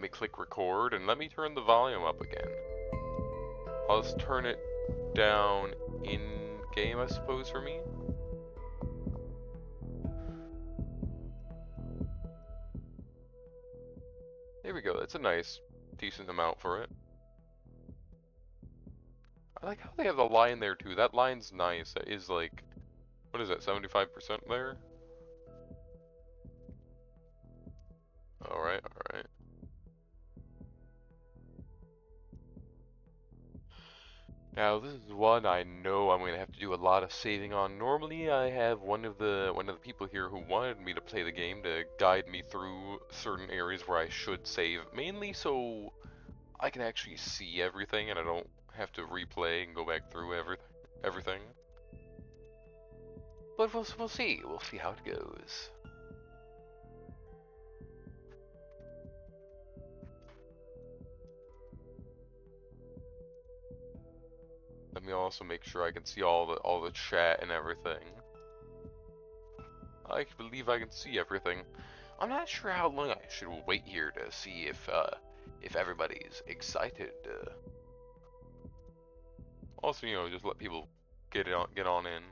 me click record, and let me turn the volume up again. I'll just turn it down in game, I suppose, for me. There we go. That's a nice, decent amount for it. I like how they have the line there too. That line's nice. That is like, what is that, 75% there? Alright, alright. Now this is one I know I'm gonna have to do a lot of saving on. Normally I have one of the people here who wanted me to play the game to guide me through certain areas where I should save, mainly so I can actually see everything and I don't have to replay and go back through everything. But we'll see. We'll see how it goes. Let me also make sure I can see all the chat and everything. I believe I can see everything. I'm not sure how long I should wait here to see if everybody's excited. Also, you know, just let people get on in.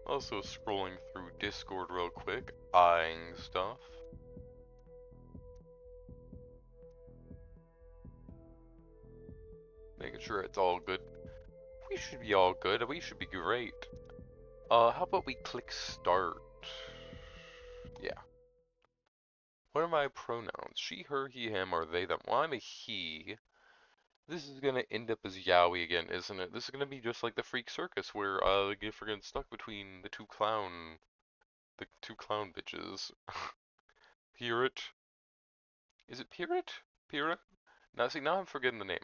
Also scrolling through Discord real quick, eyeing stuff. Making sure it's all good. We should be all good. We should be great. How about we click start? Yeah. What are my pronouns? She, her, he, him, or they, them? Well, I'm a he. This is gonna end up as Yowie again, isn't it? This is gonna be just like the Freak Circus, where the Giffer gets stuck between the two clown bitches. Pirate. Is it Pirate? Pirate? Now see, now I'm forgetting the name.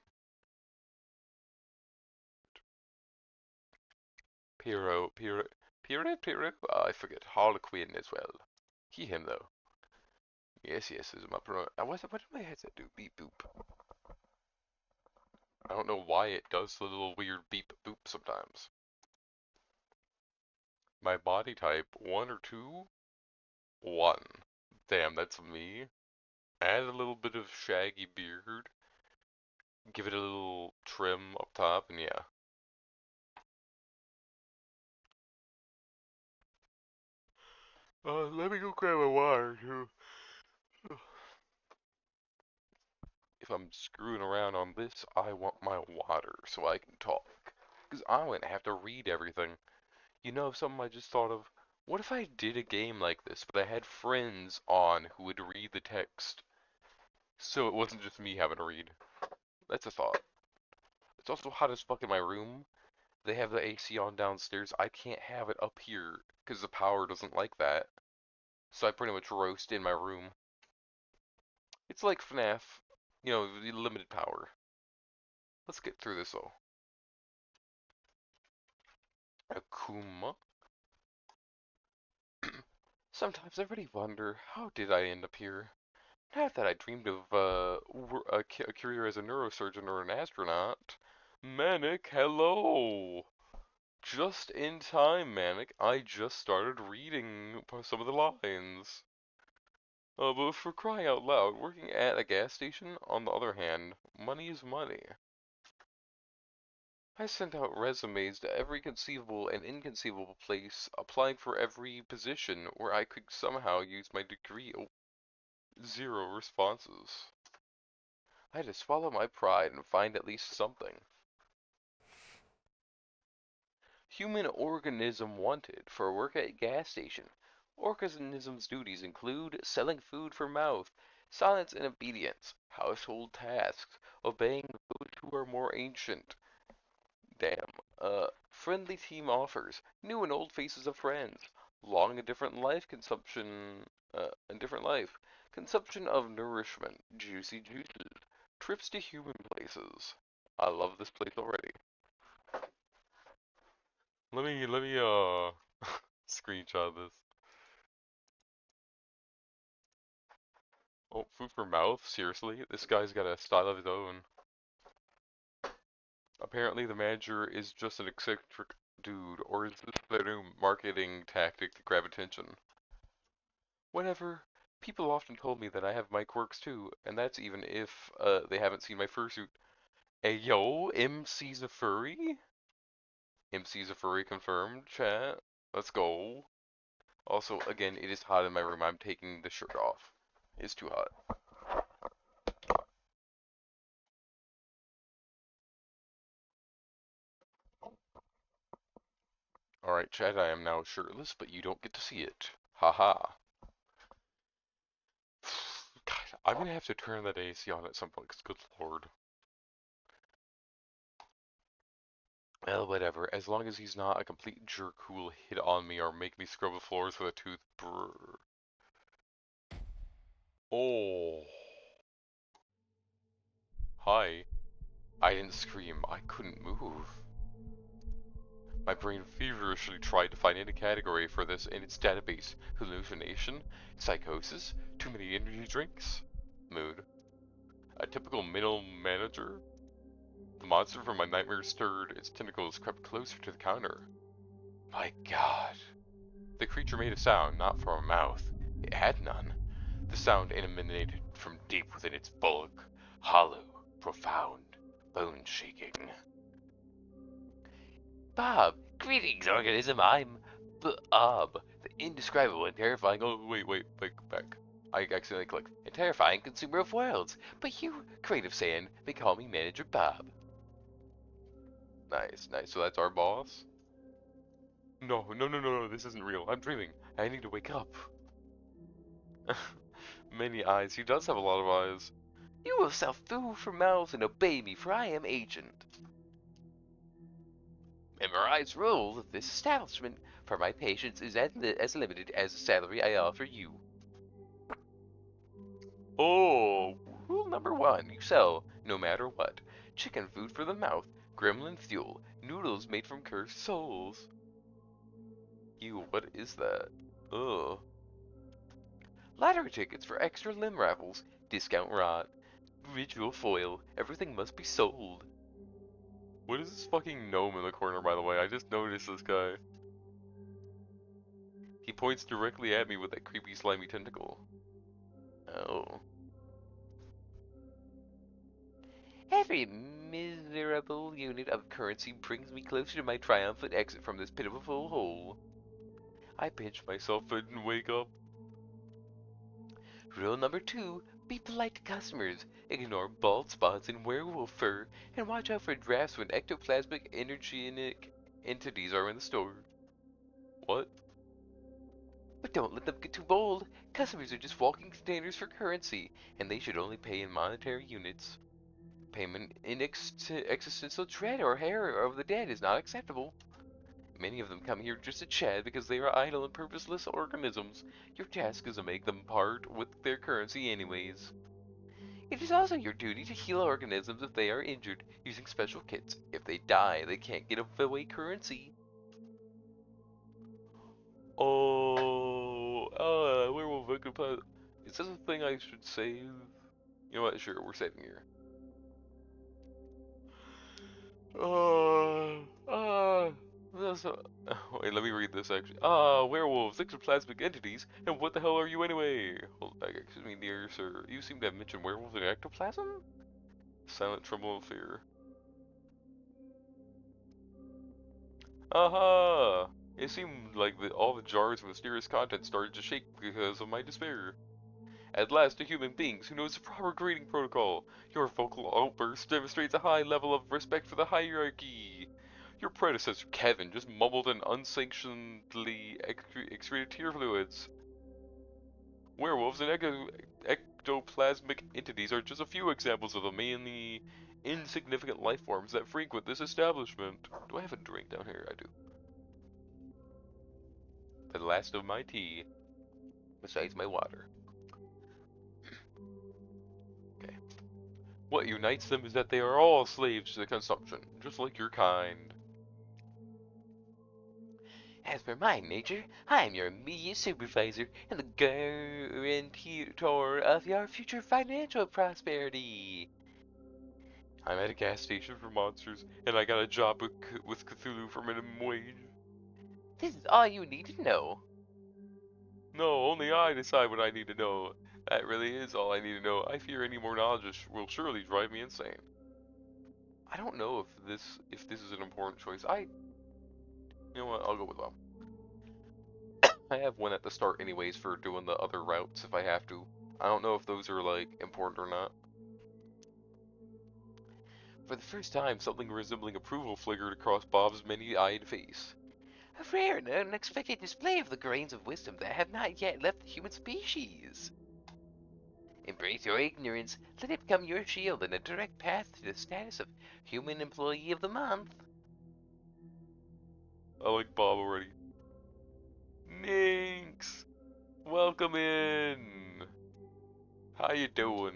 Pirate? I forget. Harlequin as well. He, him though. Yes, this is my pronoun. What did my headset do? Beep boop. I don't know why it does the little weird beep boop sometimes. My body type, 1 or 2? 1. Damn, that's me. Add a little bit of shaggy beard. Give it a little trim up top, and yeah. Let me go grab my water, too. If I'm screwing around on this, I want my water so I can talk. Because I'm going to have to read everything. You know, something I just thought of? What if I did a game like this, but I had friends on who would read the text, so it wasn't just me having to read? That's a thought. It's also hot as fuck in my room. They have the AC on downstairs. I can't have it up here, because the power doesn't like that. So I pretty much roast in my room. It's like FNAF, you know, the limited power. Let's get through this though. Akuma. Sometimes I really wonder, how did I end up here? Not that I dreamed of a career as a neurosurgeon or an astronaut. Manic, hello! Just in time, Manic. I just started reading some of the lines. But for crying out loud, working at a gas station, on the other hand, money is money. I sent out resumes to every conceivable and inconceivable place, applying for every position where I could somehow use my degree. Oh, 0 responses. I had to swallow my pride and find at least something. Human organism wanted for work at gas station. Organism's duties include selling food for mouth, silence and obedience, household tasks, obeying those who are more ancient. Damn. Friendly team offers, new and old faces of friends, long and different life consumption, and different life, consumption of nourishment, juicy juices, trips to human places. I love this place already. Let me screenshot this. Oh, food for mouth? Seriously? This guy's got a style of his own. Apparently the manager is just an eccentric dude, or is this their new marketing tactic to grab attention? Whatever. People often told me that I have my quirks too, and that's even if they haven't seen my fursuit. Ayo, MC's a furry? MC's a furry confirmed, chat. Let's go. Also, again, it is hot in my room. I'm taking the shirt off. It's too hot. Alright, chat, I am now shirtless, but you don't get to see it. Haha. God, I'm gonna have to turn that AC on at some point, 'cause good lord. Well, whatever. As long as he's not a complete jerk who will hit on me or make me scrub the floors with a toothbrush. Oh. Hi. I didn't scream. I couldn't move. My brain feverishly tried to find any category for this in its database. Hallucination? Psychosis? Too many energy drinks? Mood? A typical middle manager? The monster from my nightmare stirred. Its tentacles crept closer to the counter. My god. The creature made a sound, not from a mouth. It had none. The sound emanated from deep within its bulk. Hollow, profound, bone-shaking. Bob, greetings, organism. I'm Bob, the indescribable and terrifying. Oh, wait, back. I accidentally clicked. And terrifying consumer of worlds. But you, creative sand, may call me Manager Bob. Nice. So that's our boss? No. This isn't real. I'm dreaming. I need to wake up. Many eyes. He does have a lot of eyes. You will sell food from mouths and obey me, for I am agent. Memorize rules of this establishment, for my patience is as limited as the salary I offer you. Oh, rule number one, you sell, no matter what. Chicken food for the mouth, gremlin fuel, noodles made from cursed souls. Ew, what is that? Ugh. Lottery tickets for extra limb raffles, discount rot, ritual foil, everything must be sold. What is this fucking gnome in the corner, by the way? I just noticed this guy. He points directly at me with that creepy slimy tentacle. Oh. Every miserable unit of currency brings me closer to my triumphant exit from this pitiful hole. I pinch myself and wake up. Rule number two, be polite to customers. Ignore bald spots and werewolf fur, and watch out for drafts when ectoplasmic energenic entities are in the store. What? But don't let them get too bold. Customers are just walking containers for currency, and they should only pay in monetary units. Payment in existential dread or hair of the dead is not acceptable. Many of them come here just to chat because they are idle and purposeless organisms. Your task is to make them part with their currency anyways. It is also your duty to heal organisms if they are injured, using special kits. If they die, they can't get away currency. Oh, werewolf ectoplasm. Is this a thing I should save? You know what? Sure, we're saving here. That's wait, let me read this actually. Werewolves, ectoplasmic entities, and what the hell are you anyway? Hold, excuse me, dear sir. You seem to have mentioned werewolves and ectoplasm? Silent tremble of fear. Aha! It seemed like all the jars of mysterious content started to shake because of my despair. At last, a human being who knows the proper greeting protocol. Your vocal outburst demonstrates a high level of respect for the hierarchy. Your predecessor, Kevin, just mumbled and unsanctionedly excreted tear fluids. Werewolves and ectoplasmic entities are just a few examples of the many insignificant life forms that frequent this establishment. Do I have a drink down here? I do. The last of my tea, besides my water. Okay. What unites them is that they are all slaves to consumption, just like your kind. As for my nature, I am your immediate supervisor and the guarantor of your future financial prosperity. I'm at a gas station for monsters, and I got a job with Cthulhu for minimum wage. This is all you need to know. No, only I decide what I need to know. That really is all I need to know. I fear any more knowledge will surely drive me insane. I don't know if this is an important choice. You know what? I'll go with them. I have one at the start anyways for doing the other routes if I have to. I don't know if those are like important or not. For the first time, something resembling approval flickered across Bob's many-eyed face. A rare and unexpected display of the grains of wisdom that have not yet left the human species. Embrace your ignorance, let it become your shield and a direct path to the status of Human Employee of the Month. I like Bob already. Ninx! Welcome in! How you doing?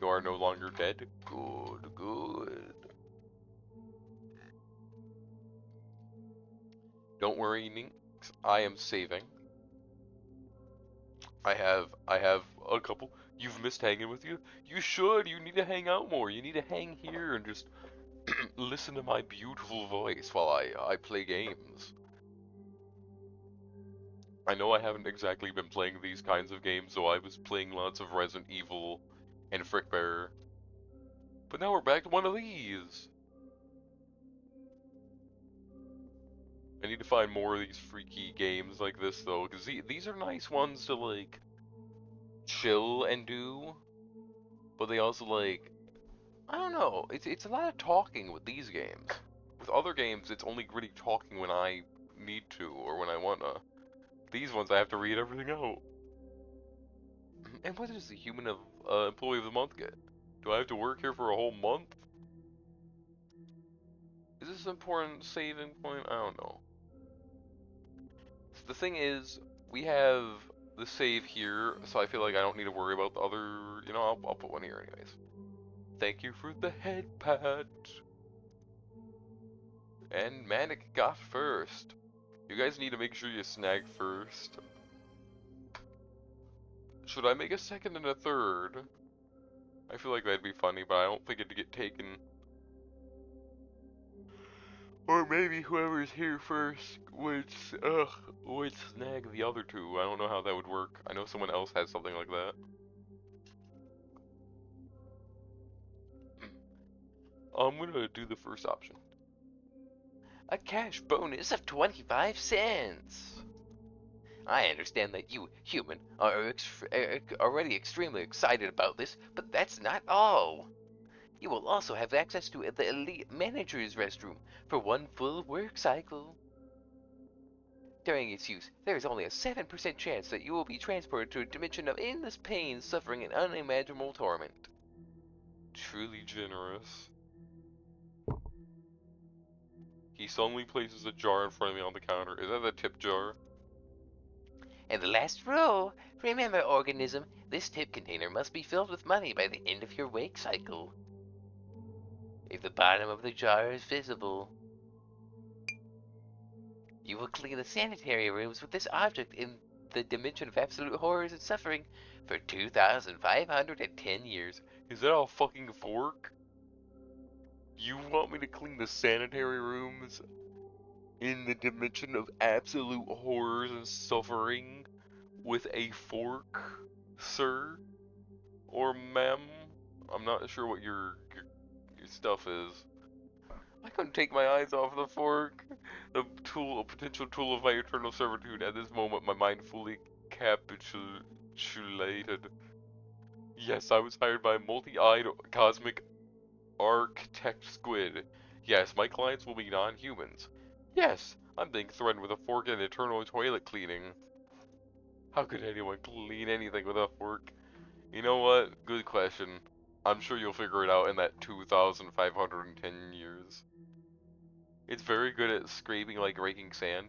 You are no longer dead? Good, good. Don't worry, Ninx. I am saving. I have a couple. You've missed hanging with you? You should. You need to hang out more. You need to hang here and just listen to my beautiful voice while I play games. I know I haven't exactly been playing these kinds of games, so I was playing lots of Resident Evil and Frickbearer. But now we're back to one of these. I need to find more of these freaky games like this though, because these are nice ones to like chill and do, but they also like, I don't know, it's a lot of talking with these games. With other games, it's only really talking when I need to or when I wanna. These ones I have to read everything out. And what does the human of employee of the month get? Do I have to work here for a whole month? Is this an important saving point? I don't know. So the thing is, we have the save here, so I feel like I don't need to worry about the other. You know, I'll put one here anyways. Thank you for the head pat. And Manic got first. You guys need to make sure you snag first. Should I make a second and a third? I feel like that'd be funny, but I don't think it'd get taken. Or maybe whoever's here first would snag the other two. I don't know how that would work. I know someone else has something like that. I'm gonna do the first option. A cash bonus of 25 cents. I understand that you, human, are already extremely excited about this, but that's not all. You will also have access to the Elite Manager's Restroom for one full work cycle. During its use, there is only a 7% chance that you will be transported to a dimension of endless pain, suffering, and unimaginable torment. Truly generous. He suddenly places a jar in front of me on the counter. Is that a tip jar? And the last rule, remember, organism, this tip container must be filled with money by the end of your wake cycle. If the bottom of the jar is visible, you will clean the sanitary rooms with this object in the dimension of absolute horrors and suffering for 2,510 years. Is that a fucking fork? You want me to clean the sanitary rooms in the dimension of absolute horrors and suffering with a fork, sir? Or ma'am? I'm not sure what your stuff is. I couldn't take my eyes off the fork. The tool, a potential tool of my eternal servitude. At this moment, my mind fully capitulated. Yes, I was hired by a multi-eyed cosmic architect squid. Yes, my clients will be non-humans. Yes, I'm being threatened with a fork and eternal toilet cleaning. How could anyone clean anything with a fork? You know what? Good question. I'm sure you'll figure it out in that 2,510 years. It's very good at scraping like raking sand.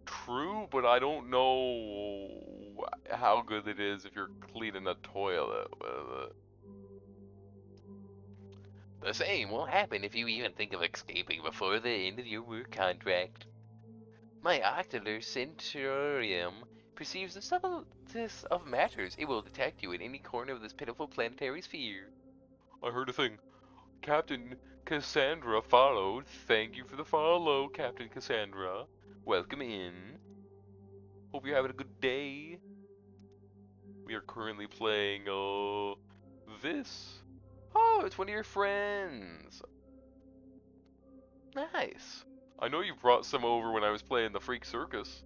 True, but I don't know how good it is if you're cleaning a toilet with it. The same will happen if you even think of escaping before the end of your work contract. My ocular centurium perceives the subtlest of matters. It will detect you in any corner of this pitiful planetary sphere. I heard a thing. Captain Cassandra followed. Thank you for the follow, Captain Cassandra. Welcome in. Hope you're having a good day. We are currently playing, this. Oh, it's one of your friends. Nice. I know you brought some over when I was playing the Freak Circus.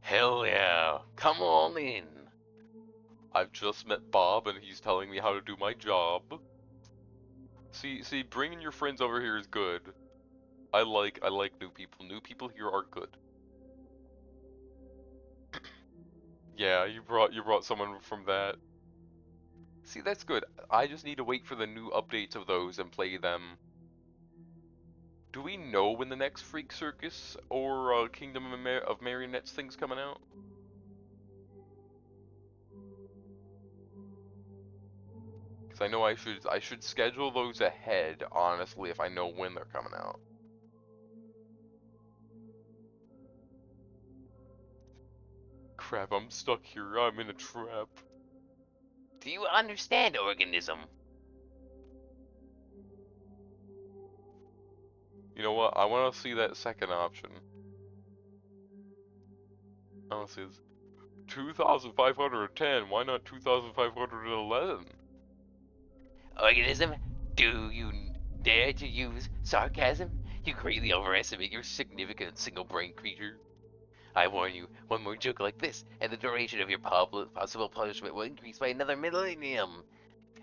Hell yeah. Come on in. I've just met Bob and he's telling me how to do my job. See, bringing your friends over here is good. I like new people. New people here are good. Yeah, you brought someone from that. See, that's good. I just need to wait for the new updates of those and play them. Do we know when the next Freak Circus or Kingdom of Marionettes thing's coming out? Because I know I should schedule those ahead, honestly, if I know when they're coming out. Crap, I'm stuck here. I'm in a trap. Do you understand, organism? You know what? I want to see that second option. I want to see this. 2,510. Why not 2,511? Organism, do you dare to use sarcasm? You greatly overestimate your significant single-brain creature. I warn you, one more joke like this, and the duration of your possible punishment will increase by another millennium.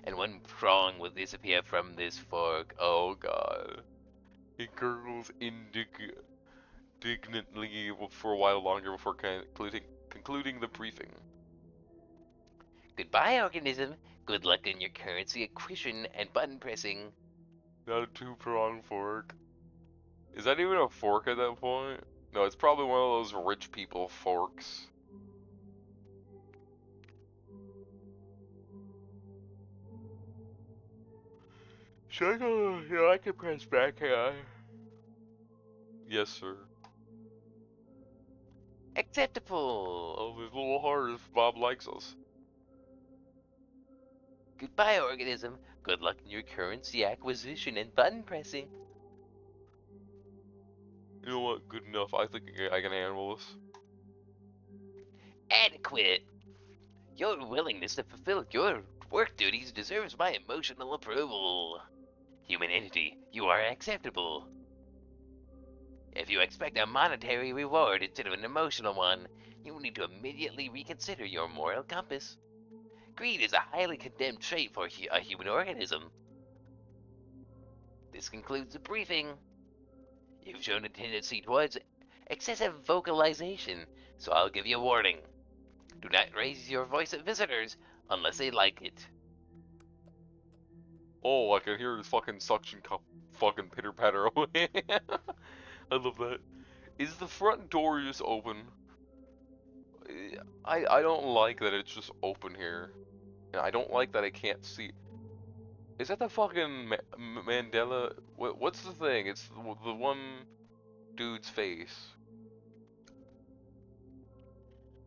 And one prong will disappear from this fork. Oh god. He gurgles indignantly for a while longer before concluding the briefing. Goodbye, organism. Good luck in your currency acquisition and button pressing. Not a two-pronged fork. Is that even a fork at that point? No, it's probably one of those rich people forks. Should I go? Yeah, I can press back, can I? Yes, sir. Acceptable. Oh, these little hearts. Bob likes us. Goodbye, organism. Good luck in your currency acquisition and button pressing. You know what? Good enough. I think I can handle this. Adequate. Your willingness to fulfill your work duties deserves my emotional approval. Human entity, you are acceptable. If you expect a monetary reward instead of an emotional one, you will need to immediately reconsider your moral compass. Greed is a highly condemned trait for a human organism. This concludes the briefing. You've shown a tendency towards excessive vocalization, so I'll give you a warning. Do not raise your voice at visitors unless they like it. Oh, I can hear his fucking suction cup fucking pitter patter away. I love that. Is the front door just open? I don't like that it's just open here. And I don't like that I can't see. Is that the fucking Mandela? What's the thing? It's the one dude's face.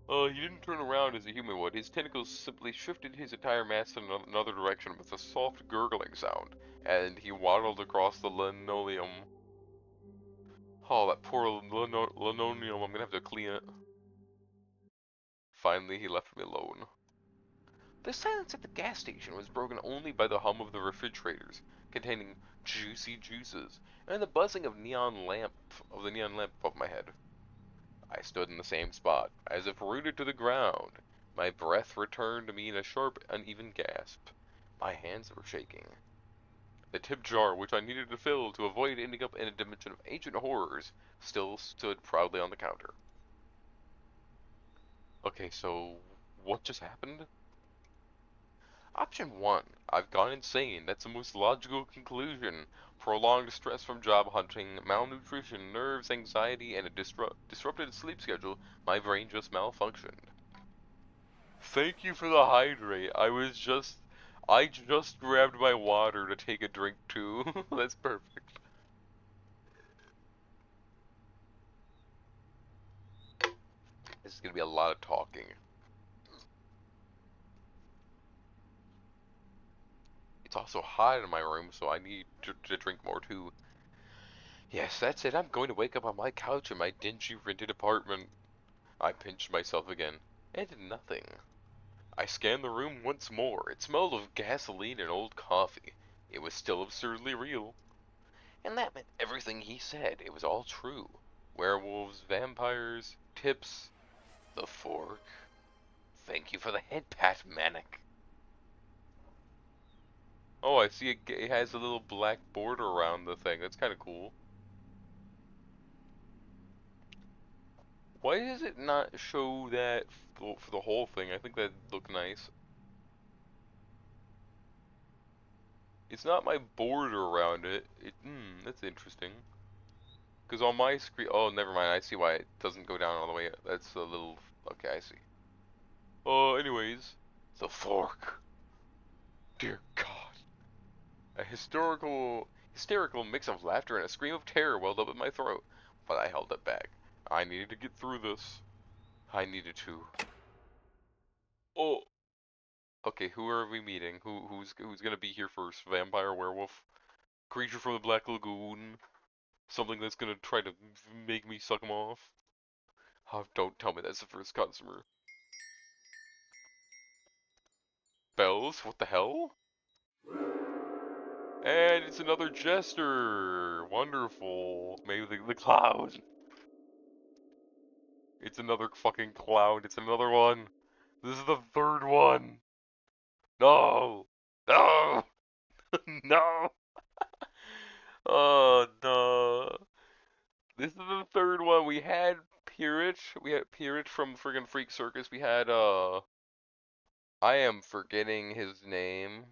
He didn't turn around as a human would. His tentacles simply shifted his entire mass in another direction with a soft gurgling sound, and he waddled across the linoleum. Oh, that poor linoleum. I'm gonna have to clean it. Finally, he left me alone. The silence at the gas station was broken only by the hum of the refrigerators, containing juicy juices, and the buzzing of the neon lamp above my head. I stood in the same spot, as if rooted to the ground. My breath returned to me in a sharp, uneven gasp. My hands were shaking. The tip jar, which I needed to fill to avoid ending up in a dimension of ancient horrors, still stood proudly on the counter. Okay, so what just happened? Option 1. I've gone insane. That's the most logical conclusion. Prolonged stress from job hunting, malnutrition, nerves, anxiety, and a disrupted sleep schedule. My brain just malfunctioned. Thank you for the hydrate. I just grabbed my water to take a drink too. That's perfect. This is gonna be a lot of talking. It's also hot in my room, so I need to drink more too. Yes, that's it. I'm going to wake up on my couch in my dingy rented apartment. I pinched myself again, and did nothing. I scanned the room once more. It smelled of gasoline and old coffee. It was still absurdly real. And that meant everything he said. It was all true. Werewolves, vampires, tips, the fork. Thank you for the head pat, Manic. Oh, I see it has a little black border around the thing. That's kind of cool. Why does it not show that for the whole thing? I think that'd look nice. It's not my border around it. That's interesting. Because on my screen, oh, never mind. I see why it doesn't go down all the way. That's a little. Okay, I see. Anyways, the fork. Dear God, a hysterical mix of laughter and a scream of terror welled up in my throat, but I held it back. I needed to get through this. I needed to. Oh, okay. Who are we meeting? Who's gonna be here first? Vampire, werewolf, creature from the Black Lagoon, something that's gonna try to make me suck him off. Oh, don't tell me that's the first customer. Bells? What the hell? And it's another jester. Wonderful. Maybe the clown. It's another fucking clown. It's another one. This is the third one. No. No. No. Oh no. This is the third one. We had Peerage. We had Peerage from friggin' Freak Circus. We had I am forgetting his name.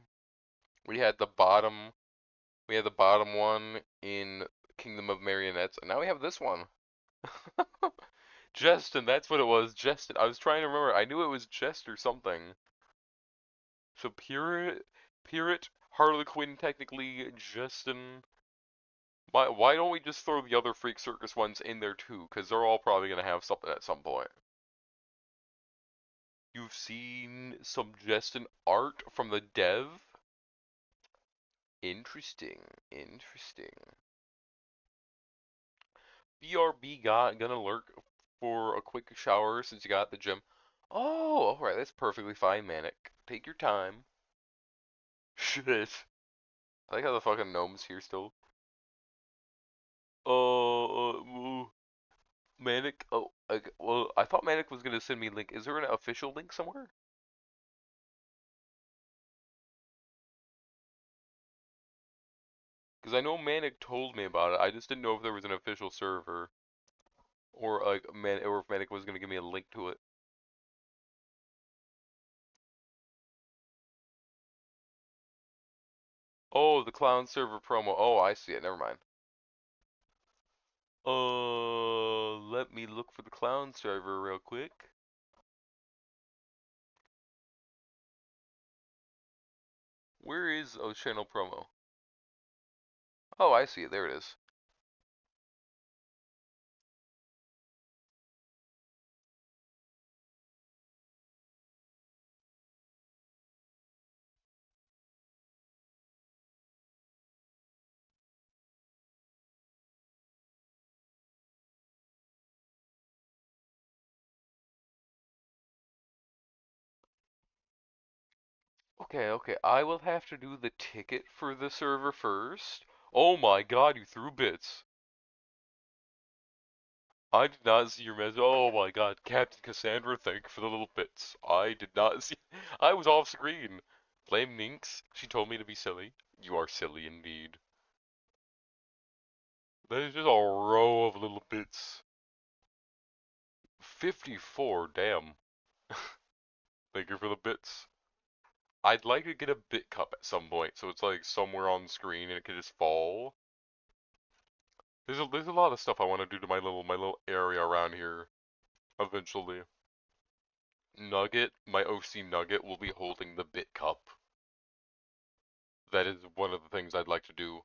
We had the bottom. We had the bottom one in Kingdom of Marionettes, and now we have this one. Justin, that's what it was. Justin. I was trying to remember. I knew it was Jest or something. So Pirate, Harlequin, technically Justin. Why don't we just throw the other Freak Circus ones in there too? Because they're all probably gonna have something at some point. You've seen some Justin art from the dev? Interesting, interesting. BRB gonna lurk for a quick shower since you got at the gym. Oh, alright, that's perfectly fine, Manic. Take your time. Shit. I like how the fucking gnome's here still. Manic. Oh, well, I thought Manic was gonna send me a link. Is there an official link somewhere? Because I know Manic told me about it. I just didn't know if there was an official server or or if Manic was gonna give me a link to it. Oh, the clown server promo. Oh, I see it. Never mind. Let me look for the clown server real quick. Where is channel promo? Oh, I see it. There it is. Okay, okay. I will have to do the ticket for the server first. Oh my god, you threw bits. I did not see your message. Oh my god, Captain Cassandra, thank you for the little bits. I did not see. I was off screen. Blame Ninx. She told me to be silly. You are silly indeed. That is just a row of little bits. 54, damn. Thank you for the bits. I'd like to get a bit cup at some point, so it's like somewhere on the screen and it could just fall. There's a lot of stuff I want to do to my little area around here eventually. Nugget, my OC Nugget will be holding the bit cup. That is one of the things I'd like to do.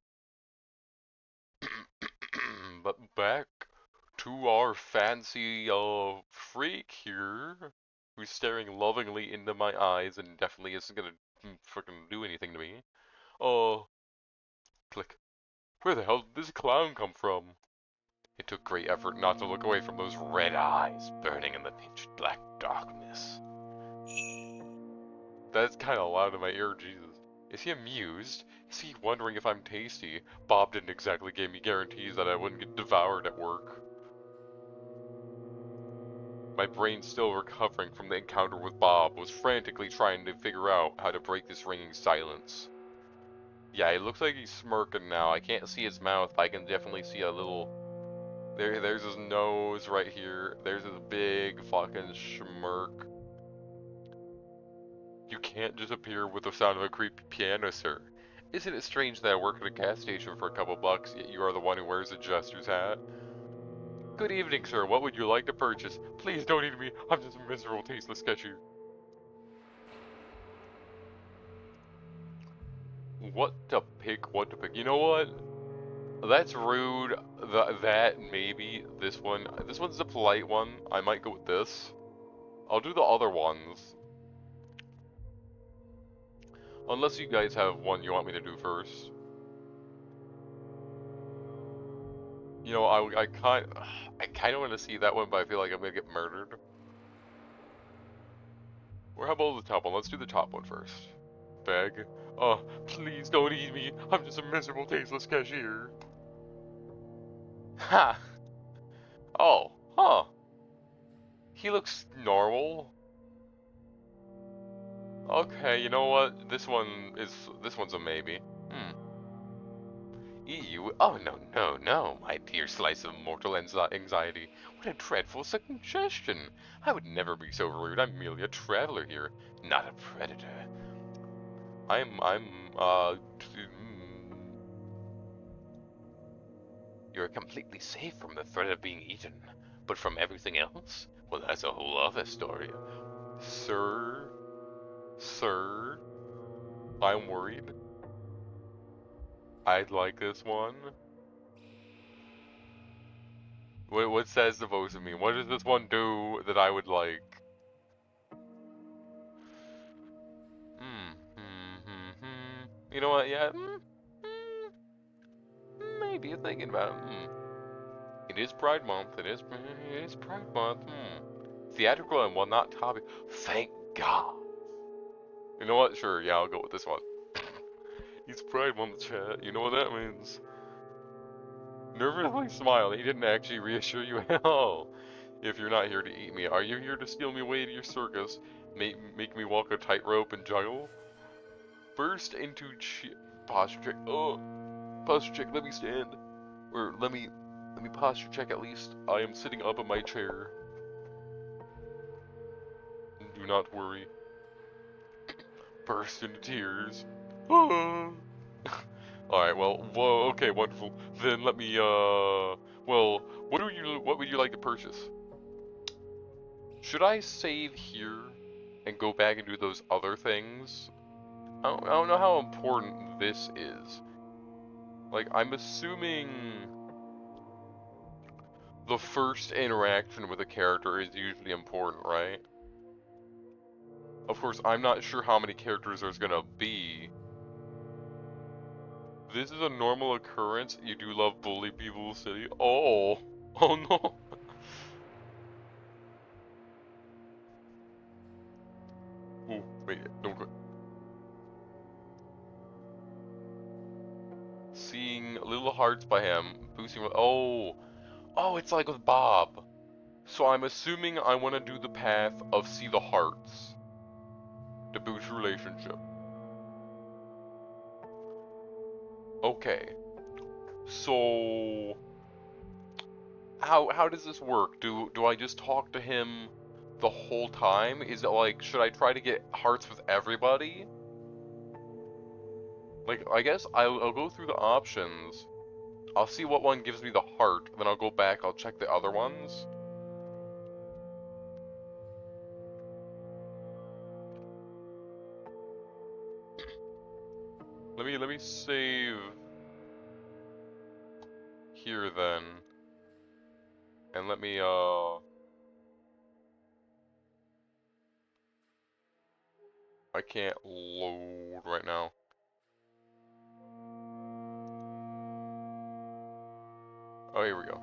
But back to our fancy freak here, who's staring lovingly into my eyes and definitely isn't gonna freaking do anything to me. Oh, click. Where the hell did this clown come from? It took great effort not to look away from those red eyes burning in the pitch black darkness. That's kind of loud in my ear, Jesus. Is he amused? Is he wondering if I'm tasty? Bob didn't exactly give me guarantees that I wouldn't get devoured at work. My brain, still recovering from the encounter with Bob, was frantically trying to figure out how to break this ringing silence. Yeah, it looks like he's smirking now. I can't see his mouth, but I can definitely see a little... There's his nose right here. There's his big fucking smirk. You can't just appear with the sound of a creepy piano, sir. Isn't it strange that I work at a gas station for a couple bucks, yet you are the one who wears a jester's hat? Good evening, sir. What would you like to purchase? Please don't eat me. I'm just a miserable, tasteless cashier. What to pick? What to pick? You know what? That's rude. That maybe this one. This one's the polite one. I might go with this. I'll do the other ones. Unless you guys have one you want me to do first. You know, I kind of want to see that one, but I feel like I'm gonna get murdered. Or how about the top one? Let's do the top one first. Beg. Oh, please don't eat me. I'm just a miserable, tasteless cashier. Ha! Oh, huh. He looks normal. Okay, you know what? This one's a maybe. Hmm. EU? Oh, no, no, no, my dear slice of mortal anxiety. What a dreadful suggestion. I would never be so rude. I'm merely a traveler here, not a predator. I'm, You're completely safe from the threat of being eaten. But from everything else? Well, that's a whole other story. Sir? Sir? I'm worried. I'd like this one. What says the voice of me? What does this one do that I would like? You know what? Yeah. Maybe thinking about it. It is Pride Month. It is Pride Month. Theatrical and well, not topic. Thank God. You know what? Sure. Yeah, I'll go with this one. It's Pride Month, chat. You know what that means? Nervously smile. He didn't actually reassure you at all. If you're not here to eat me, are you here to steal me away to your circus? Make me walk a tightrope and juggle? Burst into posture check. Oh, posture check. Let me stand, or let me posture check at least. I am sitting up in my chair. Do not worry. Burst into tears. Ah. All right. Well. Whoa. Okay. Wonderful. Then let me. Well. What would you like to purchase? Should I save here and go back and do those other things? I don't know how important this is. Like, I'm assuming the first interaction with a character is usually important, right? Of course, I'm not sure how many characters there's gonna be. This is a normal occurrence. You do love bully people, city. Oh, oh no. Oh, wait, don't go. Seeing little hearts by him, boosting with. Oh, it's like with Bob. So I'm assuming I want to do the path of see the hearts to boost relationship. Okay. So how does this work? Do I just talk to him the whole time? Is it like should I try to get hearts with everybody? Like I guess I'll go through the options. I'll see what one gives me the heart, then I'll go back, I'll check the other ones. Let me save here then. And let me I can't load right now. Oh, here we go.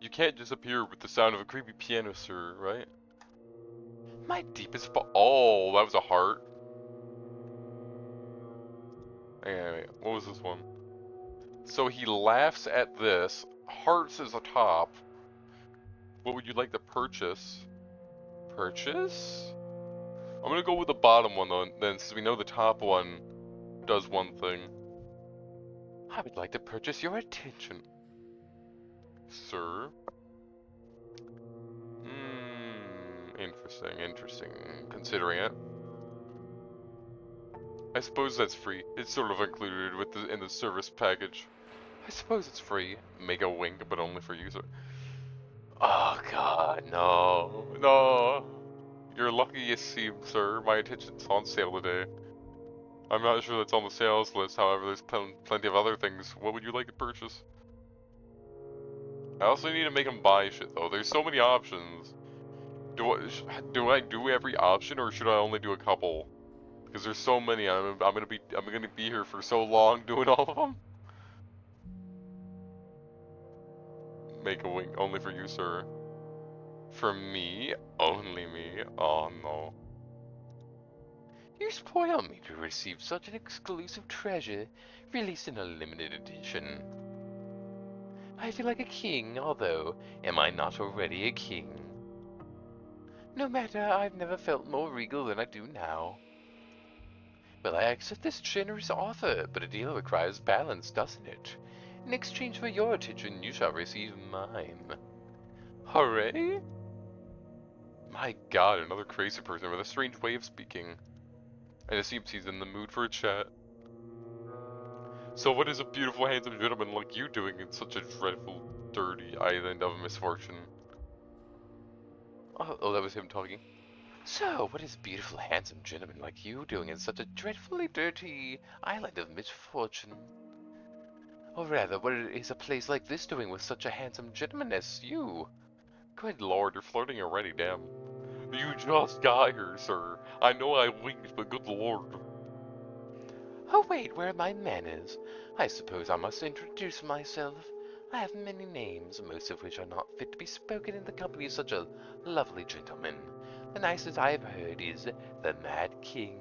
You can't disappear with the sound of a creepy piano, sir, right? My deepest oh, that was a heart. Anyway, what was this one? So he laughs at this. Hearts is a top. What would you like to purchase? Purchase? I'm gonna go with the bottom one though, then since we know the top one does one thing. I would like to purchase your attention. Sir? Interesting, interesting. Considering it. I suppose that's free. It's sort of included with in the service package. I suppose it's free. Make a wink, but only for you, sir. Oh god, no. No. You're lucky it seems, sir. My attention's on sale today. I'm not sure that's on the sales list, however, there's plenty of other things. What would you like to purchase? I also need to make him buy shit, though. There's so many options. Do I do every option, or should I only do a couple? Because there's so many. I'm gonna be here for so long doing all of them. Make a wink only for you, sir. For me, only me. Oh no. You spoil me to receive such an exclusive treasure, released in a limited edition. I feel like a king, although, am I not already a king? No matter, I've never felt more regal than I do now. Well, I accept this generous offer, but a deal requires balance, doesn't it? In exchange for your attention, you shall receive mine. Hooray? My god, another crazy person with a strange way of speaking. And it seems he's in the mood for a chat. So what is a beautiful, handsome gentleman like you doing in such a dreadful, dirty island of misfortune? Oh, that was him talking. So, what is a beautiful, handsome gentleman like you doing in such a dreadfully dirty island of misfortune? Or rather, what is a place like this doing with such a handsome gentleman as you? Good lord, you're flirting already, damn. You just got here, sir. I know I winked, but good lord. Oh wait, where are my manners? I suppose I must introduce myself. I have many names, most of which are not fit to be spoken in the company of such a lovely gentleman. The nicest I have heard is the Mad King.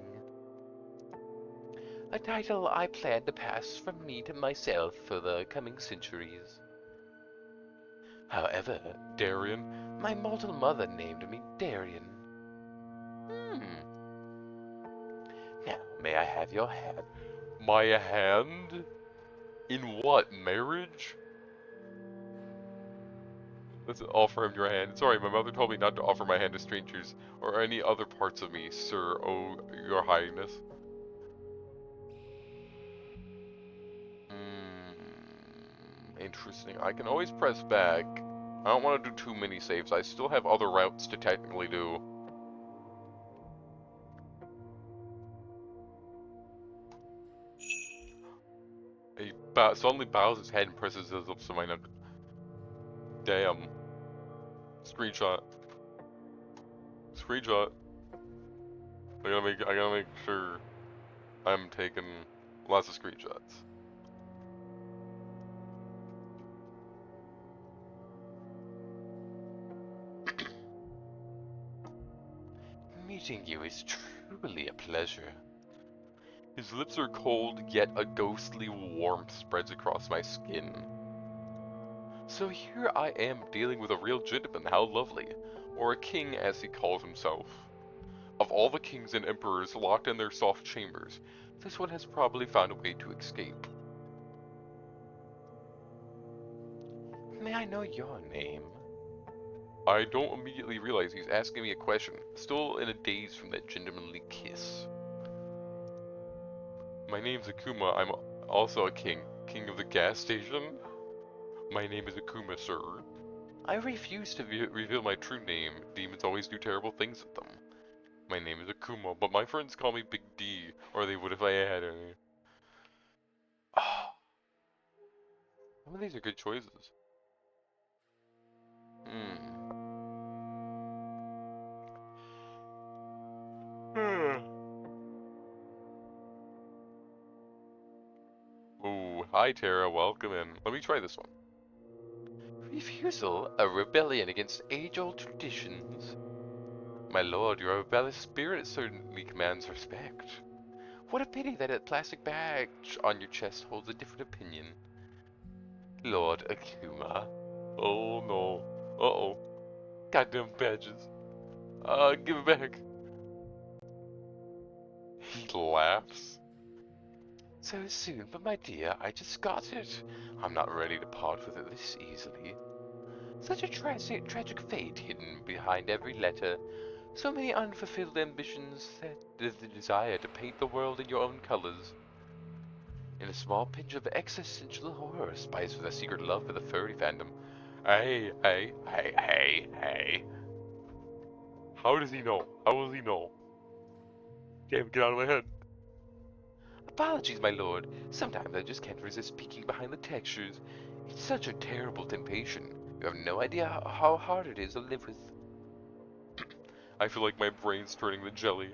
A title I plan to pass from me to myself for the coming centuries. However, Darian? my mortal mother named me Darian. Now, may I have your hand? My hand? In what, marriage? Let's offer him your hand. Sorry, my mother told me not to offer my hand to strangers or any other parts of me, sir, oh, your highness. Interesting. I can always press back. I don't want to do too many saves. I still have other routes to technically do. He suddenly bows his head and presses his lips to my neck. Damn. Screenshot. Screenshot. I gotta make sure I'm taking lots of screenshots. Meeting you is truly a pleasure. His lips are cold, yet a ghostly warmth spreads across my skin. So here I am dealing with a real gentleman, how lovely. Or a king as he calls himself. Of all the kings and emperors locked in their soft chambers, this one has probably found a way to escape. May I know your name? I don't immediately realize he's asking me a question, still in a daze from that gentlemanly kiss. My name's Akuma, I'm also a king. King of the gas station? My name is Akuma, sir. I refuse to reveal my true name. Demons always do terrible things with them. My name is Akuma, but my friends call me Big D, or they would if I had any. Oh, some of these are good choices. Hmm. Hi, Tara. Welcome in. Let me try this one. Refusal, a rebellion against age-old traditions. My lord, your rebellious spirit certainly commands respect. What a pity that a plastic badge on your chest holds a different opinion. Lord Akuma. Oh no. Uh-oh. Goddamn badges. Give it back. He laughs. So soon, but my dear, I just got it. I'm not ready to part with it this easily. Such a tragic fate hidden behind every letter. So many unfulfilled ambitions that the desire to paint the world in your own colors. And a small pinch of existential horror spiced with a secret love for the furry fandom. Hey, hey, hey, hey, hey. How does he know? How will he know? Damn, get out of my head. Apologies, my lord. Sometimes I just can't resist peeking behind the textures. It's such a terrible temptation. You have no idea how hard it is to live with. I feel like my brain's turning to jelly.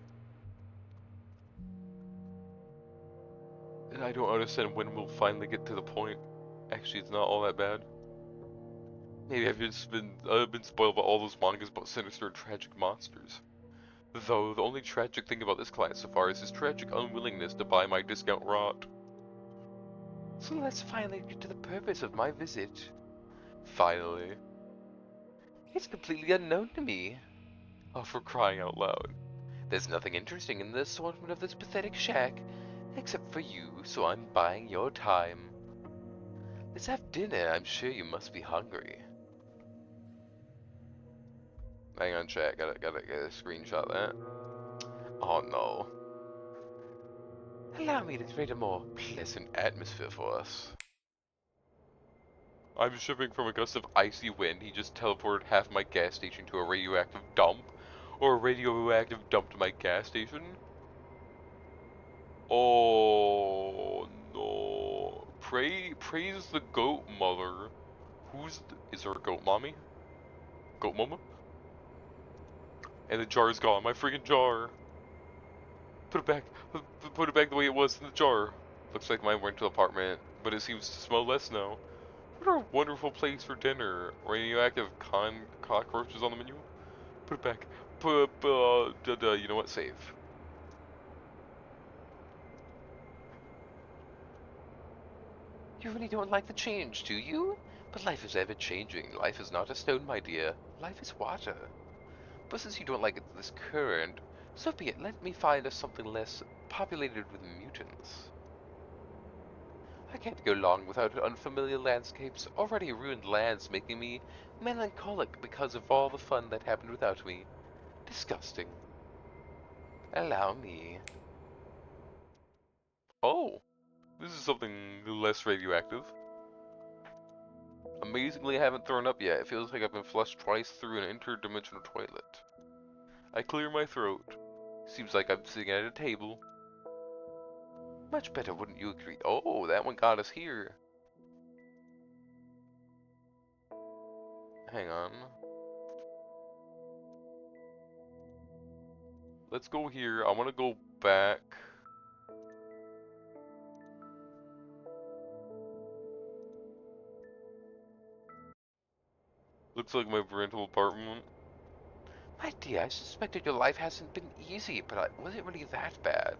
And I don't understand when we'll finally get to the point. Actually, it's not all that bad. Maybe I've been spoiled by all those mangas about sinister and tragic monsters. Though the only tragic thing about this client so far is his tragic unwillingness to buy my discount rot. So let's finally get to the purpose of my visit. Finally. It's completely unknown to me. Oh, for crying out loud. There's nothing interesting in the assortment of this pathetic shack, except for you, so I'm buying your time. Let's have dinner, I'm sure you must be hungry. Hang on, chat. Gotta get a screenshot of that. Oh no. Allow me to create a more pleasant atmosphere for us. I'm shipping from a gust of icy wind. He just teleported half my gas station to a radioactive dump. Or a radioactive dump to my gas station. Oh no. Praise the goat mother. Is there a goat mommy? Goat mama? And the jar is gone. My freaking jar. Put it back. Put it back the way it was in the jar. Looks like my rental apartment, but it seems to smell less now. What a wonderful place for dinner. Radioactive cockroaches on the menu. Put it back. You know what? Save. You really don't like the change, do you? But life is ever changing. Life is not a stone, my dear. Life is water. But since you don't like it this current, so be it. Let me find us something less populated with mutants. I can't go long without unfamiliar landscapes, already ruined lands making me melancholic because of all the fun that happened without me. Disgusting. Allow me. Oh, this is something less radioactive. Amazingly, I haven't thrown up yet. It feels like I've been flushed twice through an interdimensional toilet. I clear my throat. Seems like I'm sitting at a table. Much better, wouldn't you agree? Oh, that one got us here. Hang on. Let's go here. I want to go back. Looks like my rental apartment. My dear, I suspected your life hasn't been easy, but was it really that bad?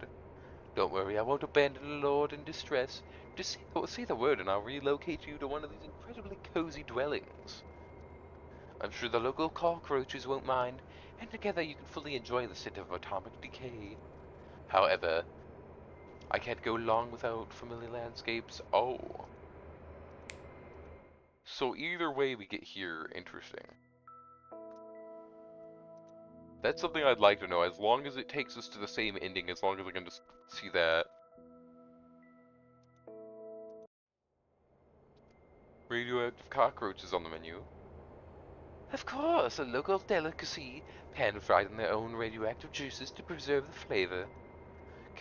Don't worry, I won't abandon a lord in distress. Just say the word and I'll relocate you to one of these incredibly cozy dwellings. I'm sure the local cockroaches won't mind, and together you can fully enjoy the scent of atomic decay. However, I can't go long without familiar landscapes. Oh. So either way we get here, interesting. That's something I'd like to know, as long as it takes us to the same ending, as long as I can just see that. Radioactive cockroaches on the menu. Of course, a local delicacy, pan-fried in their own radioactive juices to preserve the flavor.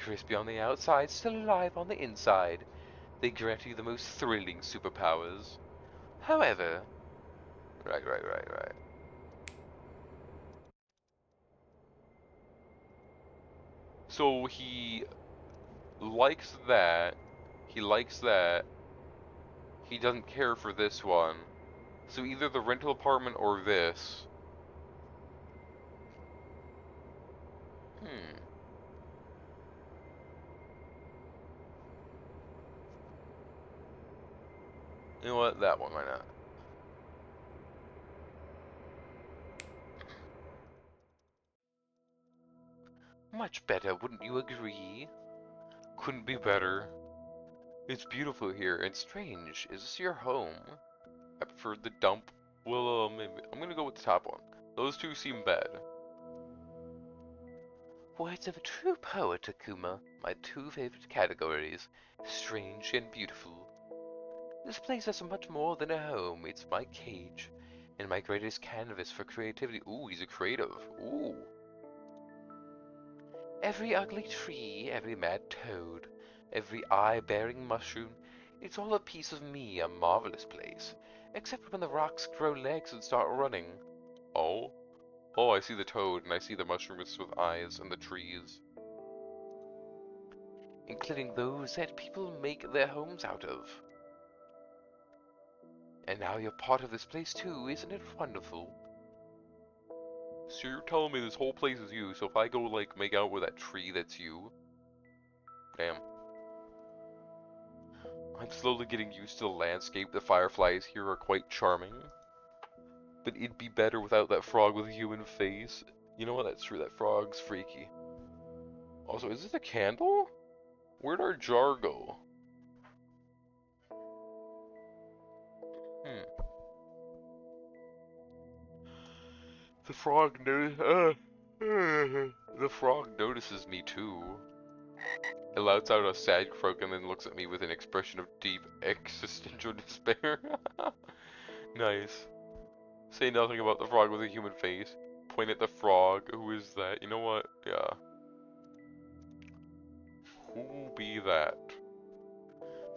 Crispy on the outside, still alive on the inside. They grant you the most thrilling superpowers. However, Right. So he likes that. He likes that. He doesn't care for this one. So either the rental apartment or this. Hmm. You know what? That one, why not? Much better, wouldn't you agree? Couldn't be better. It's beautiful here. And strange, is this your home? I prefer the dump. Well, maybe I'm gonna go with the top one. Those two seem bad. Words of a true poet, Akuma. My two favorite categories, strange and beautiful. This place is much more than a home. It's my cage and my greatest canvas for creativity. Ooh, he's a creative. Ooh. Every ugly tree, every mad toad, every eye-bearing mushroom, it's all a piece of me, a marvelous place. Except when the rocks grow legs and start running. Oh. Oh, I see the toad, and I see the mushrooms with eyes, and the trees. Including those that people make their homes out of. And now you're part of this place too, isn't it wonderful? So you're telling me this whole place is you, so if I go, like, make out with that tree, that's you? Damn. I'm slowly getting used to the landscape. The fireflies here are quite charming. But it'd be better without that frog with a human face. You know what? That's true. That frog's freaky. Also, is this a candle? Where'd our jar go? Hmm. The frog the frog notices me too. It lets out a sad croak and then looks at me with an expression of deep existential despair. Nice. Say nothing about the frog with a human face. Point at the frog. Who is that? You know what? Yeah. Who be that?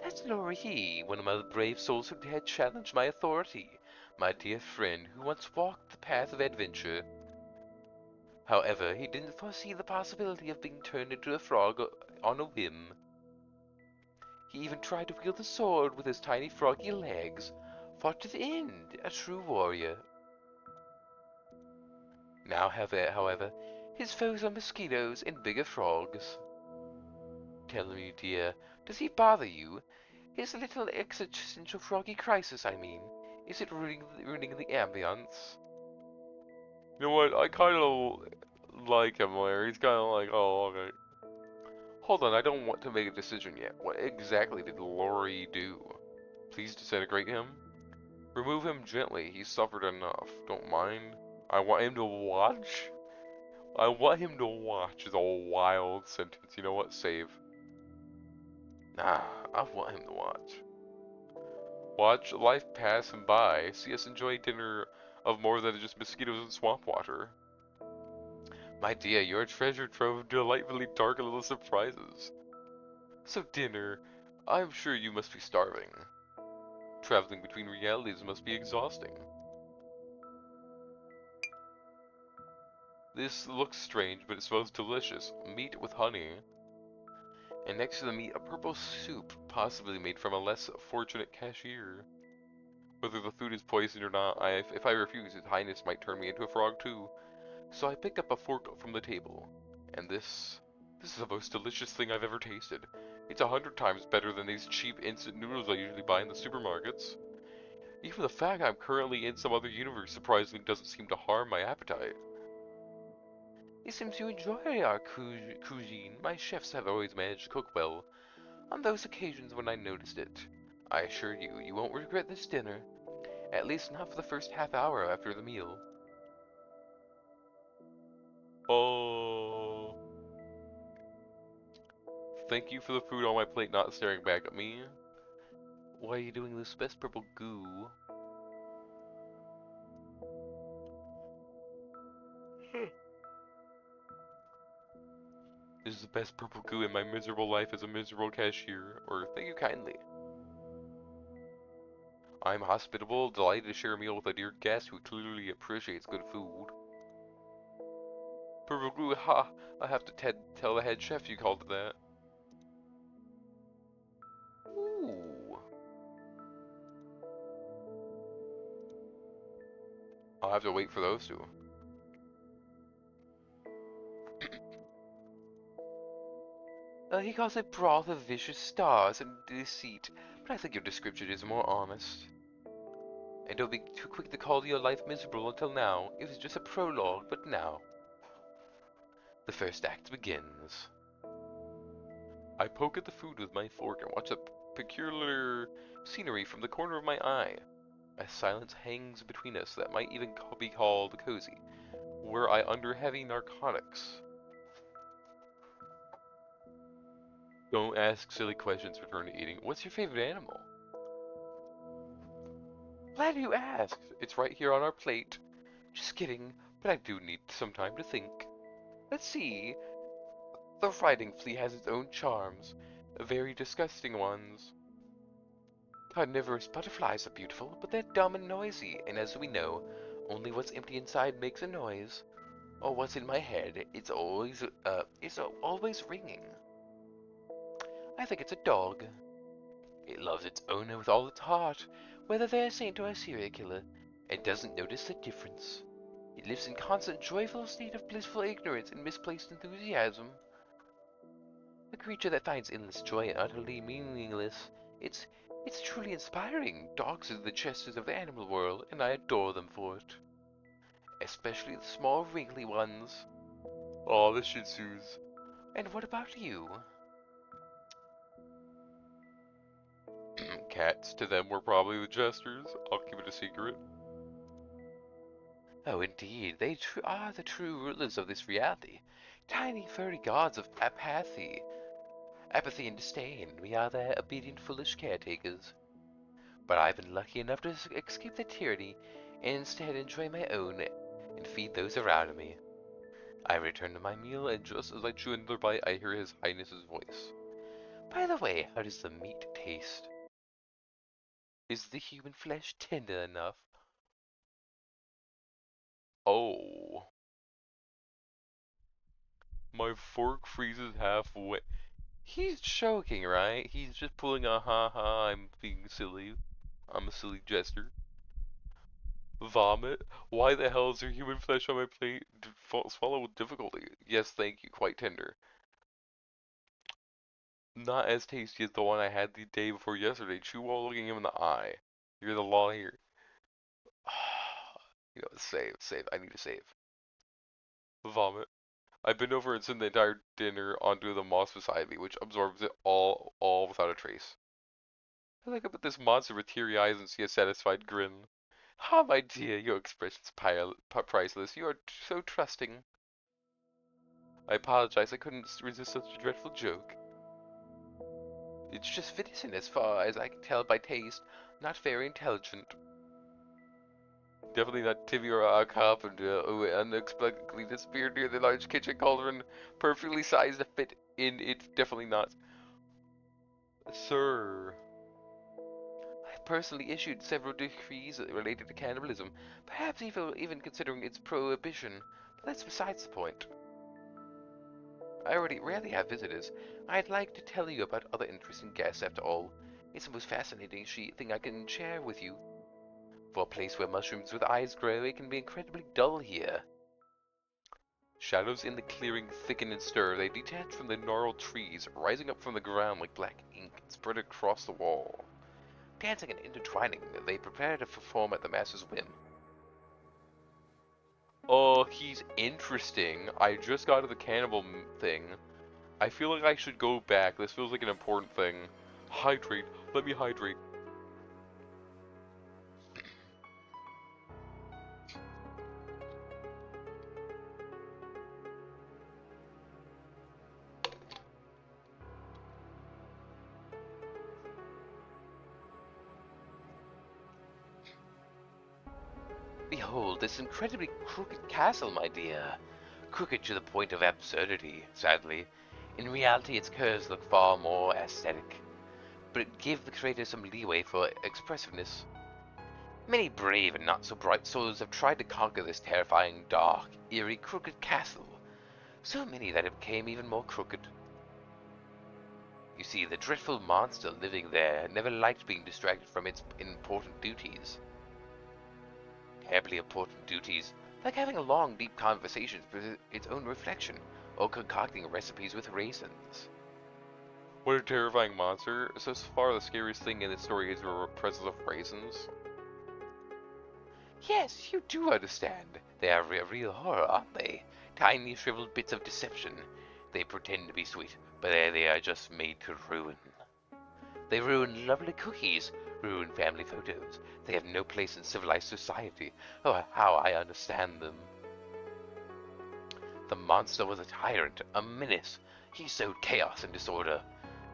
That's Lori, one of my brave souls who had challenged my authority. My dear friend who once walked the path of adventure. However, he didn't foresee the possibility of being turned into a frog on a whim. He even tried to wield the sword with his tiny froggy legs. Fought to the end, a true warrior. Now, however, his foes are mosquitoes and bigger frogs. Tell me, dear, does he bother you? His little existential froggy crisis, I mean. Is it ruining the ambience? You know what? I kind of like him there. He's kind of like, oh, okay. Hold on, I don't want to make a decision yet. What exactly did Lori do? Please disintegrate him? Remove him gently. He's suffered enough. Don't mind. I want him to watch? I want him to watch is a wild sentence. You know what? Save. Nah, I want him to watch. Watch life pass him by. See us enjoy dinner of more than just mosquitoes and swamp water. My dear, you're a treasure trove of delightfully dark little surprises. So dinner, I'm sure you must be starving. Traveling between realities must be exhausting. This looks strange, but it smells delicious. Meat with honey. And next to the meat, a purple soup, possibly made from a less fortunate cashier. Whether the food is poisoned or not, if I refuse, His Highness might turn me into a frog too. So I pick up a fork from the table. And this is the most delicious thing I've ever tasted. It's 100 times better than these cheap instant noodles I usually buy in the supermarkets. Even the fact I'm currently in some other universe surprisingly doesn't seem to harm my appetite. It seems you enjoy our cuisine. My chefs have always managed to cook well, on those occasions when I noticed it. I assure you, you won't regret this dinner. At least not for the first half hour after the meal. Oh, thank you for the food on my plate not staring back at me. Why are you doing this best purple goo? This is the best purple goo in my miserable life as a miserable cashier, or thank you kindly. I'm hospitable, delighted to share a meal with a dear guest who clearly appreciates good food. Purple goo, ha! I have to tell the head chef you called it that. Ooh. I'll have to wait for those two. He calls it broth of vicious stars and deceit, but I think your description is more honest. And don't be too quick to call your life miserable until now. It was just a prologue, but now. The first act begins. I poke at the food with my fork and watch the peculiar scenery from the corner of my eye. A silence hangs between us that might even be called cozy. Were I under heavy narcotics? Don't ask silly questions, return to eating. What's your favorite animal? Glad you asked. It's right here on our plate. Just kidding, but I do need some time to think. Let's see. The riding flea has its own charms, very disgusting ones. Carnivorous butterflies are beautiful, but they're dumb and noisy, and as we know, only what's empty inside makes a noise. Or what's in my head, it's always ringing. I think it's a dog. It loves its owner with all its heart, whether they're a saint or a serial killer, and doesn't notice the difference. It lives in constant joyful state of blissful ignorance and misplaced enthusiasm. A creature that finds endless joy utterly meaningless. It's it's truly inspiring. Dogs are the chesters of the animal world, and I adore them for it. Especially the small, wrinkly ones. Aw, the Shih Tzus. And what about you? Cats, to them, were probably the jesters. I'll keep it a secret. Oh, indeed, they are the true rulers of this reality. Tiny, furry gods of apathy and disdain. We are their obedient, foolish caretakers. But I've been lucky enough to escape their tyranny and instead enjoy my own and feed those around me. I return to my meal, and just as I chew another bite, I hear His Highness's voice. By the way, how does the meat taste? Is the human flesh tender enough? Oh, my fork freezes halfway. He's joking, right? He's just pulling a ha ha, I'm being silly. I'm a silly jester. Vomit? Why the hell is there human flesh on my plate? Swallow with difficulty. Yes, thank you, quite tender. Not as tasty as the one I had the day before yesterday. Chew while looking him in the eye. You're the law here. You know, save. I need to save. Vomit. I bend over and send the entire dinner onto the moss beside me, which absorbs it all without a trace. I look up at this monster with teary eyes and see a satisfied grin. Ah, my dear, your expression's priceless. You are so trusting. I apologize, I couldn't resist such a dreadful joke. It's just venison as far as I can tell by taste, not very intelligent. Definitely not Timmy or our carpenter, who unexpectedly disappeared near the large kitchen cauldron, perfectly sized to fit in it. Definitely not. Sir. I personally issued several decrees related to cannibalism, perhaps even considering its prohibition, but that's besides the point. I already rarely have visitors. I'd like to tell you about other interesting guests after all. It's the most fascinating thing I can share with you. For a place where mushrooms with eyes grow, it can be incredibly dull here. Shadows in the clearing thicken and stir. They detach from the gnarled trees, rising up from the ground like black ink and spread across the wall. Dancing and intertwining, they prepare to perform at the master's whim. Oh, he's interesting. I just got to the cannibal thing. I feel like I should go back. This feels like an important thing. Hydrate. Let me hydrate. Behold this incredibly crooked castle, my dear. Crooked to the point of absurdity, sadly. In reality, its curves look far more aesthetic. But it gave the creator some leeway for expressiveness. Many brave and not so bright souls have tried to conquer this terrifying, dark, eerie, crooked castle. So many that it became even more crooked. You see, the dreadful monster living there never liked being distracted from its important duties. terribly important duties, like having a long, deep conversations with its own reflection, or concocting recipes with raisins. What a terrifying monster. So far, the scariest thing in this story is the presence of raisins. Yes, you do understand. They are a real horror, aren't they? Tiny, shriveled bits of deception. They pretend to be sweet, but they are just made to ruin. They ruin lovely cookies, ruin family photos. They have no place in civilized society. Oh, how I understand them. The monster was a tyrant, a menace. He sowed chaos and disorder,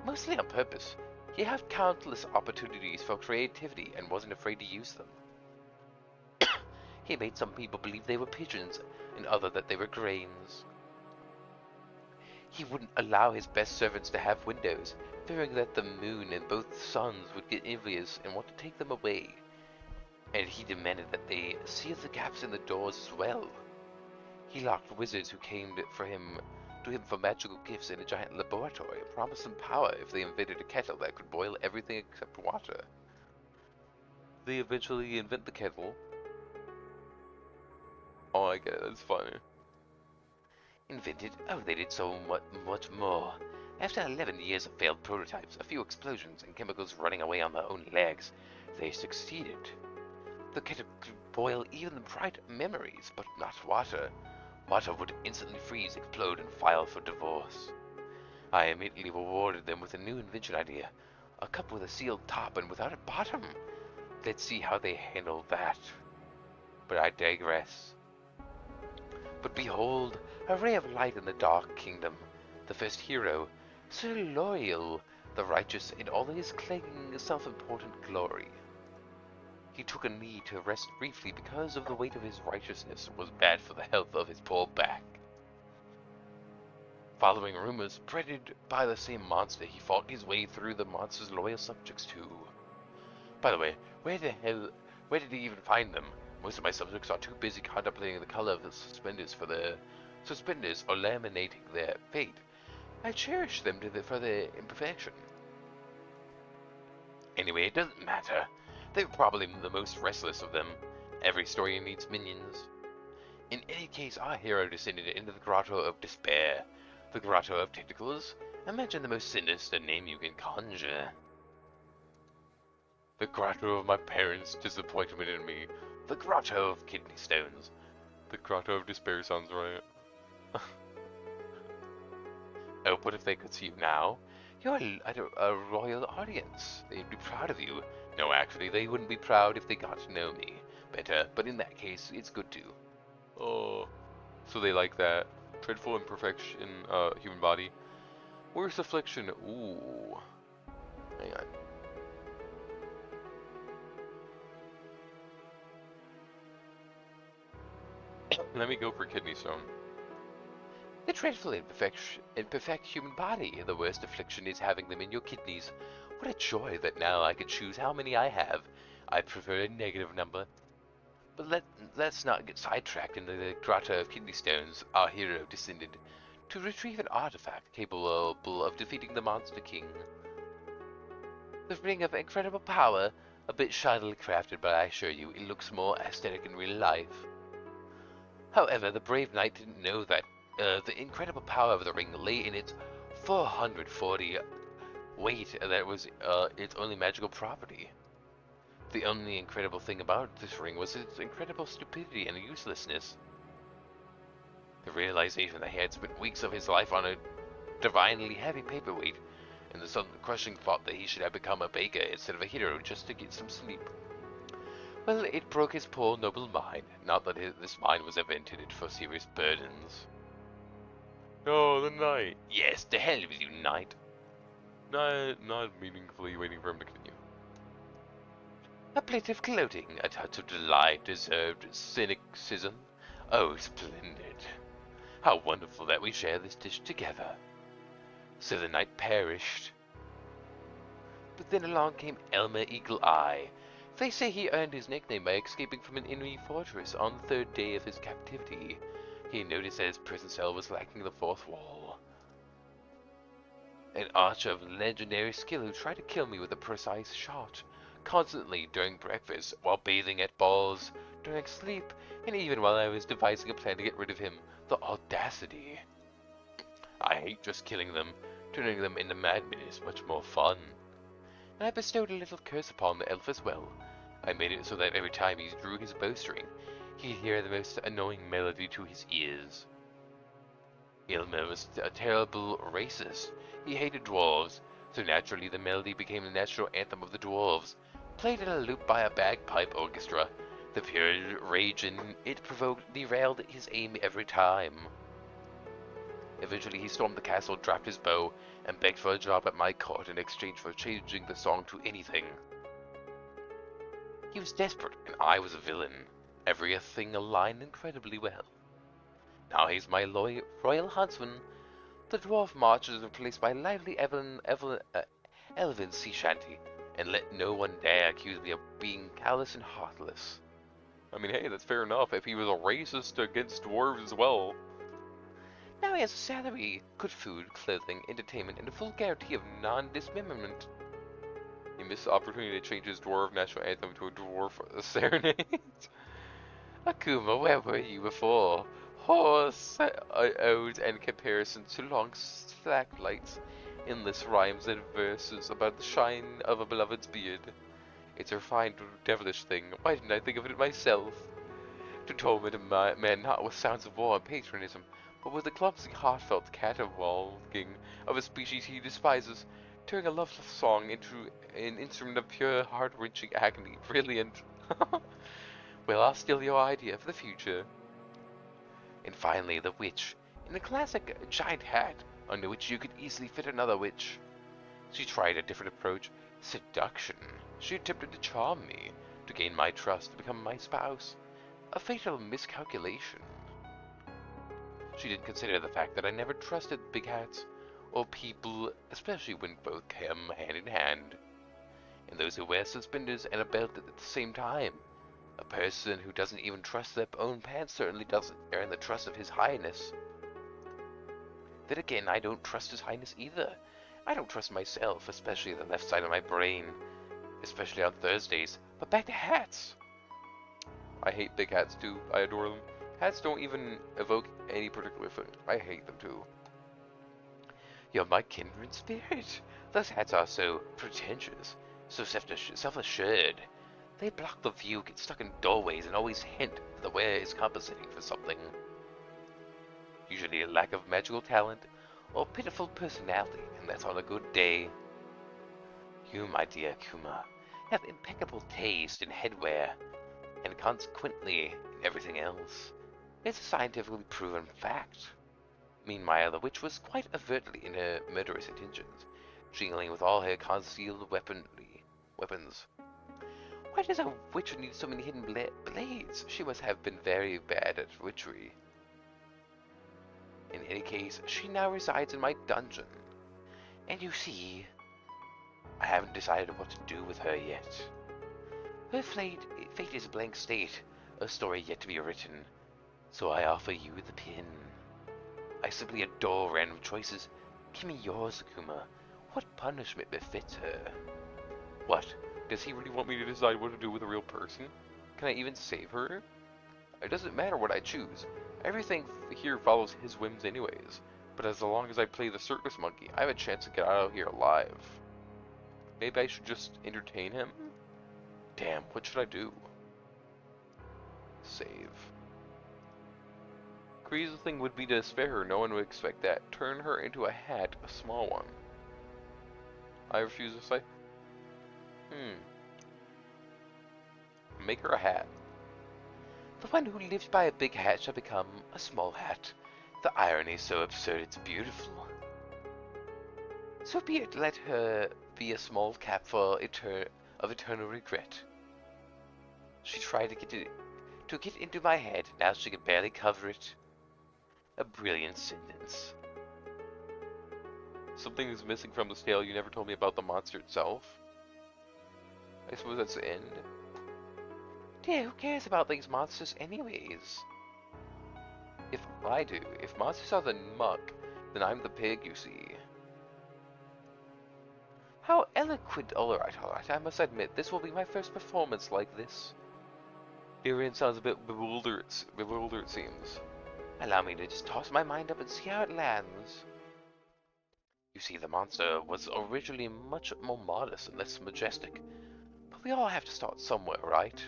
mostly on purpose. He had countless opportunities for creativity and wasn't afraid to use them. He made some people believe they were pigeons, and others that they were grains. He wouldn't allow his best servants to have windows, fearing that the moon and both suns would get envious and want to take them away. And he demanded that they seal the gaps in the doors as well. He locked wizards who came to him for magical gifts in a giant laboratory and promised them power if they invented a kettle that could boil everything except water. They eventually invent the kettle. Oh, I get it. That's funny. Invented? Oh, they did so much more. After 11 years of failed prototypes, a few explosions, and chemicals running away on their own legs, they succeeded. The kettle could boil even the bright memories, but not water. Water would instantly freeze, explode, and file for divorce. I immediately rewarded them with a new invention idea. A cup with a sealed top and without a bottom. Let's see how they handle that. But I digress. But behold, a ray of light in the dark kingdom. The first hero, Sir Loyal, the righteous in all his clanging self-important glory. He took a knee to rest briefly because of the weight of his righteousness was bad for the health of his poor back. Following rumors spreaded by the same monster, he fought his way through the monster's loyal subjects too. By the way, where did he even find them? Most of my subjects are too busy contemplating the color of the suspenders or laminating their fate. I cherish them for their imperfection. Anyway, it doesn't matter. They were probably the most restless of them. Every story needs minions. In any case, our hero descended into the Grotto of Despair. The Grotto of Tentacles? Imagine the most sinister name you can conjure. The Grotto of my parents' disappointment in me. The Grotto of Kidney Stones. The Grotto of Despair sounds right. Oh, but if they could see you now? You're a royal audience. They'd be proud of you. No, actually, they wouldn't be proud if they got to know me better, but in that case, it's good too. Oh, so they like that. Dreadful imperfection, human body. Worst affliction. Ooh. Hang on. Let me go for kidney stone. The dreadful imperfect human body. The worst affliction is having them in your kidneys. What a joy that now I can choose how many I have. I prefer a negative number. But let's not get sidetracked into the Grotto of Kidney Stones. Our hero descended to retrieve an artifact capable of defeating the Monster King. The ring of incredible power, a bit shoddily crafted, but I assure you it looks more aesthetic in real life. However, the brave knight didn't know that the incredible power of the ring lay in its 440 weight, that was its only magical property. The only incredible thing about this ring was its incredible stupidity and uselessness. The realization that he had spent weeks of his life on a divinely heavy paperweight, and the sudden crushing thought that he should have become a baker instead of a hero just to get some sleep. Well, it broke his poor noble mind. Not that this mind was ever intended for serious burdens. Oh, the knight. Yes, to hell with you, knight. Not meaningfully waiting for him to continue. A plate of gloating, a touch of delight, deserved cynicism. Oh, splendid. How wonderful that we share this dish together. So the knight perished. But then along came Elmer Eagle Eye. They say he earned his nickname by escaping from an enemy fortress on the third day of his captivity. He noticed that his prison cell was lacking the fourth wall. An archer of legendary skill who tried to kill me with a precise shot, constantly during breakfast, while bathing at balls, during sleep, and even while I was devising a plan to get rid of him. The audacity. I hate just killing them. Turning them into madmen is much more fun. And I bestowed a little curse upon the elf as well. I made it so that every time he drew his bowstring, he'd hear the most annoying melody to his ears. Ilmer was a terrible racist. He hated dwarves, so naturally the melody became the national anthem of the dwarves, played in a loop by a bagpipe orchestra. The pure rage in it provoked derailed his aim every time. Eventually he stormed the castle, dropped his bow, and begged for a job at my court in exchange for changing the song to anything. He was desperate, and I was a villain. Everything aligned incredibly well. Now he's my royal huntsman. The dwarf march is replaced by lively elven sea shanty, and let no one dare accuse me of being callous and heartless. I mean, hey, that's fair enough if he was a racist against dwarves as well. Now he has a salary, good food, clothing, entertainment, and a full guarantee of non-dismemberment. He missed the opportunity to change his dwarf national anthem to a dwarf serenade. Akuma, where were you before? Horse odes and comparisons to long slack lights, endless rhymes and verses about the shine of a beloved's beard. It's a refined, devilish thing. Why didn't I think of it myself? To torment a man not with sounds of war and patriotism, but with the clumsy, heartfelt caterwauling of a species he despises, turning a love song into an instrument of pure, heart-wrenching agony. Brilliant. Well, I'll steal your idea for the future. And finally, the witch, in a classic giant hat, under which you could easily fit another witch. She tried a different approach, seduction. She attempted to charm me, to gain my trust, to become my spouse. A fatal miscalculation. She didn't consider the fact that I never trusted big hats, or people, especially when both come hand in hand. And those who wear suspenders and a belt at the same time. A person who doesn't even trust their own pants certainly doesn't earn the trust of His Highness. Then again, I don't trust His Highness either. I don't trust myself, especially the left side of my brain. Especially on Thursdays. But back to hats! I hate big hats too. I adore them. Hats don't even evoke any particular thing. I hate them too. You're my kindred spirit. Those hats are so pretentious, so self-assured. They block the view, get stuck in doorways, and always hint that the wearer is compensating for something. Usually a lack of magical talent, or pitiful personality, and that's on a good day. You, my dear Kuma, have impeccable taste in headwear, and consequently in everything else. It's a scientifically proven fact. Meanwhile, the witch was quite overtly in her murderous intentions, jingling with all her concealed weapons. Why does a witch need so many hidden blades? She must have been very bad at witchery. In any case, she now resides in my dungeon. And you see, I haven't decided what to do with her yet. Her fate is a blank state, a story yet to be written. So I offer you the pin. I simply adore random choices. Give me yours, Akuma. What punishment befits her? What? Does he really want me to decide what to do with a real person? Can I even save her? It doesn't matter what I choose. Everything here follows his whims anyways. But as long as I play the circus monkey, I have a chance to get out of here alive. Maybe I should just entertain him? Damn, what should I do? Save. Crazy thing would be to spare her. No one would expect that. Turn her into a hat, a small one. I refuse to say. Make her a hat. The one who lives by a big hat shall become a small hat. The irony is so absurd it's beautiful. So be it, let her be a small cap of eternal regret. She tried to get into my head, now she can barely cover it. A brilliant sentence. Something is missing from this tale. You never told me about the monster itself. I suppose that's the end. Dear, who cares about these monsters anyways? If I do, if monsters are the muck, then I'm the pig, you see. How eloquent. Alright, I must admit, this will be my first performance like this. Darian sounds a bit bewildered. Bewildered, it seems. Allow me to just toss my mind up and see how it lands. You see, the monster was originally much more modest and less majestic, but we all have to start somewhere, right?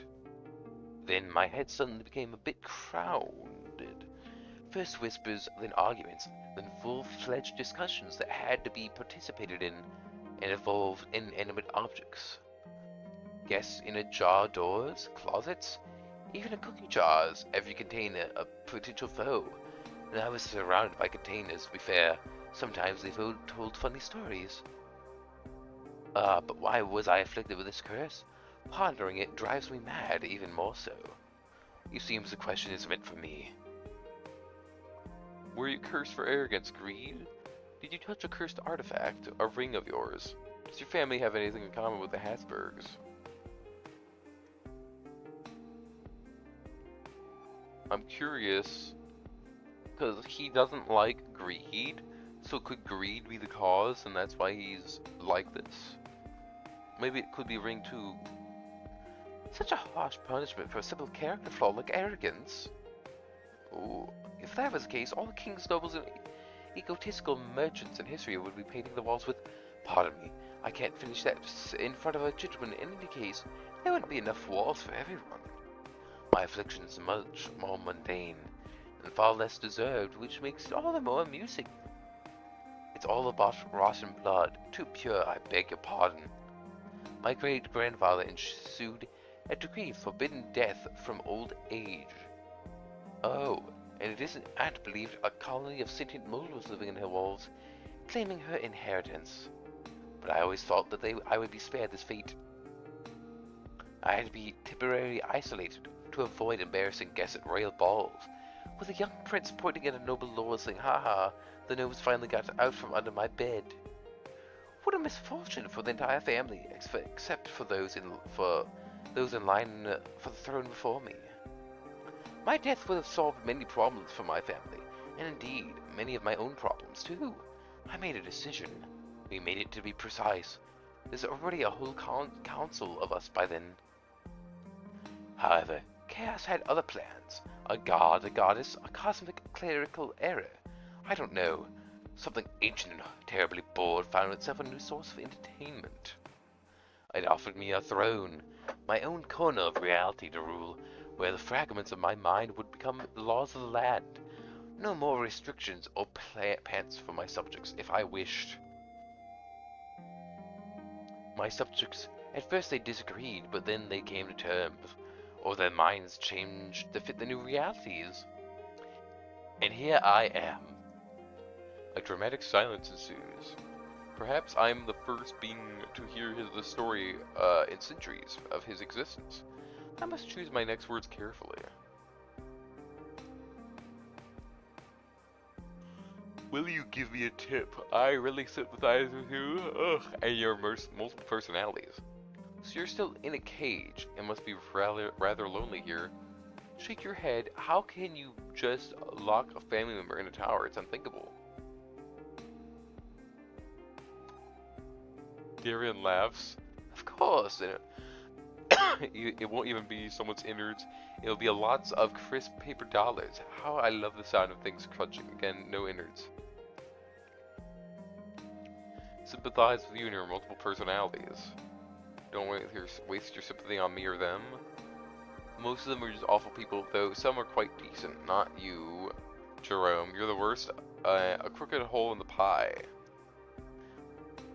Then my head suddenly became a bit crowded. First whispers, then arguments, then full-fledged discussions that had to be participated in and involved inanimate objects. Guests in a jar doors, closets, even a cookie jar's every container a potential foe. And I was surrounded by containers, to be fair. Sometimes they told funny stories. But why was I afflicted with this curse? Pondering it drives me mad, even more so. It seems the question is meant for me. Were you cursed for arrogance, greed? Did you touch a cursed artifact, a ring of yours? Does your family have anything in common with the Habsburgs? I'm curious, because he doesn't like greed, so could greed be the cause, and that's why he's like this? Maybe it could be ring 2. Such a harsh punishment for a simple character flaw like arrogance. Ooh, if that was the case, all the kings, nobles, and egotistical merchants in history would be painting the walls with, "Pardon me, I can't finish that in front of a gentleman. In any case, there wouldn't be enough walls for everyone. My affliction is much more mundane, and far less deserved, which makes it all the more amusing. It's all about rotten blood, too pure, I beg your pardon. My great-grandfather issued a decree forbidding death from old age. Oh, and it isn't Aunt believed a colony of sentient mold was living in her walls, claiming her inheritance. But I always thought that I would be spared this fate. I had to be temporarily isolated to avoid embarrassing guests at royal balls, with a young prince pointing at a noble lord saying, 'Ha ha, the gnomes finally got out from under my bed.' What a misfortune for the entire family, except for those in line for the throne before me. My death would have solved many problems for my family, and indeed, many of my own problems too. I made a decision. We made it, to be precise. There's already a whole council of us by then. However, Chaos had other plans. A god, a goddess, a cosmic clerical error. I don't know. Something ancient and terribly bored found itself a new source of entertainment. It offered me a throne, my own corner of reality to rule, where the fragments of my mind would become the laws of the land. No more restrictions or pants for my subjects, if I wished. My subjects, at first they disagreed, but then they came to terms, or their minds changed to fit the new realities. And here I am. A dramatic silence ensues. Perhaps I'm the first being to hear the story in centuries of his existence. I must choose my next words carefully. Will you give me a tip? I really sympathize with you. Ugh, and your multiple personalities. So you're still in a cage and must be rather lonely here. Shake your head. How can you just lock a family member in a tower? It's unthinkable. Darian laughs. Of course. It won't even be someone's innards. It'll be lots of crisp paper dollars. How I love the sound of things crunching. Again, no innards. Sympathize with you and your multiple personalities. Don't waste your sympathy on me or them. Most of them are just awful people, though some are quite decent. Not you, Jerome. You're the worst. A crooked hole in the pie.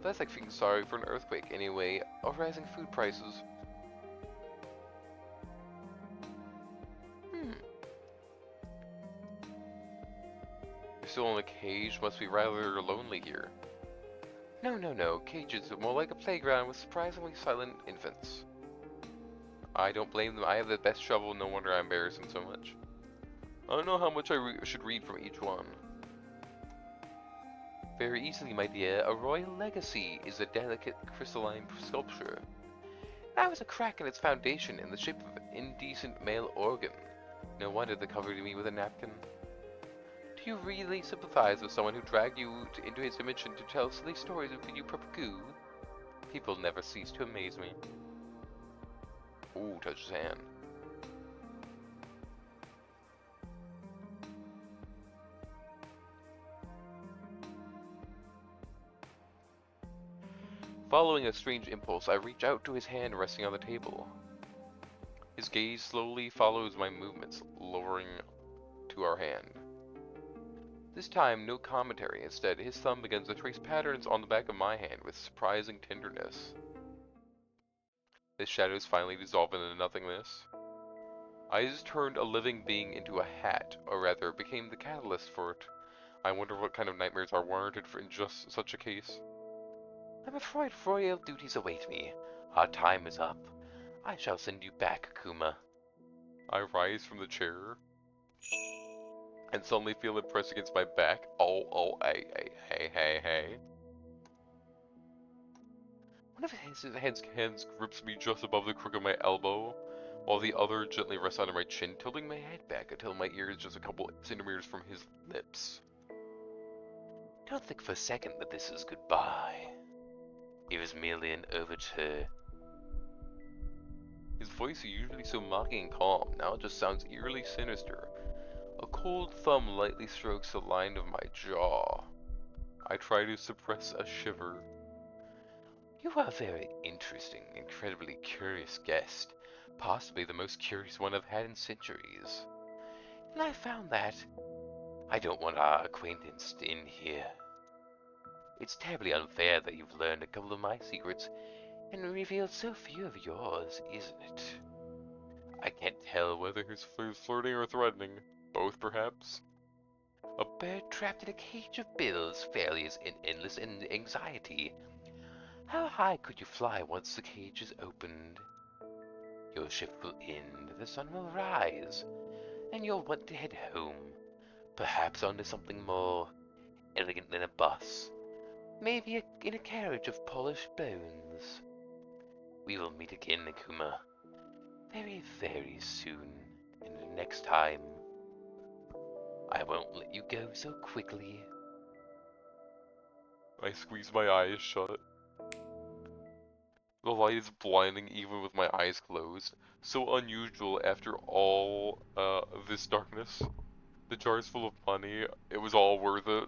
That's like feeling sorry for an earthquake anyway, or rising food prices. You're still in a cage, must be rather lonely here. No. Cages are more like a playground with surprisingly silent infants. I don't blame them. I have the best shovel, no wonder I embarrass them so much. I don't know how much I should read from each one. Very easily, my dear. A royal legacy is a delicate crystalline sculpture. That was a crack in its foundation in the shape of an indecent male organ. No wonder they covered me with a napkin. Do you really sympathize with someone who dragged you into his dimension to tell silly stories of you propagoo? People never cease to amaze me. Ooh, touch his hand. Following a strange impulse, I reach out to his hand resting on the table. His gaze slowly follows my movements, lowering to our hand. This time, no commentary. Instead, his thumb begins to trace patterns on the back of my hand with surprising tenderness. The shadows finally dissolve into nothingness. I just turned a living being into a hat, or rather, became the catalyst for it. I wonder what kind of nightmares are warranted for in just such a case. I'm afraid royal duties await me. Our time is up. I shall send you back, Kuma. I rise from the chair and suddenly feel it press against my back. Hey. One of his hands grips me just above the crook of my elbow, while the other gently rests under my chin, tilting my head back until my ear is just a couple centimeters from his lips. Don't think for a second that this is goodbye. It was merely an overture. His voice, usually so mocking and calm, now just sounds eerily sinister. A cold thumb lightly strokes the line of my jaw. I try to suppress a shiver. You are a very interesting, incredibly curious guest. Possibly the most curious one I've had in centuries. And I found that I don't want our acquaintance to end here. It's terribly unfair that you've learned a couple of my secrets and revealed so few of yours, isn't it? I can't tell whether he's flirting or threatening. Both, perhaps? A bird trapped in a cage of bills, failures, and endless anxiety. How high could you fly once the cage is opened? Your shift will end, the sun will rise, and you'll want to head home, perhaps onto something more elegant than a bus, maybe in a carriage of polished bones. We will meet again, Akuma, very, very soon, and next time, I won't let you go so quickly. I squeeze my eyes shut. The light is blinding even with my eyes closed. So unusual after all this darkness. The jar's full of money. It was all worth it.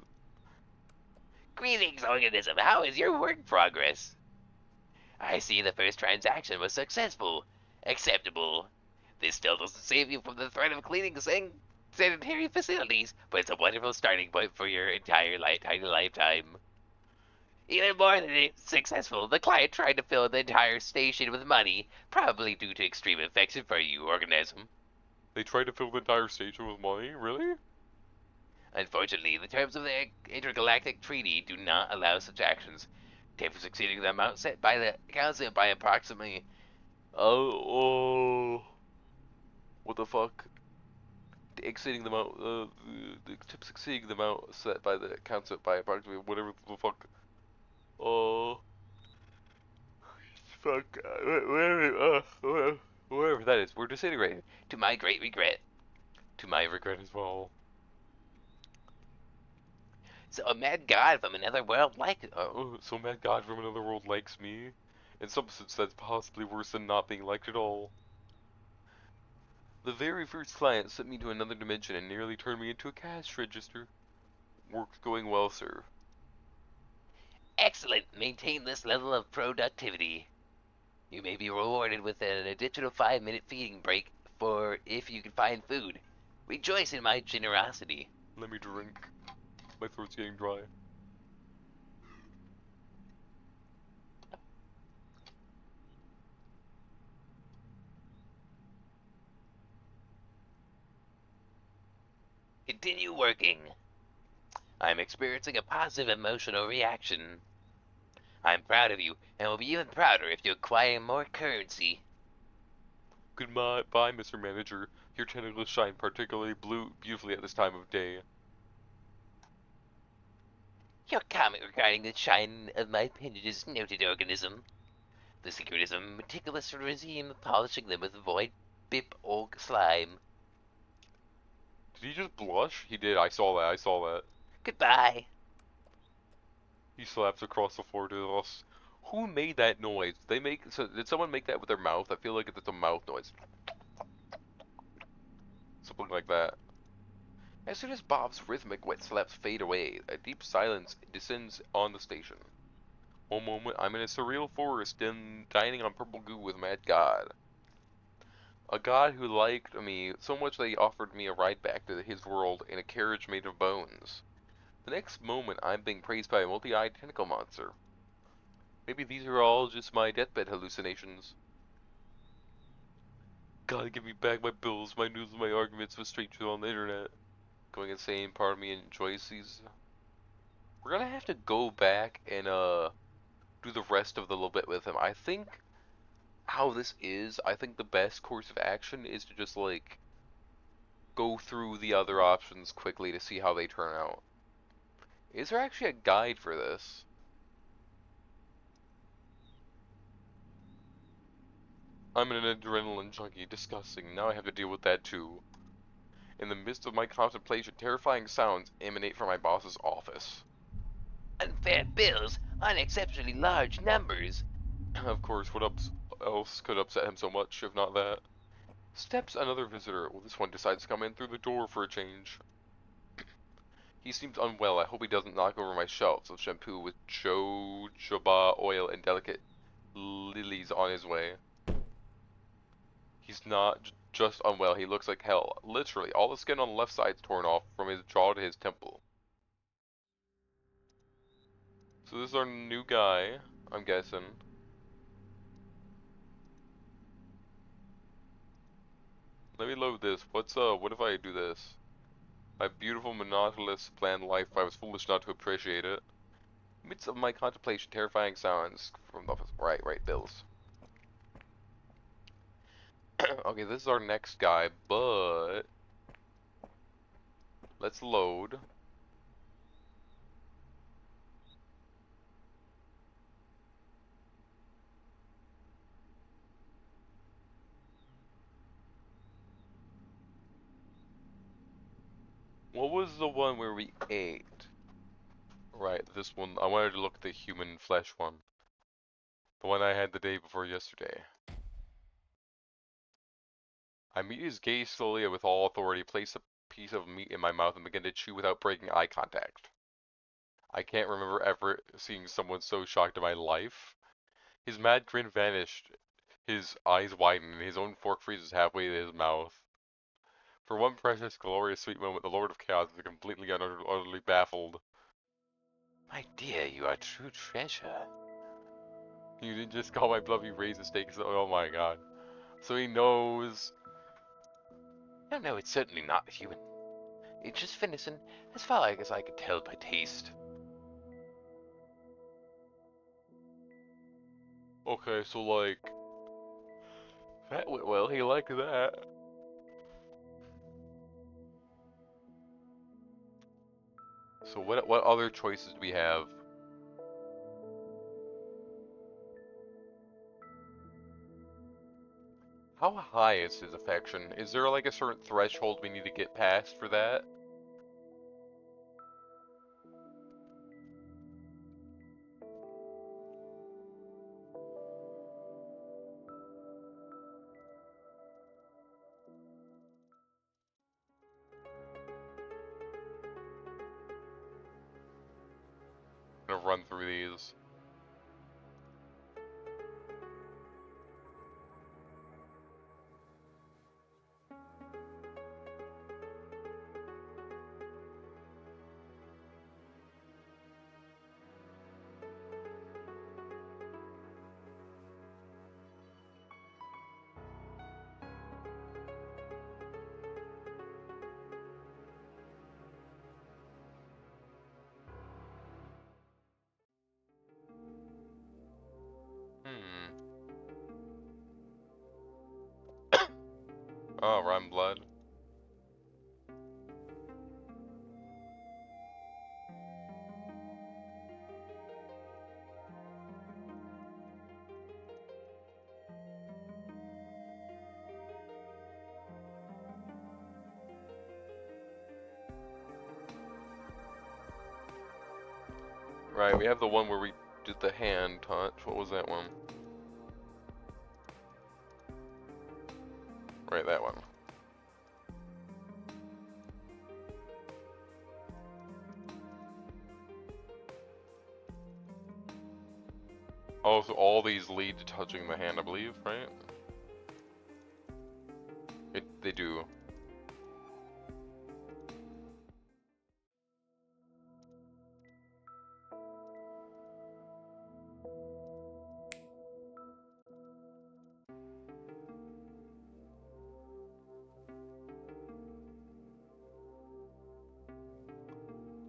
Greetings, organism. How is your work progress? I see the first transaction was successful. Acceptable. This still doesn't save you from the threat of cleaning sanitary facilities, but it's a wonderful starting point for your entire lifetime. Even more than successful, the client tried to fill the entire station with money, probably due to extreme affection for you, organism. They tried to fill the entire station with money? Really? Unfortunately, the terms of the intergalactic treaty do not allow such actions. Tariffs exceeding the amount set by the council by approximately. Oh. What the fuck? Exceeding the amount, the tips exceeding the amount set by the council by approximately whatever the fuck. Oh. Fuck. Wherever that is, we're disintegrating. To my great regret. To my regret as well. So a mad god from another world So mad God from another world likes me. In some sense, that's possibly worse than not being liked at all. The very first client sent me to another dimension and nearly turned me into a cash register. Work's going well, sir. Excellent. Maintain this level of productivity. You may be rewarded with an additional 5-minute feeding break for if you can find food. Rejoice in my generosity. Let me drink. My throat's getting dry. Continue working. I'm experiencing a positive emotional reaction. I'm proud of you, and will be even prouder if you acquire more currency. Goodbye, Mr. Manager. Your tentacles shine particularly beautifully at this time of day. Your comment regarding the shine of my appendages is noted, organism. The secret is a meticulous regime of polishing them with void bip org slime. Did he just blush? He did. I saw that. Goodbye. He slaps across the floor to us. Who made that noise? Did someone make that with their mouth? I feel like it's a mouth noise. Something like that. As soon as Bob's rhythmic wet slaps fade away, a deep silence descends on the station. One moment, I'm in a surreal forest and dining on purple goo with Mad God. A god who liked me so much that he offered me a ride back to his world in a carriage made of bones. The next moment, I'm being praised by a multi-eyed tentacle monster. Maybe these are all just my deathbed hallucinations. Gotta give me back my bills, my news, my arguments with strangers on the internet. Going insane, part of me enjoys these. We're gonna have to go back and do the rest of the little bit with him. I think how this is, I think the best course of action is to just like go through the other options quickly to see how they turn out. Is there actually a guide for this? I'm an adrenaline junkie, disgusting. Now I have to deal with that too. In the midst of my contemplation, terrifying sounds emanate from my boss's office. Unfair bills, unexceptionally large numbers. Of course, what else could upset him so much, if not that? Steps another visitor. Well, this one decides to come in through the door for a change. He seems unwell. I hope he doesn't knock over my shelves of shampoo with jojoba oil and delicate lilies on his way. He's not just unwell, he looks like hell. Literally, all the skin on the left side's torn off from his jaw to his temple. So this is our new guy, I'm guessing. Let me load this. What if I do this? My beautiful, monotonous, bland life, I was foolish not to appreciate it. Midst of my contemplation, terrifying sounds from the office. Right, bills. Okay, this is our next guy, but let's load. What was the one where we ate? Right, this one. I wanted to look at the human flesh one. The one I had the day before yesterday. I meet his gaze slowly and with all authority, place a piece of meat in my mouth and begin to chew without breaking eye contact. I can't remember ever seeing someone so shocked in my life. His mad grin vanished, his eyes widen, and his own fork freezes halfway to his mouth. For one precious, glorious, sweet moment, the Lord of Chaos is completely and utterly baffled. My dear, you are true treasure. You didn't just call my bluff, you raised the stakes. Oh my god. So he knows. No, it's certainly not human. It's just venison, as far as I could tell by taste. Okay, so like. That went well, he liked that. So what other choices do we have? How high is his affection? Is there like a certain threshold we need to get past for that? I'm gonna run through these. Hmm. Oh, rhyme blood. Right, we have the one where we did the hand touch. What was that one? Right, that one. Oh, so all these lead to touching the hand, I believe, right? They do.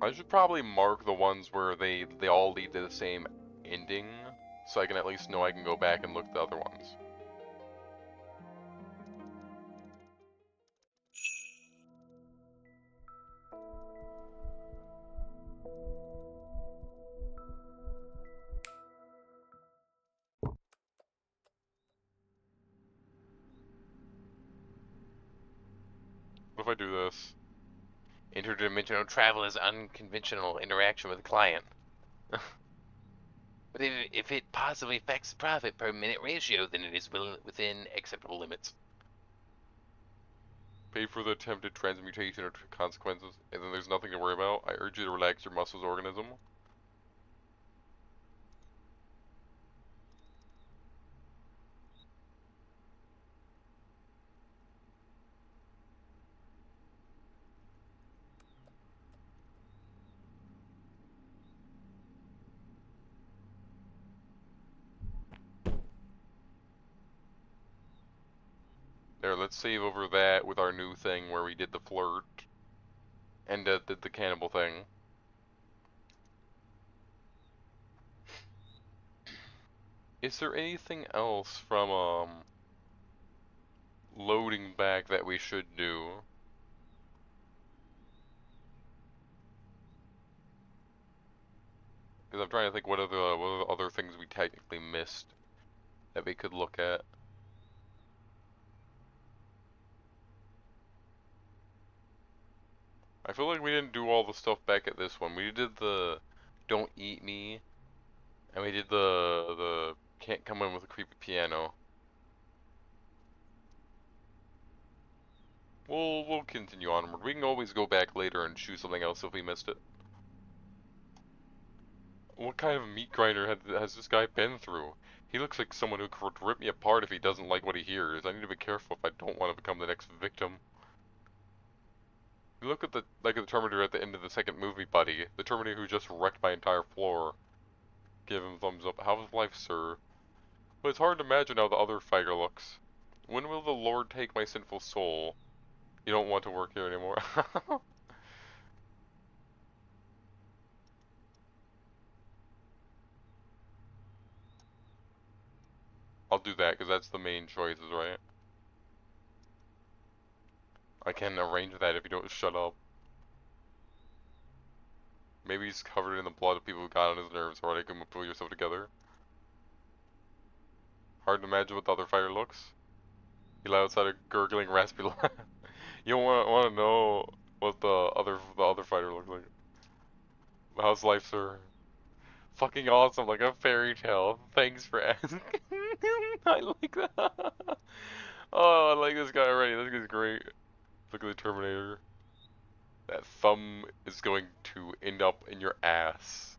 I should probably mark the ones where they all lead to the same ending, so I can at least know I can go back and look at the other ones. What if I do this? Interdimensional travel is unconventional interaction with a client. But if it positively affects the profit per minute ratio, then it is within acceptable limits. Pay for the attempted transmutation or consequences, and then there's nothing to worry about. I urge you to relax your muscles organism. There, let's save over that with our new thing where we did the flirt and did the cannibal thing. Is there anything else from loading back that we should do? Because I'm trying to think what are the other things we technically missed that we could look at. I feel like we didn't do all the stuff back at this one. We did the don't eat me, and we did the can't come in with a creepy piano. We'll continue onward. We can always go back later and choose something else if we missed it. What kind of meat grinder has this guy been through? He looks like someone who could rip me apart if he doesn't like what he hears. I need to be careful if I don't want to become the next victim. You look at the Terminator at the end of the second movie, buddy. The Terminator who just wrecked my entire floor. Give him thumbs up. How's life, sir? But it's hard to imagine how the other fighter looks. When will the Lord take my sinful soul? You don't want to work here anymore. I'll do that because that's the main choices, right? I can arrange that if you don't shut up. Maybe he's covered in the blood of people who got on his nerves. Alright, can pull yourself together. Hard to imagine what the other fighter looks. He let outside a gurgling, raspy laugh. You don't want to know what the other fighter looks like. How's life, sir? Fucking awesome, like a fairy tale. Thanks for asking. I like that. Oh, I like this guy already. This guy's great. Look at the Terminator. That thumb is going to end up in your ass.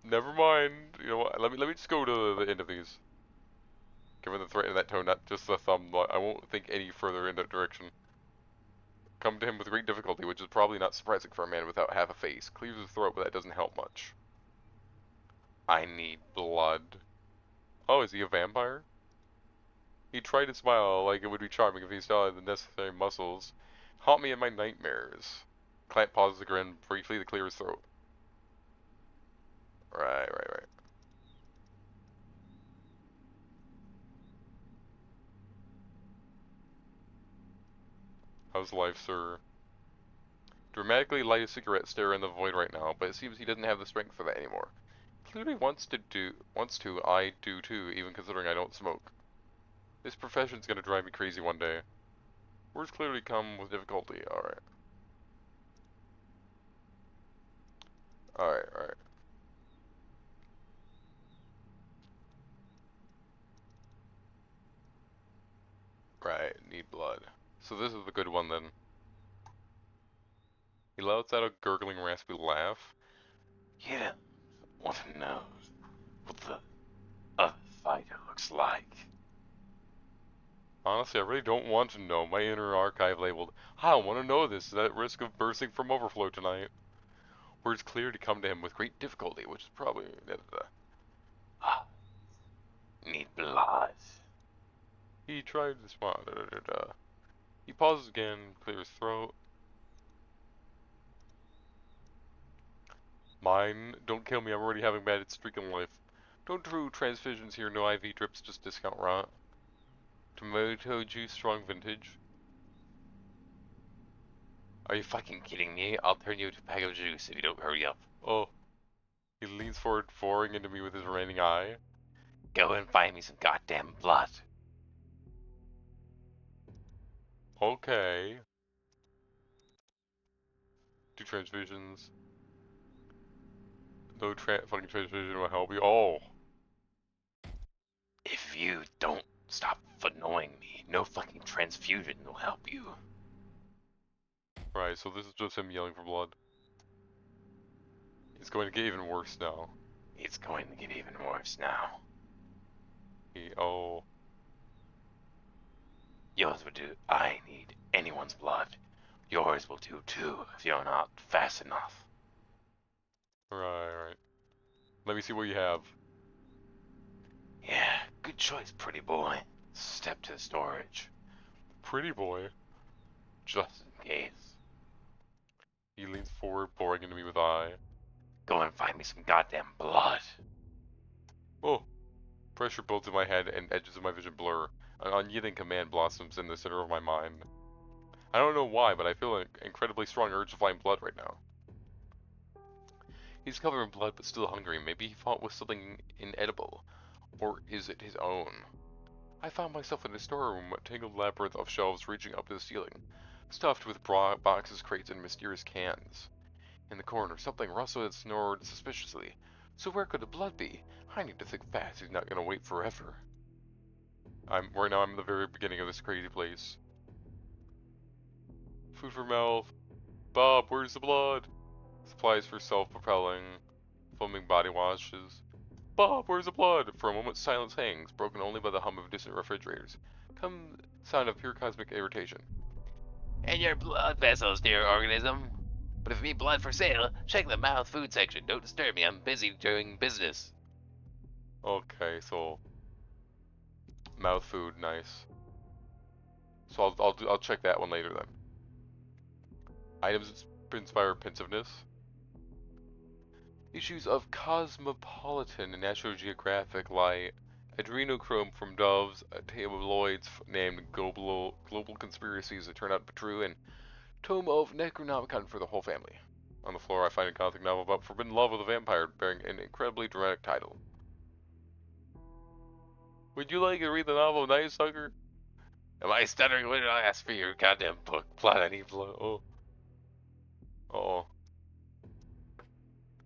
Never mind. You know what? Let me just go to the end of these. Given the threat in that tone, not just the thumb. I won't think any further in that direction. Come to him with great difficulty, which is probably not surprising for a man without half a face. Clears his throat, but that doesn't help much. I need blood. Oh, is he a vampire? He tried to smile like it would be charming if he still had the necessary muscles. Haunt me in my nightmares. Clamp pauses the grin briefly to clear his throat. Right. How's life, sir? Dramatically light a cigarette, stare in the void right now, but it seems he doesn't have the strength for that anymore. Clearly wants to, I do too, even considering I don't smoke. This profession's gonna drive me crazy one day. Words clearly come with difficulty. Alright. Right, need blood. So this is the good one then. He lets out a gurgling, raspy laugh. You don't want to know what the a fighter looks like. Honestly, I really don't want to know. My inner archive labeled, I don't want to know this, is at risk of bursting from overflow tonight. Words clearly come to him with great difficulty, which is probably... Ah, need blood. He tried to smile. He pauses again, clears his throat. Mine, don't kill me, I'm already having a bad streak in life. Don't do transfusions here, no IV drips, just discount rot. Tomato juice, strong vintage. Are you fucking kidding me? I'll turn you into a bag of juice if you don't hurry up. Oh, he leans forward, boring into me with his remaining eye. Go and find me some goddamn blood. Okay. Do transfusions. No fucking transfusion will help you. Oh. If you don't stop annoying me, no fucking transfusion will help you. Right, so this is just him yelling for blood. It's going to get even worse now. It's going to get even worse now. Oh. Yours will do. I need anyone's blood. Yours will do too if you're not fast enough. Right. Let me see what you have. Yeah, good choice, pretty boy. Step to the storage. Pretty boy. Just in case. He leans forward, boring into me with eye. Go and find me some goddamn blood. Oh. Pressure builds in my head and edges of my vision blur. An unyielding command blossoms in the center of my mind. I don't know why, but I feel an incredibly strong urge to find blood right now. He's covered in blood but still hungry. Maybe he fought with something inedible. Or is it his own? I found myself in a storeroom, a tangled labyrinth of shelves reaching up to the ceiling, stuffed with boxes, crates, and mysterious cans. In the corner, something rustled and snored suspiciously. So where could the blood be? I need to think fast. He's not gonna wait forever. Right now I'm in the very beginning of this crazy place. Food for mouth. Bob, where's the blood? Supplies for self-propelling, foaming body washes. Bob, where's the blood? For a moment silence hangs, broken only by the hum of distant refrigerators. Come sound of pure cosmic irritation. And your blood vessels, dear organism. But if you need blood for sale, check the mouth food section. Don't disturb me. I'm busy doing business. Okay, so mouth food, nice. So I'll check that one later then. Items inspire pensiveness. Issues of Cosmopolitan and National Geographic lie adrenochrome from Doves, tabloids named Global Conspiracies that turn out to be true, and tome of Necronomicon for the whole family. On the floor, I find a gothic novel about forbidden love with a vampire, bearing an incredibly dramatic title. Would you like to read the novel, Night Sucker? Am I stuttering? What did I ask for your goddamn book? Blood, I need blood. Oh. Oh.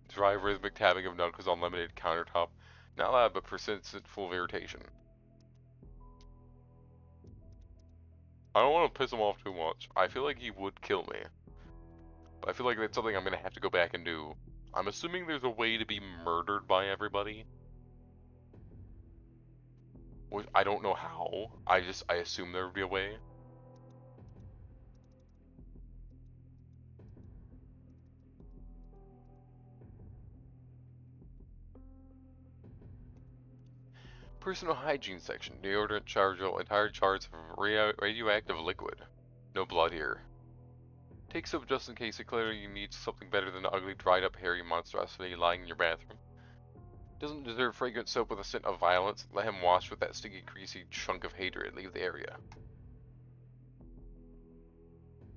Dry rhythmic tapping of knuckles on laminated countertop. Not loud, but persistent, full of irritation. I don't want to piss him off too much. I feel like he would kill me. But I feel like that's something I'm going to have to go back and do. I'm assuming there's a way to be murdered by everybody. Which I don't know how. I assume there would be a way. Personal hygiene section. Deodorant, shower gel, entire jars of radioactive liquid. No blood here. Take soap just in case. Clearly you need something better than the ugly, dried up, hairy monstrosity lying in your bathroom. Doesn't deserve fragrant soap with a scent of violence. Let him wash with that sticky, greasy chunk of hatred. Leave the area.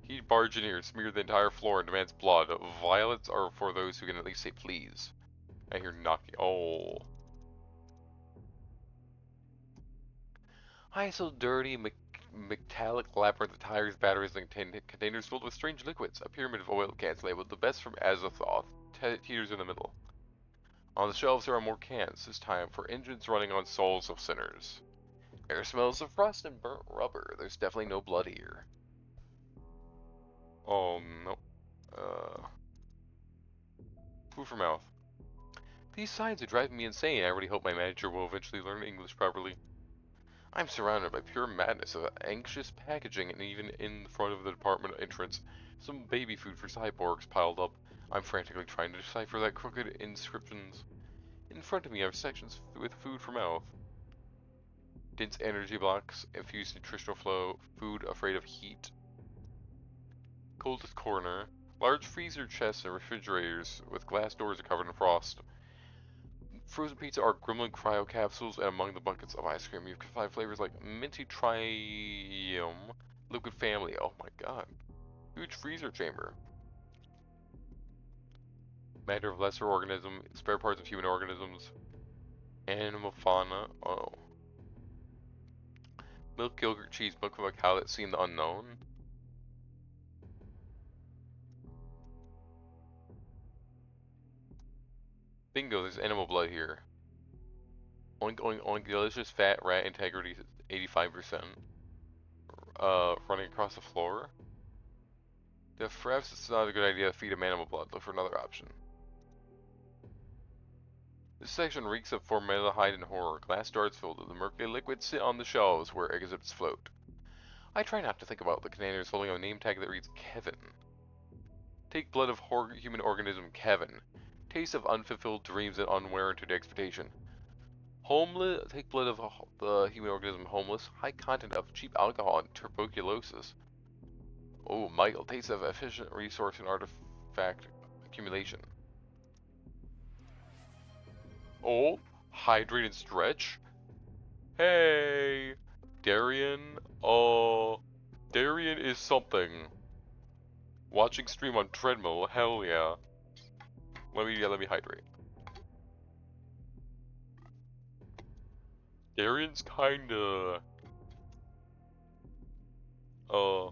He barged in here, smeared the entire floor, and demands blood. Violets are for those who can at least say please. I hear knocking. Oh. I so dirty, metallic labyrinth of tires, batteries, and containers filled with strange liquids. A pyramid of oil cans labeled the best from Azathoth. Teeters in the middle. On the shelves there are more cans, this time for engines running on souls of sinners. Air smells of rust and burnt rubber. There's definitely no blood here. Oh no. Food for mouth. These signs are driving me insane. I already hope my manager will eventually learn English properly. I'm surrounded by pure madness of anxious packaging, and even in front of the department entrance, some baby food for cyborgs piled up. I'm frantically trying to decipher that crooked inscriptions. In front of me are sections with food for mouth. Dense energy blocks, infused nutritional flow, food afraid of heat. Coldest corner, large freezer chests and refrigerators with glass doors are covered in frost. Frozen pizza are gremlin cryo capsules, and among the buckets of ice cream, you can find flavors like minty trium, liquid family. Oh my god. Huge freezer chamber. Matter of lesser organism, spare parts of human organisms, animal fauna. Oh. Milk, yogurt, cheese, milk from a cow that's seen the unknown. Bingo, there's animal blood here. Oink, oink, oink, delicious fat rat integrity 85%. Running across the floor. Perhaps it's not a good idea to feed him animal blood. Look for another option. This section reeks of formaldehyde and horror. Glass jars filled with the murky liquid sit on the shelves where exhibits float. I try not to think about the containers holding a name tag that reads Kevin. Take blood of human organism Kevin. Taste of unfulfilled dreams and unwarranted expectation. Homeless. Take blood of the human organism homeless. High content of cheap alcohol and tuberculosis. Oh, mild. Taste of efficient resource and artifact accumulation. Oh, hydrate and stretch. Hey, Darian. Darian is something. Watching stream on treadmill. Hell yeah. Let me hydrate. Darian's kinda. Uh,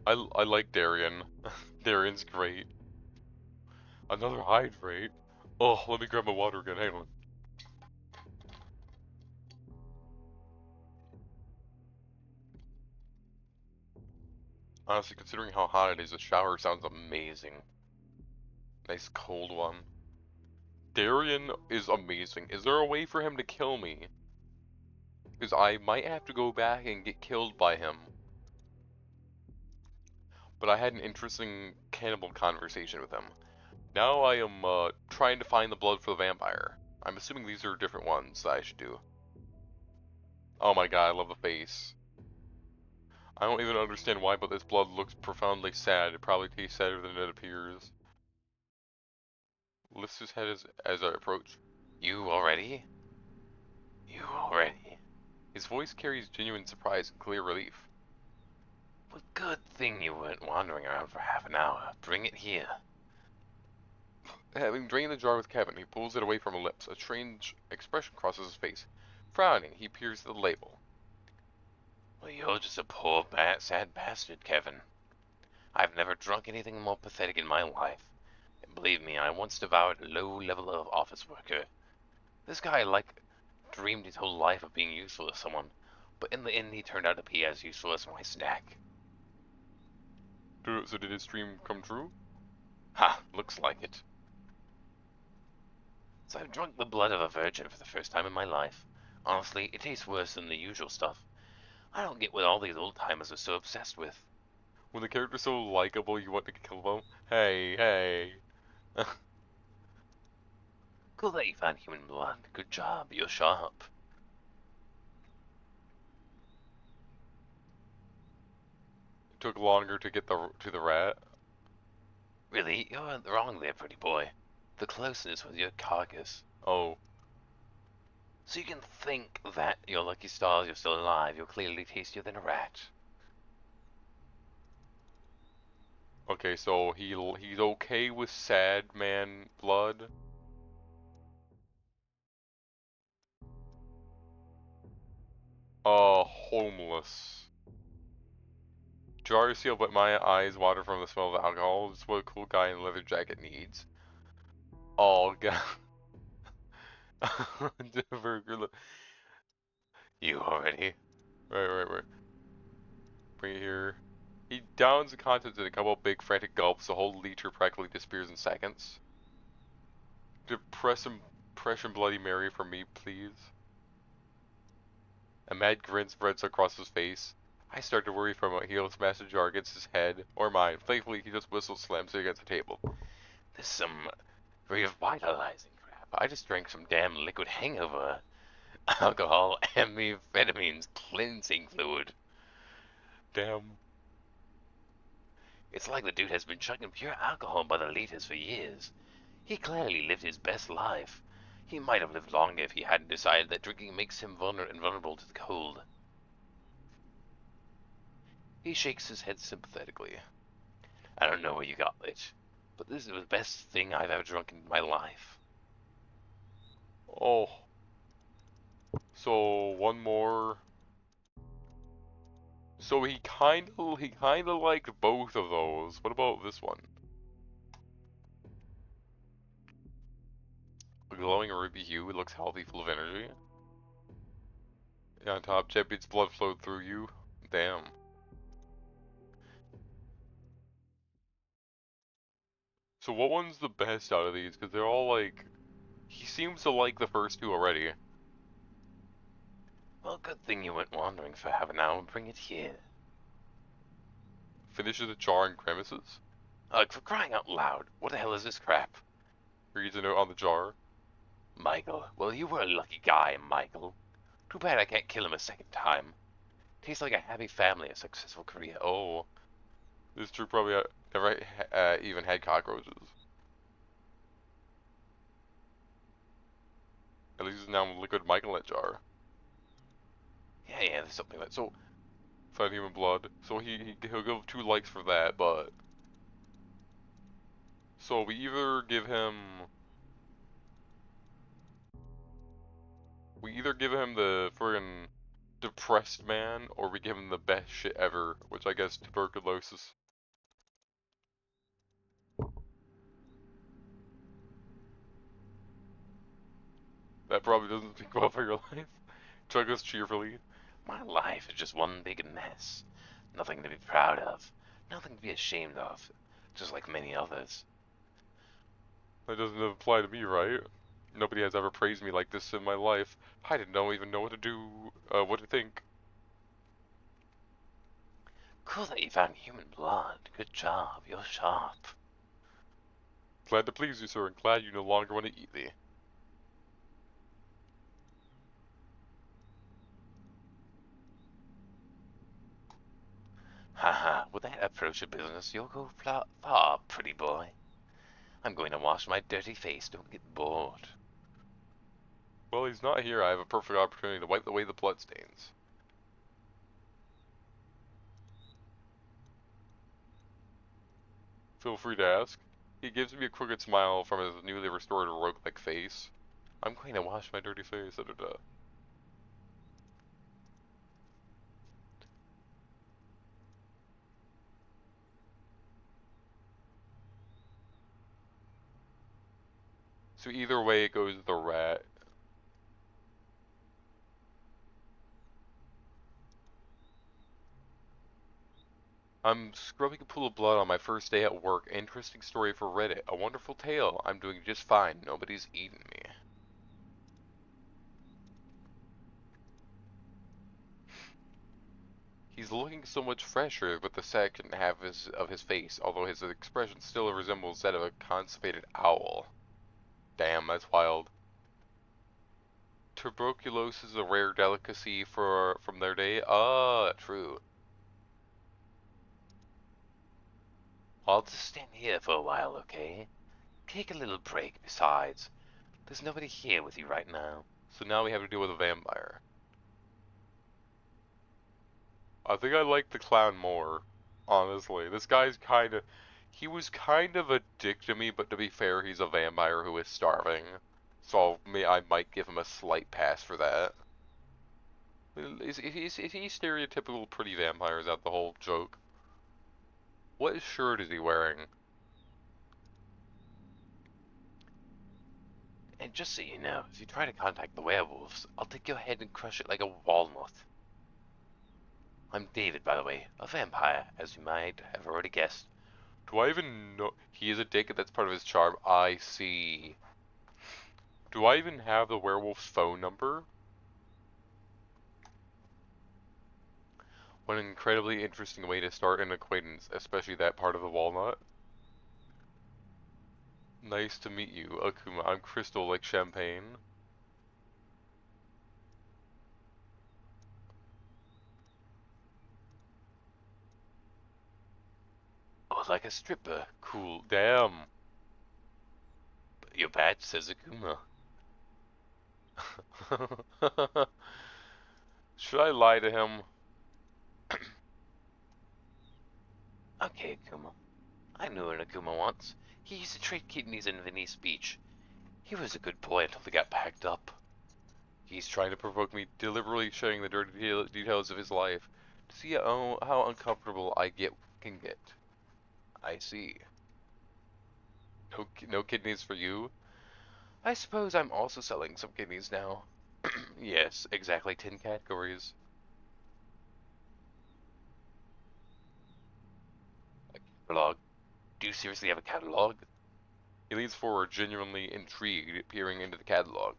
I like Darian. Darian's great. Another hydrate. Oh, let me grab my water again. Hang on. Honestly, considering how hot it is, a shower sounds amazing. Nice cold one. Darian is amazing. Is there a way for him to kill me? Because I might have to go back and get killed by him. But I had an interesting cannibal conversation with him. Now I am trying to find the blood for the vampire. I'm assuming these are different ones that I should do. Oh my god, I love the face. I don't even understand why, but this blood looks profoundly sad. It probably tastes sadder than it appears. Lifts his head as I approach. You already? You already? His voice carries genuine surprise and clear relief. Well, good thing you weren't wandering around for half an hour. Bring it here. Having drained the jar with Kevin, he pulls it away from her lips. A strange expression crosses his face. Frowning, he peers at the label. Well, you're just a poor, sad bastard, Kevin. I've never drunk anything more pathetic in my life. And believe me, I once devoured a low-level office worker. This guy, dreamed his whole life of being useful to someone, but in the end he turned out to be as useful as my snack. So did his dream come true? Ha, looks like it. So I've drunk the blood of a virgin for the first time in my life. Honestly, it tastes worse than the usual stuff. I don't get what all these old-timers are so obsessed with. When the character's so likable, you want to kill them? Hey, hey. Cool that you found human blood. Good job, you're sharp. It took longer to get to the rat. Really? You're wrong there, pretty boy. The closeness was your carcass. Oh. So you can think that your lucky stars you're still alive. You're clearly tastier than a rat. Okay, so he's okay with sad man blood. Homeless. Jar seal, but my eyes water from the smell of alcohol. This is what a cool guy in a leather jacket needs. Oh god. You already? Right. Bring it here. He downs the contents in a couple big frantic gulps. The whole liter practically disappears in seconds. Depression Bloody Mary for me, please. A mad grin spreads across his face. I start to worry for a moment he'll smash the jar against his head, or mine. Thankfully, he just whistles, slams it against the table. This is some revitalizing crap. I just drank some damn liquid hangover. Alcohol, amphetamines, cleansing fluid. Damn. It's like the dude has been chugging pure alcohol by the liters for years. He clearly lived his best life. He might have lived longer if he hadn't decided that drinking makes him invulnerable to the cold. He shakes his head sympathetically. I don't know where you got it, but this is the best thing I've ever drunk in my life. Oh. So, one more. So he kinda liked both of those. What about this one? A glowing ruby hue, it looks healthy, full of energy. On top, Champions blood flowed through you. Damn. So what one's the best out of these? Because they're all like... He seems to like the first two already. Well, good thing you went wandering for half an hour and bring it here. Finishes the jar and grimaces. Ugh, for crying out loud, what the hell is this crap? Reads a note on the jar. Michael, well, you were a lucky guy, Michael. Too bad I can't kill him a second time. Tastes like a happy family, a successful career. Oh. This true probably never even had cockroaches. At least it's now liquid Michael in that jar. Yeah, there's something like So, find human blood. So he'll give 2 likes for that, but... So we either give him... We either give him the friggin' depressed man, or we give him the best shit ever, which I guess tuberculosis. That probably doesn't speak well for your life. Chuggles cheerfully. My life is just one big mess. Nothing to be proud of. Nothing to be ashamed of. Just like many others. That doesn't apply to me, right? Nobody has ever praised me like this in my life. I didn't even know what to do, what to think. Cool that you found human blood. Good job. You're sharp. Glad to please you, sir, and glad you no longer want to eat me. Haha, with that approach of business, you'll go far, pretty boy. I'm going to wash my dirty face. Don't get bored. Well, he's not here. I have a perfect opportunity to wipe away the bloodstains. Feel free to ask. He gives me a crooked smile from his newly restored rogue-like face. I'm going to wash my dirty face. Da, da, da. So either way, it goes the rat. I'm scrubbing a pool of blood on my first day at work. Interesting story for Reddit. A wonderful tale. I'm doing just fine. Nobody's eaten me. He's looking so much fresher with the second half of his face, although his expression still resembles that of a constipated owl. Damn, that's wild. Tuberculosis is a rare delicacy from their day. Ah, true. I'll just stand here for a while, okay? Take a little break. Besides, there's nobody here with you right now. So now we have to deal with a vampire. I think I like the clown more, honestly. This guy's he was kind of a dick to me, but to be fair, he's a vampire who is starving. So I might give him a slight pass for that. Is he stereotypical pretty vampire? Is that the whole joke? What shirt is he wearing? And just so you know, if you try to contact the werewolves, I'll take your head and crush it like a walnut. I'm David, by the way, a vampire, as you might have already guessed. Do I even know? He is a dick, and that's part of his charm. I see. Do I even have the werewolf's phone number? What an incredibly interesting way to start an acquaintance, especially that part of the walnut. Nice to meet you, Akuma. I'm crystal like champagne. Oh, like a stripper. Cool. Damn. Your badge says Akuma. Should I lie to him? Okay, Akuma. I knew an Akuma once. He used to trade kidneys in Venice Beach. He was a good boy until they got packed up. He's trying to provoke me, deliberately sharing the dirty details of his life to see how uncomfortable can get. I see. No kidneys for you? I suppose I'm also selling some kidneys now. Yes, exactly 10 categories. A catalog. Do you seriously have a catalog? He leans forward, genuinely intrigued, peering into the catalog.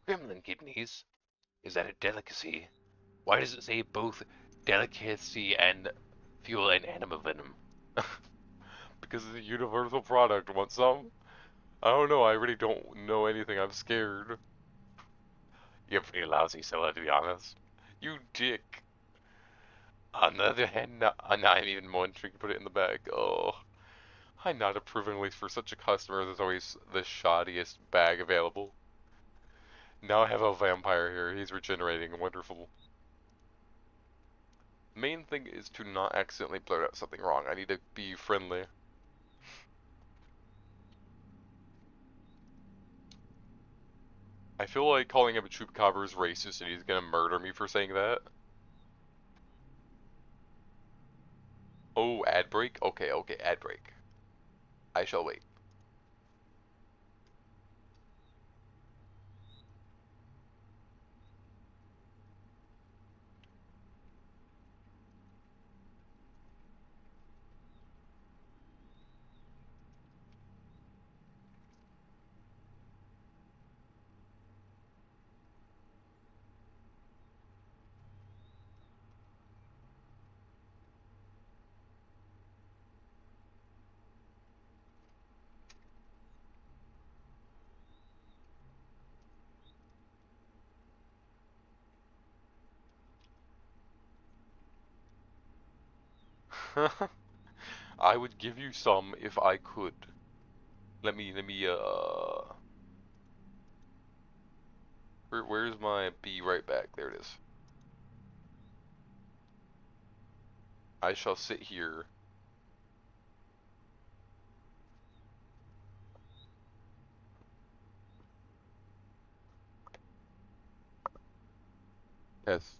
Gremlin kidneys? Is that a delicacy? Why does it say both delicacy and fuel and anima venom? Because it's a universal product. Want some? I don't know. I really don't know anything. I'm scared. You're pretty lousy seller, to be honest. You dick. On the other hand, I'm even more intrigued to put it in the bag. Oh, I nod approvingly for such a customer. There's always the shoddiest bag available. Now I have a vampire here. He's regenerating. Wonderful. Main thing is to not accidentally blurt out something wrong. I need to be friendly. I feel like calling him a chupacabra is racist and he's gonna murder me for saying that. Oh, ad break? Okay, okay, ad break. I shall wait. I would give you some if I could. Where's my be right back? There it is. I shall sit here. Yes.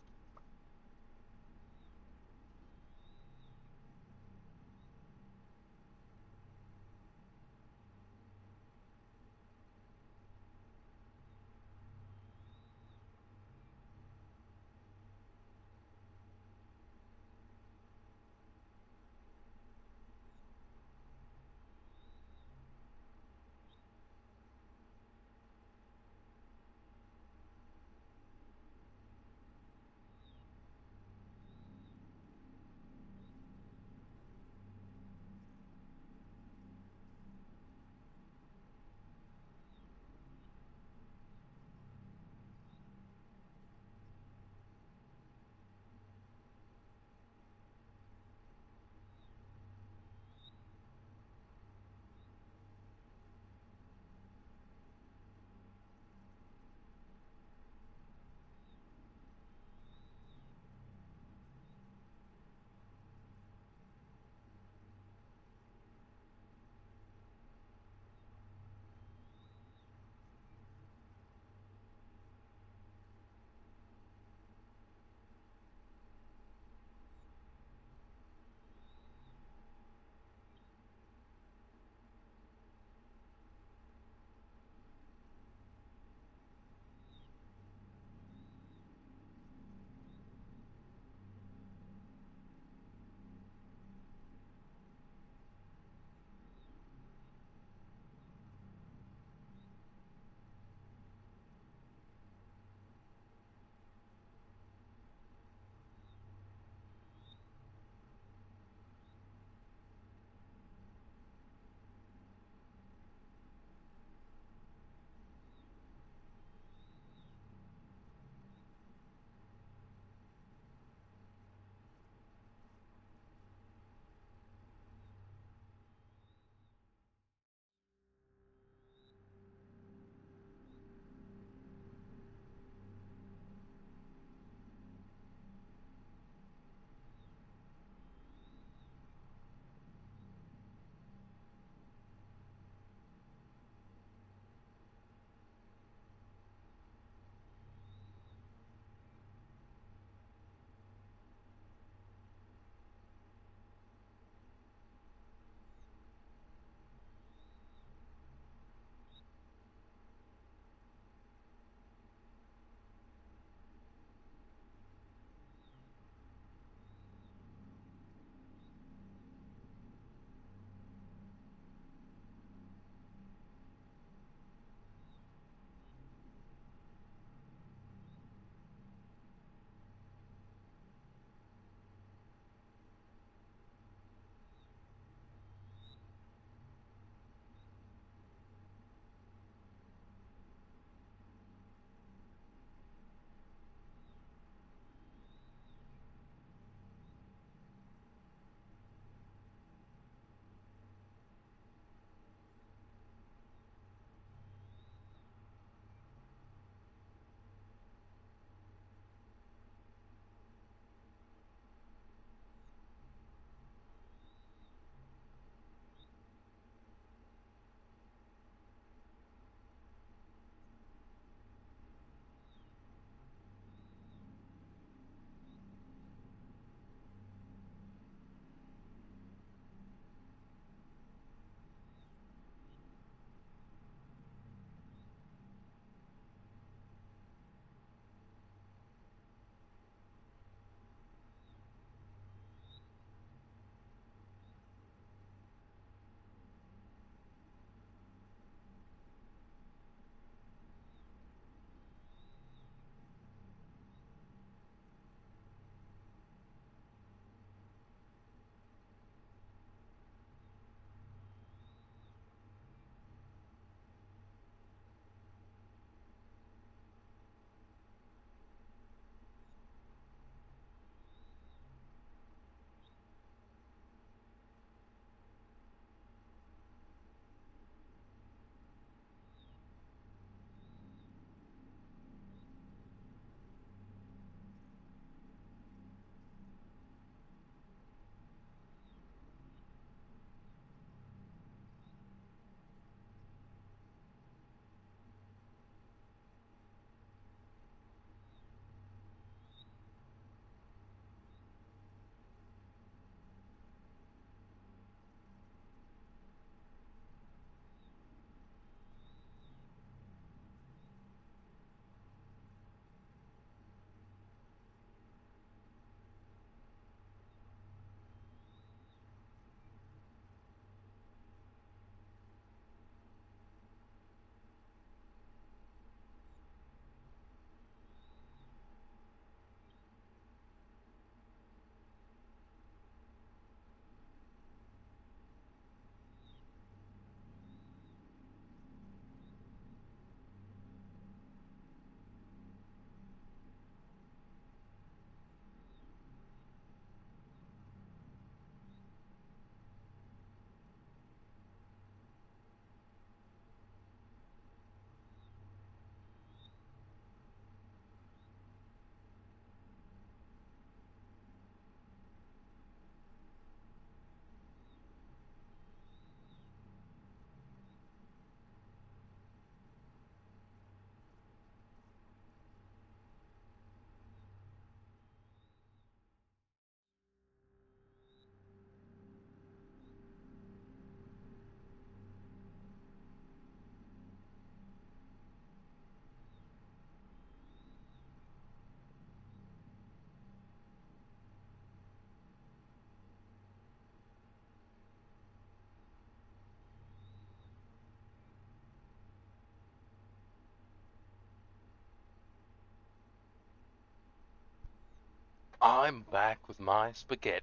I'm back with my spaghetti.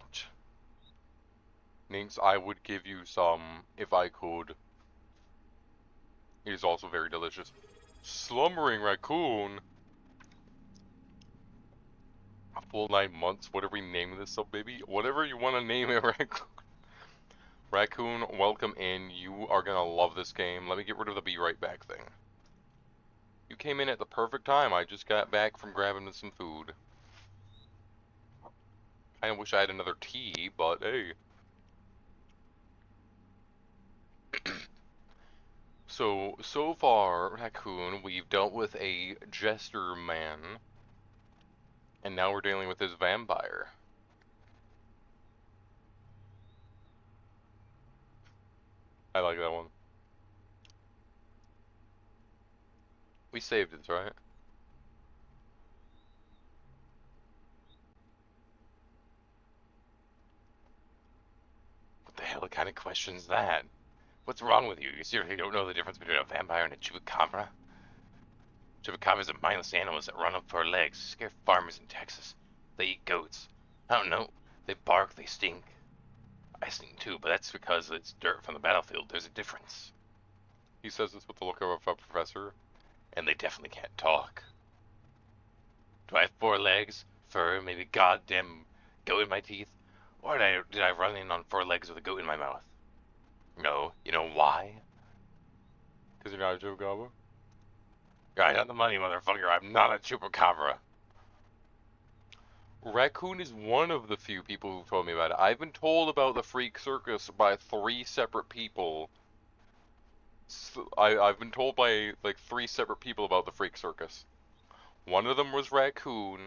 Means I would give you some if I could. It is also very delicious. Slumbering raccoon. A full 9 months. Whatever we name this sub baby. Whatever you want to name it, raccoon. Raccoon, welcome in. You are gonna love this game. Let me get rid of the be right back thing. You came in at the perfect time. I just got back from grabbing some food. I wish I had another tea, but hey. So far, Raccoon, we've dealt with a jester man, and now we're dealing with his vampire. I like that one. We saved it, right? What the hell kind of question's that? What's wrong with you? You seriously don't know the difference between a vampire and a chupacabra? Chupacabras are mindless animals that run up 4 legs, scare farmers in Texas. They eat goats. I don't know. They bark, they stink. I stink too, but that's because it's dirt from the battlefield. There's a difference. He says this with the look of a professor. And they definitely can't talk. Do I have 4 legs, fur, maybe goddamn goat in my teeth? Or did I run in on 4 legs with a goat in my mouth? No. You know why? Because you're not a chupacabra? Right on the money, motherfucker. I'm not a chupacabra. Raccoon is one of the few people who told me about it. I've been told about the freak circus by 3 separate people. I've been told by like 3 separate people about the freak circus. One of them was Raccoon.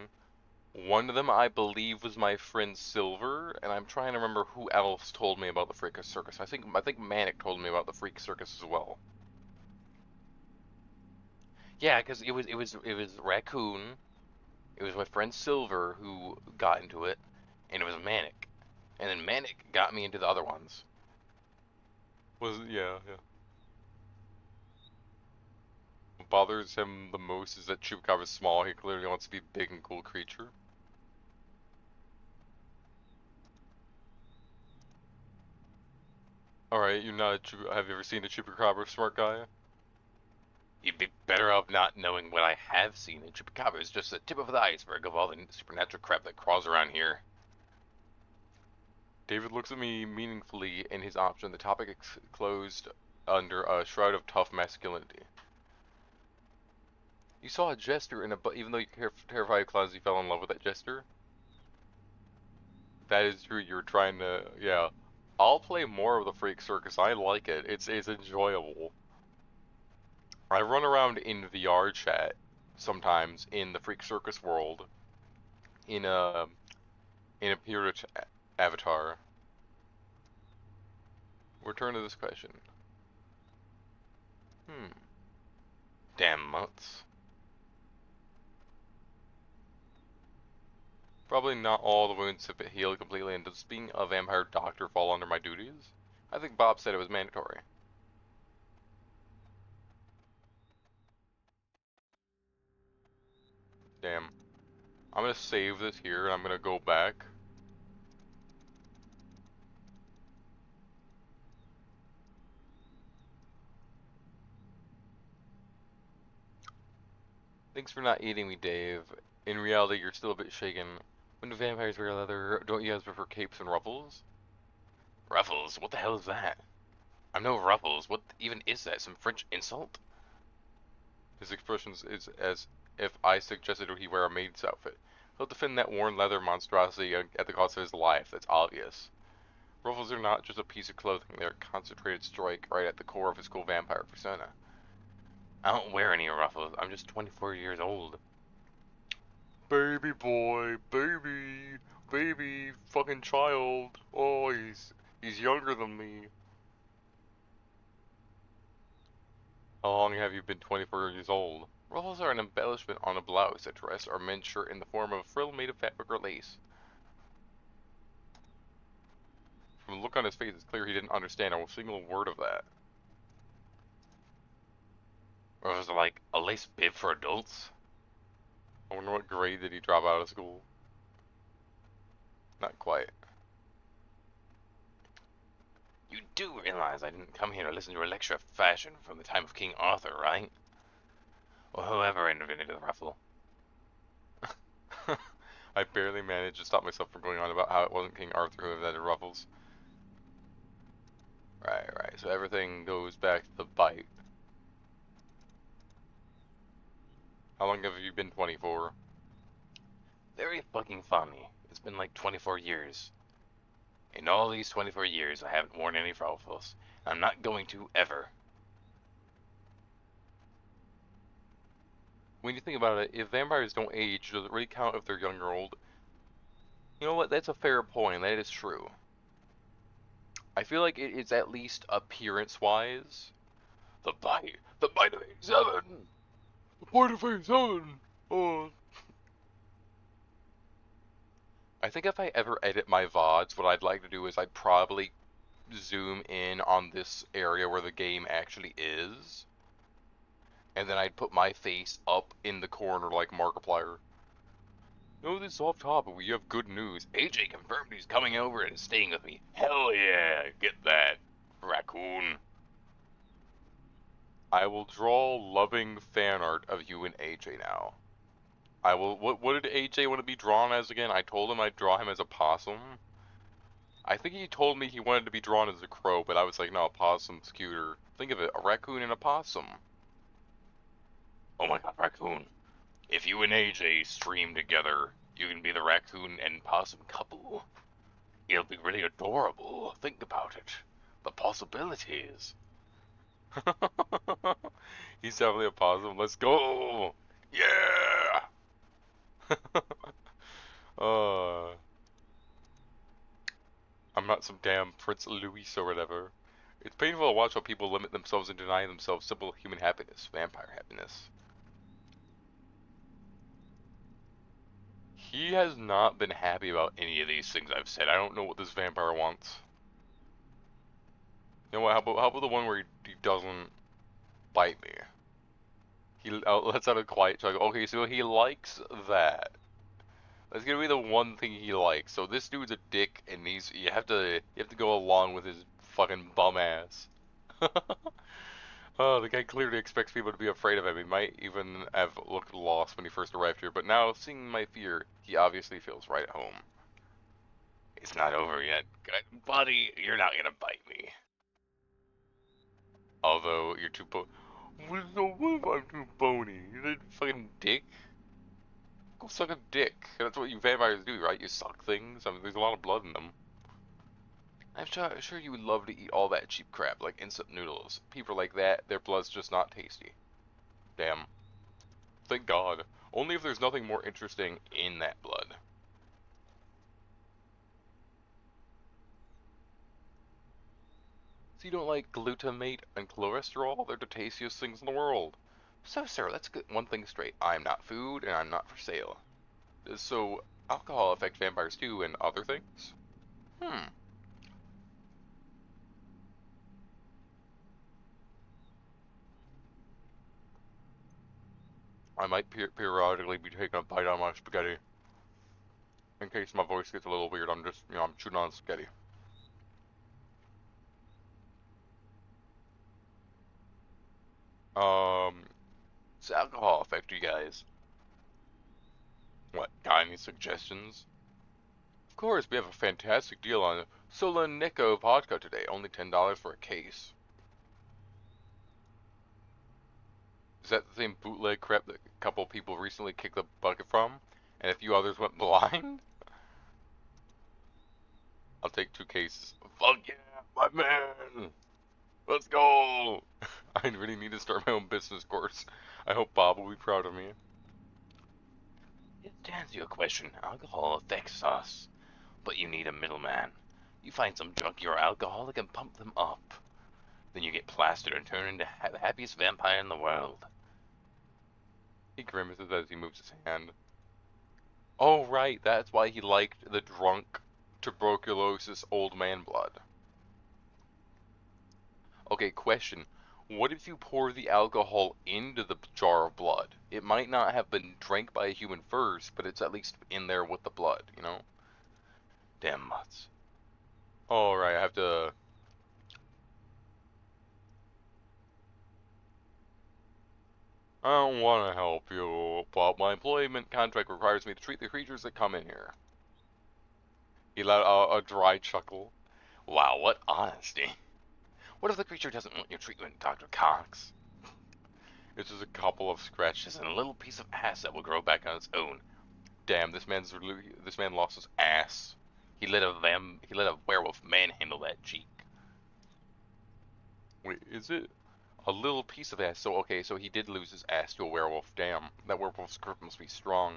One of them, I believe, was my friend Silver, and I'm trying to remember who else told me about the Freak Circus. I think Manic told me about the Freak Circus as well. Yeah, because it was Raccoon. It was my friend Silver who got into it, and it was Manic, and then Manic got me into the other ones. Yeah. What bothers him the most is that Chupacabra is small. He clearly wants to be a big and cool creature. All right, you're not a have you ever seen a Chupacabra, smart guy? You'd be better off not knowing what I have seen, and Chupacabra is just the tip of the iceberg of all the supernatural crap that crawls around here. David looks at me meaningfully in his option. The topic is closed under a shroud of tough masculinity. You saw a jester in a even though you're terrified of clowns, you fell in love with that jester? That is true, you're trying to, yeah. I'll play more of the Freak Circus, I like it. It's enjoyable. I run around in VR chat sometimes in the Freak Circus world in a Pyrrhic avatar. Return to this question. Hmm. Damn months. Probably not all the wounds have healed completely, and does being a vampire doctor fall under my duties? I think Bob said it was mandatory. Damn. I'm gonna save this here, and I'm gonna go back. Thanks for not eating me, Dave. In reality, you're still a bit shaken. When do vampires wear leather? Don't you guys prefer capes and ruffles? Ruffles? What the hell is that? I'm no Ruffles. What even is that? Some French insult? His expression is as if I suggested he wear a maid's outfit. He'll defend that worn leather monstrosity at the cost of his life. That's obvious. Ruffles are not just a piece of clothing. They're a concentrated strike right at the core of his cool vampire persona. I don't wear any ruffles. I'm just 24 years old. Baby boy, baby, fucking child. Oh, he's younger than me. How long have you been 24 years old? Ruffles are an embellishment on a blouse, a dress, or men's shirt in the form of a frill made of fabric or lace. From the look on his face, it's clear he didn't understand a single word of that. Ruffles are like a lace bib for adults? I wonder what grade did he drop out of school? Not quite. You do realize I didn't come here to listen to a lecture of fashion from the time of King Arthur, right? Or whoever invented the ruffle. I barely managed to stop myself from going on about how it wasn't King Arthur who invented ruffles. Right, right. So everything goes back to the bite. How long have you been 24? Very fucking funny. It's been like 24 years. In all these 24 years, I haven't worn any ruffles. I'm not going to ever. When you think about it, if vampires don't age, does it really count if they're young or old? You know what? That's a fair point. That is true. I feel like it is at least appearance-wise. The bite of 87! The point of 87! Oh. I think if I ever edit my VODs, what I'd like to do is I'd probably zoom in on this area where the game actually is, and then I'd put my face up in the corner like Markiplier. No, this is off topic. We have good news. AJ confirmed he's coming over and staying with me. Hell yeah, get that, raccoon. I will draw loving fan art of you and AJ now. I will. What did AJ want to be drawn as again? I told him I'd draw him as a possum. I think he told me he wanted to be drawn as a crow, but I was like, no, a possum's cuter. Think of it, a raccoon and a possum. Oh my god, raccoon. If you and AJ stream together, you can be the raccoon and possum couple. It'll be really adorable. Think about it. The possibilities. He's definitely a possum. Let's go! Yeah! uh, I'm not some damn Prince Louis or whatever. It's painful to watch how people limit themselves and deny themselves simple human happiness, vampire happiness. He has not been happy about any of these things I've said. I don't know what this vampire wants. You know what? How about the one where he doesn't bite me? He lets out a quiet chuckle. Okay, so he likes that. That's gonna be the one thing he likes. So this dude's a dick, and you have to go along with his fucking bum ass. Oh, the guy clearly expects people to be afraid of him. He might even have looked lost when he first arrived here, but now, seeing my fear, he obviously feels right at home. It's not over yet. Buddy, you're not gonna bite me. Although, you're too what if I'm too bony? You're a fucking dick? Go suck a dick. That's what you vampires do, right? You suck things. I mean, there's a lot of blood in them. I'm sure you would love to eat all that cheap crap, like instant noodles. People like that, their blood's just not tasty. Damn. Thank God. Only if there's nothing more interesting in that blood. So you don't like glutamate and cholesterol? They're the tastiest things in the world. So, sir, let's get one thing straight. I'm not food, and I'm not for sale. So, alcohol affects vampires too, and other things? Hmm. I might periodically be taking a bite on my spaghetti. In case my voice gets a little weird, I'm just, I'm chewing on spaghetti. Does alcohol affect you guys? What, got any suggestions? Of course, we have a fantastic deal on Solonico vodka today, only $10 for a case. Is that the same bootleg crap that a couple people recently kicked the bucket from? And a few others went blind? I'll take 2 cases. Fuck yeah, my man! Let's go! I really need to start my own business course. I hope Bob will be proud of me. To answer your question, alcohol affects us, but you need a middleman. You find some junkie or alcoholic and pump them up. Then you get plastered and turn into the happiest vampire in the world. He grimaces as he moves his hand. Oh, right, that's why he liked the drunk, tuberculosis old man blood. Okay, question. What if you pour the alcohol into the jar of blood? It might not have been drank by a human first, but it's at least in there with the blood, you know? Damn mutts. Alright, I have to... I don't want to help you, but my employment contract requires me to treat the creatures that come in here. He let out a dry chuckle. Wow, what honesty. What if the creature doesn't want your treatment, Dr. Cox? It's just a couple of scratches And a little piece of ass that will grow back on its own. Damn, this man lost his ass. He let a werewolf manhandle that cheek. Wait, is it a little piece of ass? So okay, so he did lose his ass to a werewolf. Damn, that werewolf's grip must be strong.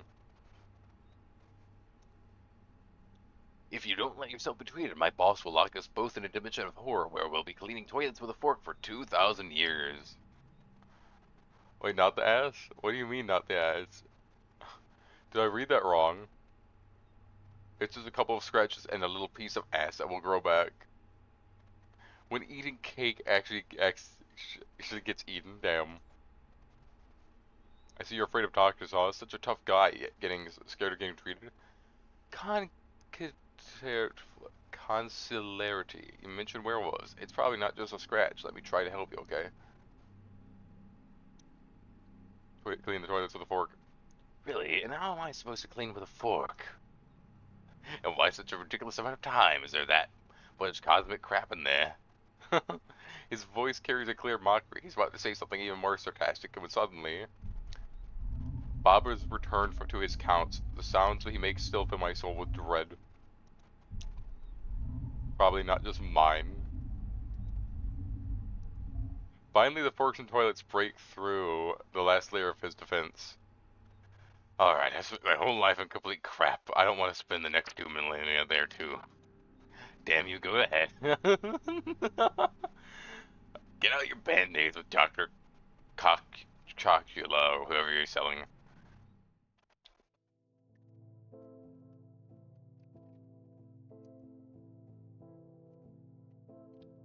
If you don't let yourself be treated, my boss will lock us both in a dimension of horror where we'll be cleaning toilets with a fork for 2,000 years. Wait, not the ass? What do you mean not the ass? Did I read that wrong? It's just a couple of scratches and a little piece of ass that will grow back. When eating cake actually gets eaten, damn. I see you're afraid of doctors, huh? Such a tough guy, yet getting scared of getting treated. Con Consularity. You mentioned werewolves. It's probably not just a scratch. Let me try to help you, okay? Clean the toilets with a fork. Really? And how am I supposed to clean with a fork? And why such a ridiculous amount of time? Is there that much cosmic crap in there? His voice carries a clear mockery. He's about to say something even more sarcastic when suddenly... Bob has returned to his counts. The sounds he makes still fill my soul with dread. Probably not just mine. Finally, the forks and toilets break through the last layer of his defense. Alright, I've spent my whole life in complete crap. I don't want to spend the next 2 millennia there too. Damn you, go ahead. Get out your band-aids with Dr. Chocula or whoever you're selling.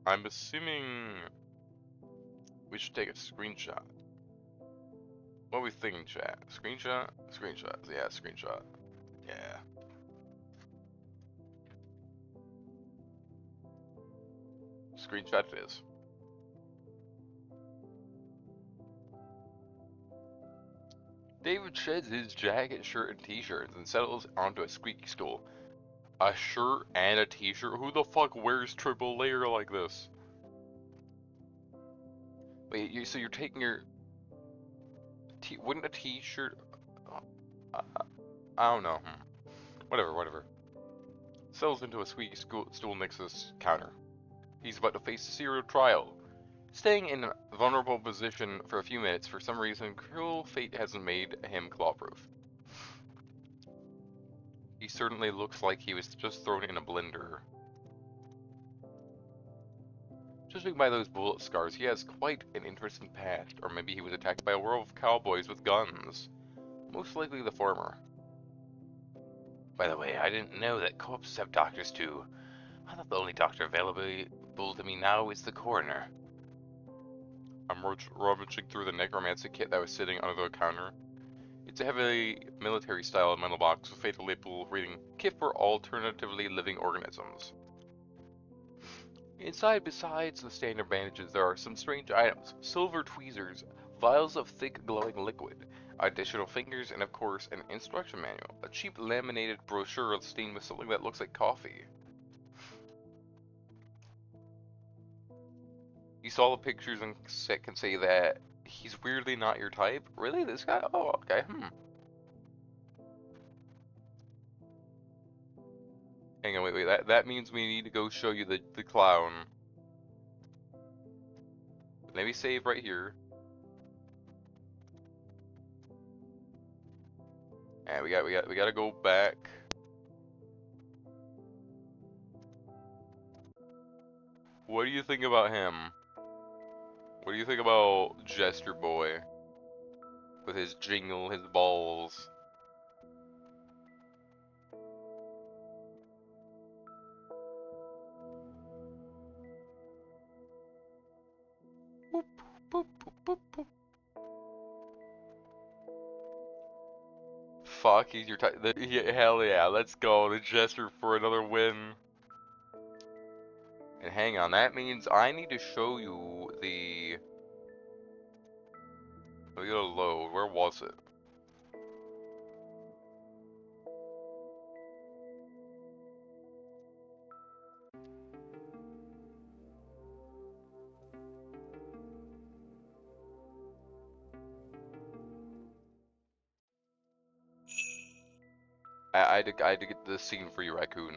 I'm assuming we should take a screenshot. What are we thinking, chat? Screenshot? Screenshot. Yeah, screenshot. Yeah. Screenshot it is. David sheds his jacket, shirt, and t-shirts and settles onto a squeaky stool. A shirt and a t-shirt? Who the fuck wears triple layer like this? Wait, so you're taking your... wouldn't a t-shirt... I, I don't know. Whatever. Settles into a squeaky stool next to this counter. He's about to face a serial trial. Staying in a vulnerable position for a few minutes, for some reason, cruel fate hasn't made him claw-proof. He certainly looks like he was just thrown in a blender. Judging by those bullet scars, he has quite an interesting past, or maybe he was attacked by a world of cowboys with guns. Most likely the former. By the way, I didn't know that corpses have doctors too. I thought the only doctor available to me now is the coroner. I'm rummaging through the necromancy kit that was sitting under the counter. It's a heavily military-style metal box with fatal label reading, Kit for Alternatively Living Organisms. Inside, besides the standard bandages, there are some strange items. Silver tweezers, vials of thick glowing liquid, additional fingers, and of course, an instruction manual. A cheap laminated brochure stained with something that looks like coffee. You saw the pictures and can say that he's weirdly not your type? Really? This guy? Oh, okay, Hang on, wait, that means we need to go show you the clown. Let me save right here. And we gotta go back. What do you think about him? What do you think about Jester Boy? With his jingle, his balls. Boop, boop, boop, boop, boop. fuck? He's your type. Hell yeah, let's go. The Jester for another win. And hang on, that means I need to show you the. Let me go to load. Where was it? I had to get this scene for you, Raccoon.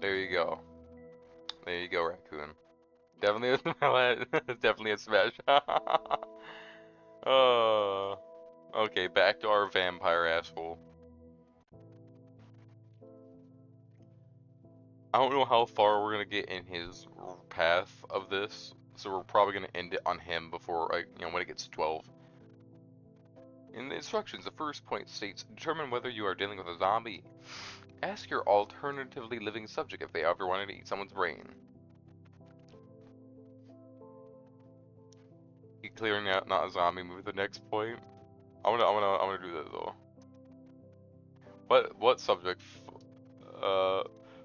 There you go. There you go, Raccoon. Definitely definitely a smash. Okay, back to our vampire asshole. I don't know how far we're gonna get in his path of this, so we're probably gonna end it on him before, like, when it gets to 12. In the instructions, the first point states, determine whether you are dealing with a zombie. Ask your alternatively living subject if they ever wanted to eat someone's brain. You clearing out not a zombie. Move to the next point. I'm gonna do that though. What subject?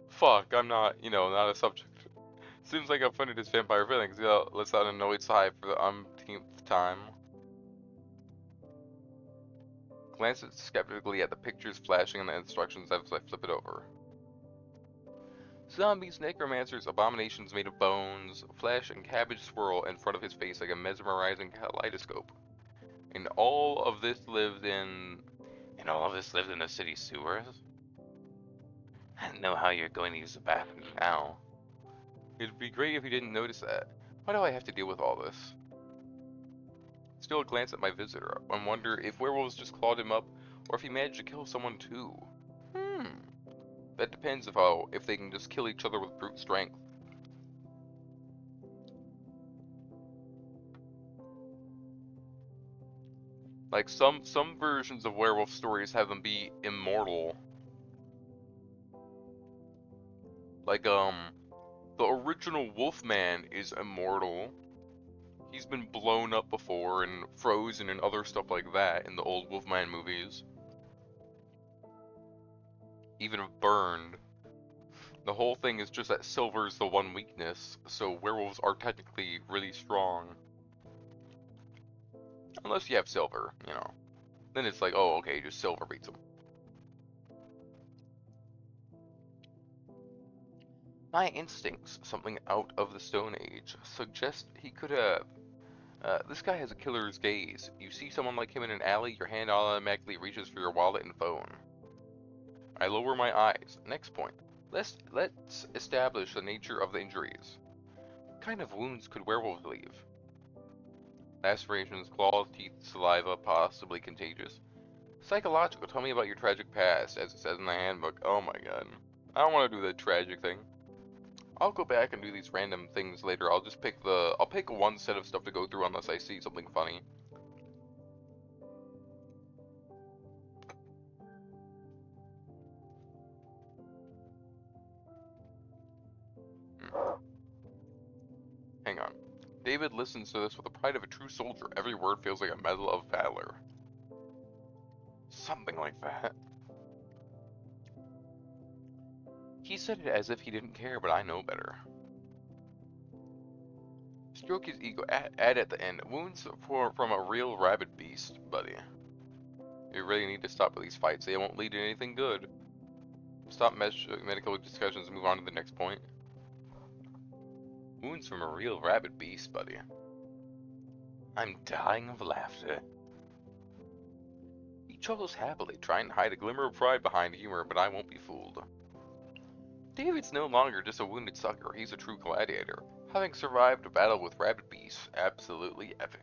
Fuck. I'm not. Not a subject. Seems like I've offended his vampire feelings. Let's that annoyed sigh for the umpteenth time. Glance skeptically at the pictures flashing in the instructions as I flip it over. Zombies, necromancers, abominations made of bones, flesh, and cabbage swirl in front of his face like a mesmerizing kaleidoscope. And all of this lived in... And all of this lived in the city sewers? I don't know how you're going to use the bathroom now. It'd be great if you didn't notice that. Why do I have to deal with all this? Still glance at my visitor and wonder if werewolves just clawed him up, or if he managed to kill someone too. That depends if they can just kill each other with brute strength. Like some versions of werewolf stories have them be immortal. Like the original Wolfman is immortal. He's been blown up before and frozen and other stuff like that in the old Wolfman movies. Even burned. The whole thing is just that silver's the one weakness, so werewolves are technically really strong. Unless you have silver. Then it's like, oh, okay, just silver beats them. My instincts, something out of the Stone Age, suggest he could have. This guy has a killer's gaze. You see someone like him in an alley, your hand automatically reaches for your wallet and phone. I lower my eyes. Next point. Let's establish the nature of the injuries. What kind of wounds could werewolves leave? Lacerations, claws, teeth, saliva, possibly contagious. Psychological, tell me about your tragic past, as it says in the handbook. Oh my god. I don't want to do the tragic thing. I'll go back and do these random things later. I'll pick one set of stuff to go through unless I see something funny. Hang on. David listens to this with the pride of a true soldier. Every word feels like a medal of valor. Something like that. He said it as if he didn't care, but I know better. Stroke his ego. Add at the end. Wounds from a real rabid beast, buddy. You really need to stop with these fights. They won't lead to anything good. Stop medical discussions and move on to the next point. Wounds from a real rabid beast, buddy. I'm dying of laughter. He chuckles happily, trying to hide a glimmer of pride behind humor, but I won't be fooled. David's no longer just a wounded sucker, he's a true gladiator, having survived a battle with rabid beasts. Absolutely epic.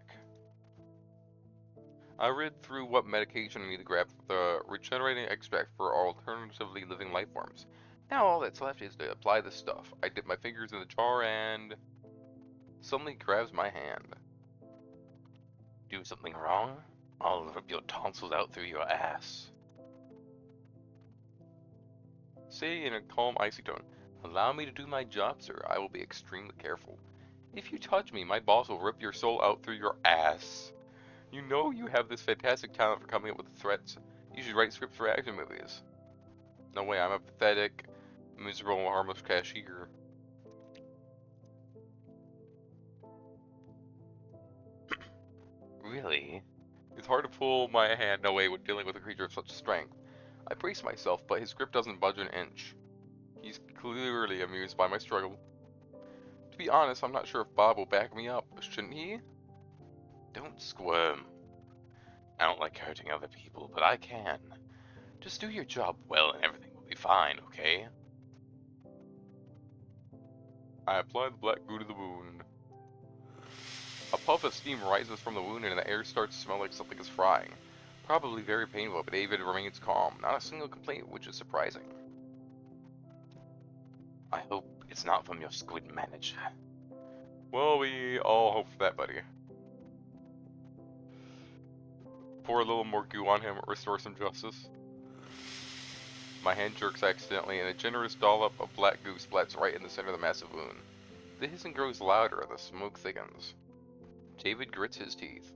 I read through what medication I need to grab for the regenerating extract for alternatively living life forms. Now all that's left is to apply the stuff. I dip my fingers in the jar and... Suddenly grabs my hand. Do something wrong? I'll rip your tonsils out through your ass. Say in a calm, icy tone. Allow me to do my job, sir. I will be extremely careful. If you touch me, my boss will rip your soul out through your ass. You know you have this fantastic talent for coming up with threats. You should write scripts for action movies. No way, I'm a pathetic, miserable, harmless cashier. Really? It's hard to pull my hand away when dealing with a creature of such strength. I brace myself, but his grip doesn't budge an inch. He's clearly amused by my struggle. To be honest, I'm not sure if Bob will back me up, shouldn't he? Don't squirm. I don't like hurting other people, but I can. Just do your job well and everything will be fine, okay? I apply the black goo to the wound. A puff of steam rises from the wound and the air starts to smell like something is frying. Probably very painful, but David remains calm. Not a single complaint, which is surprising. I hope it's not from your squid manager. Well, we all hope for that, buddy. Pour a little more goo on him, restore some justice. My hand jerks accidentally, and a generous dollop of black goo splats right in the center of the massive wound. The hissing grows louder, and the smoke thickens. David grits his teeth.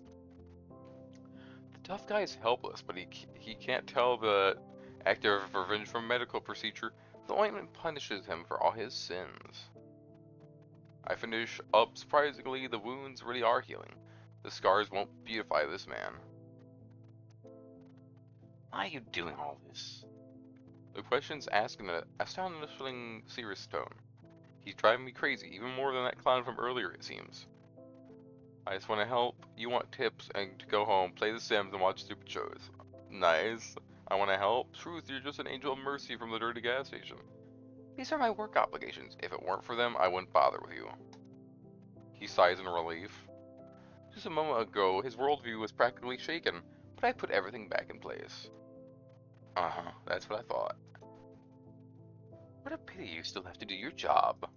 The tough guy is helpless, but he can't tell the actor of revenge from a medical procedure. The ointment punishes him for all his sins. I finish up. Surprisingly, the wounds really are healing. The scars won't beautify this man. Why are you doing all this? The question's asked in an astonishingly serious tone. He's driving me crazy, even more than that clown from earlier, it seems. I just want to help. You want tips and to go home, play The Sims, and watch stupid shows. Nice. I want to help. Truth, you're just an angel of mercy from the dirty gas station. These are my work obligations. If it weren't for them, I wouldn't bother with you. He sighs in relief. Just a moment ago, his worldview was practically shaken, but I put everything back in place. Uh-huh, that's what I thought. What a pity you still have to do your job.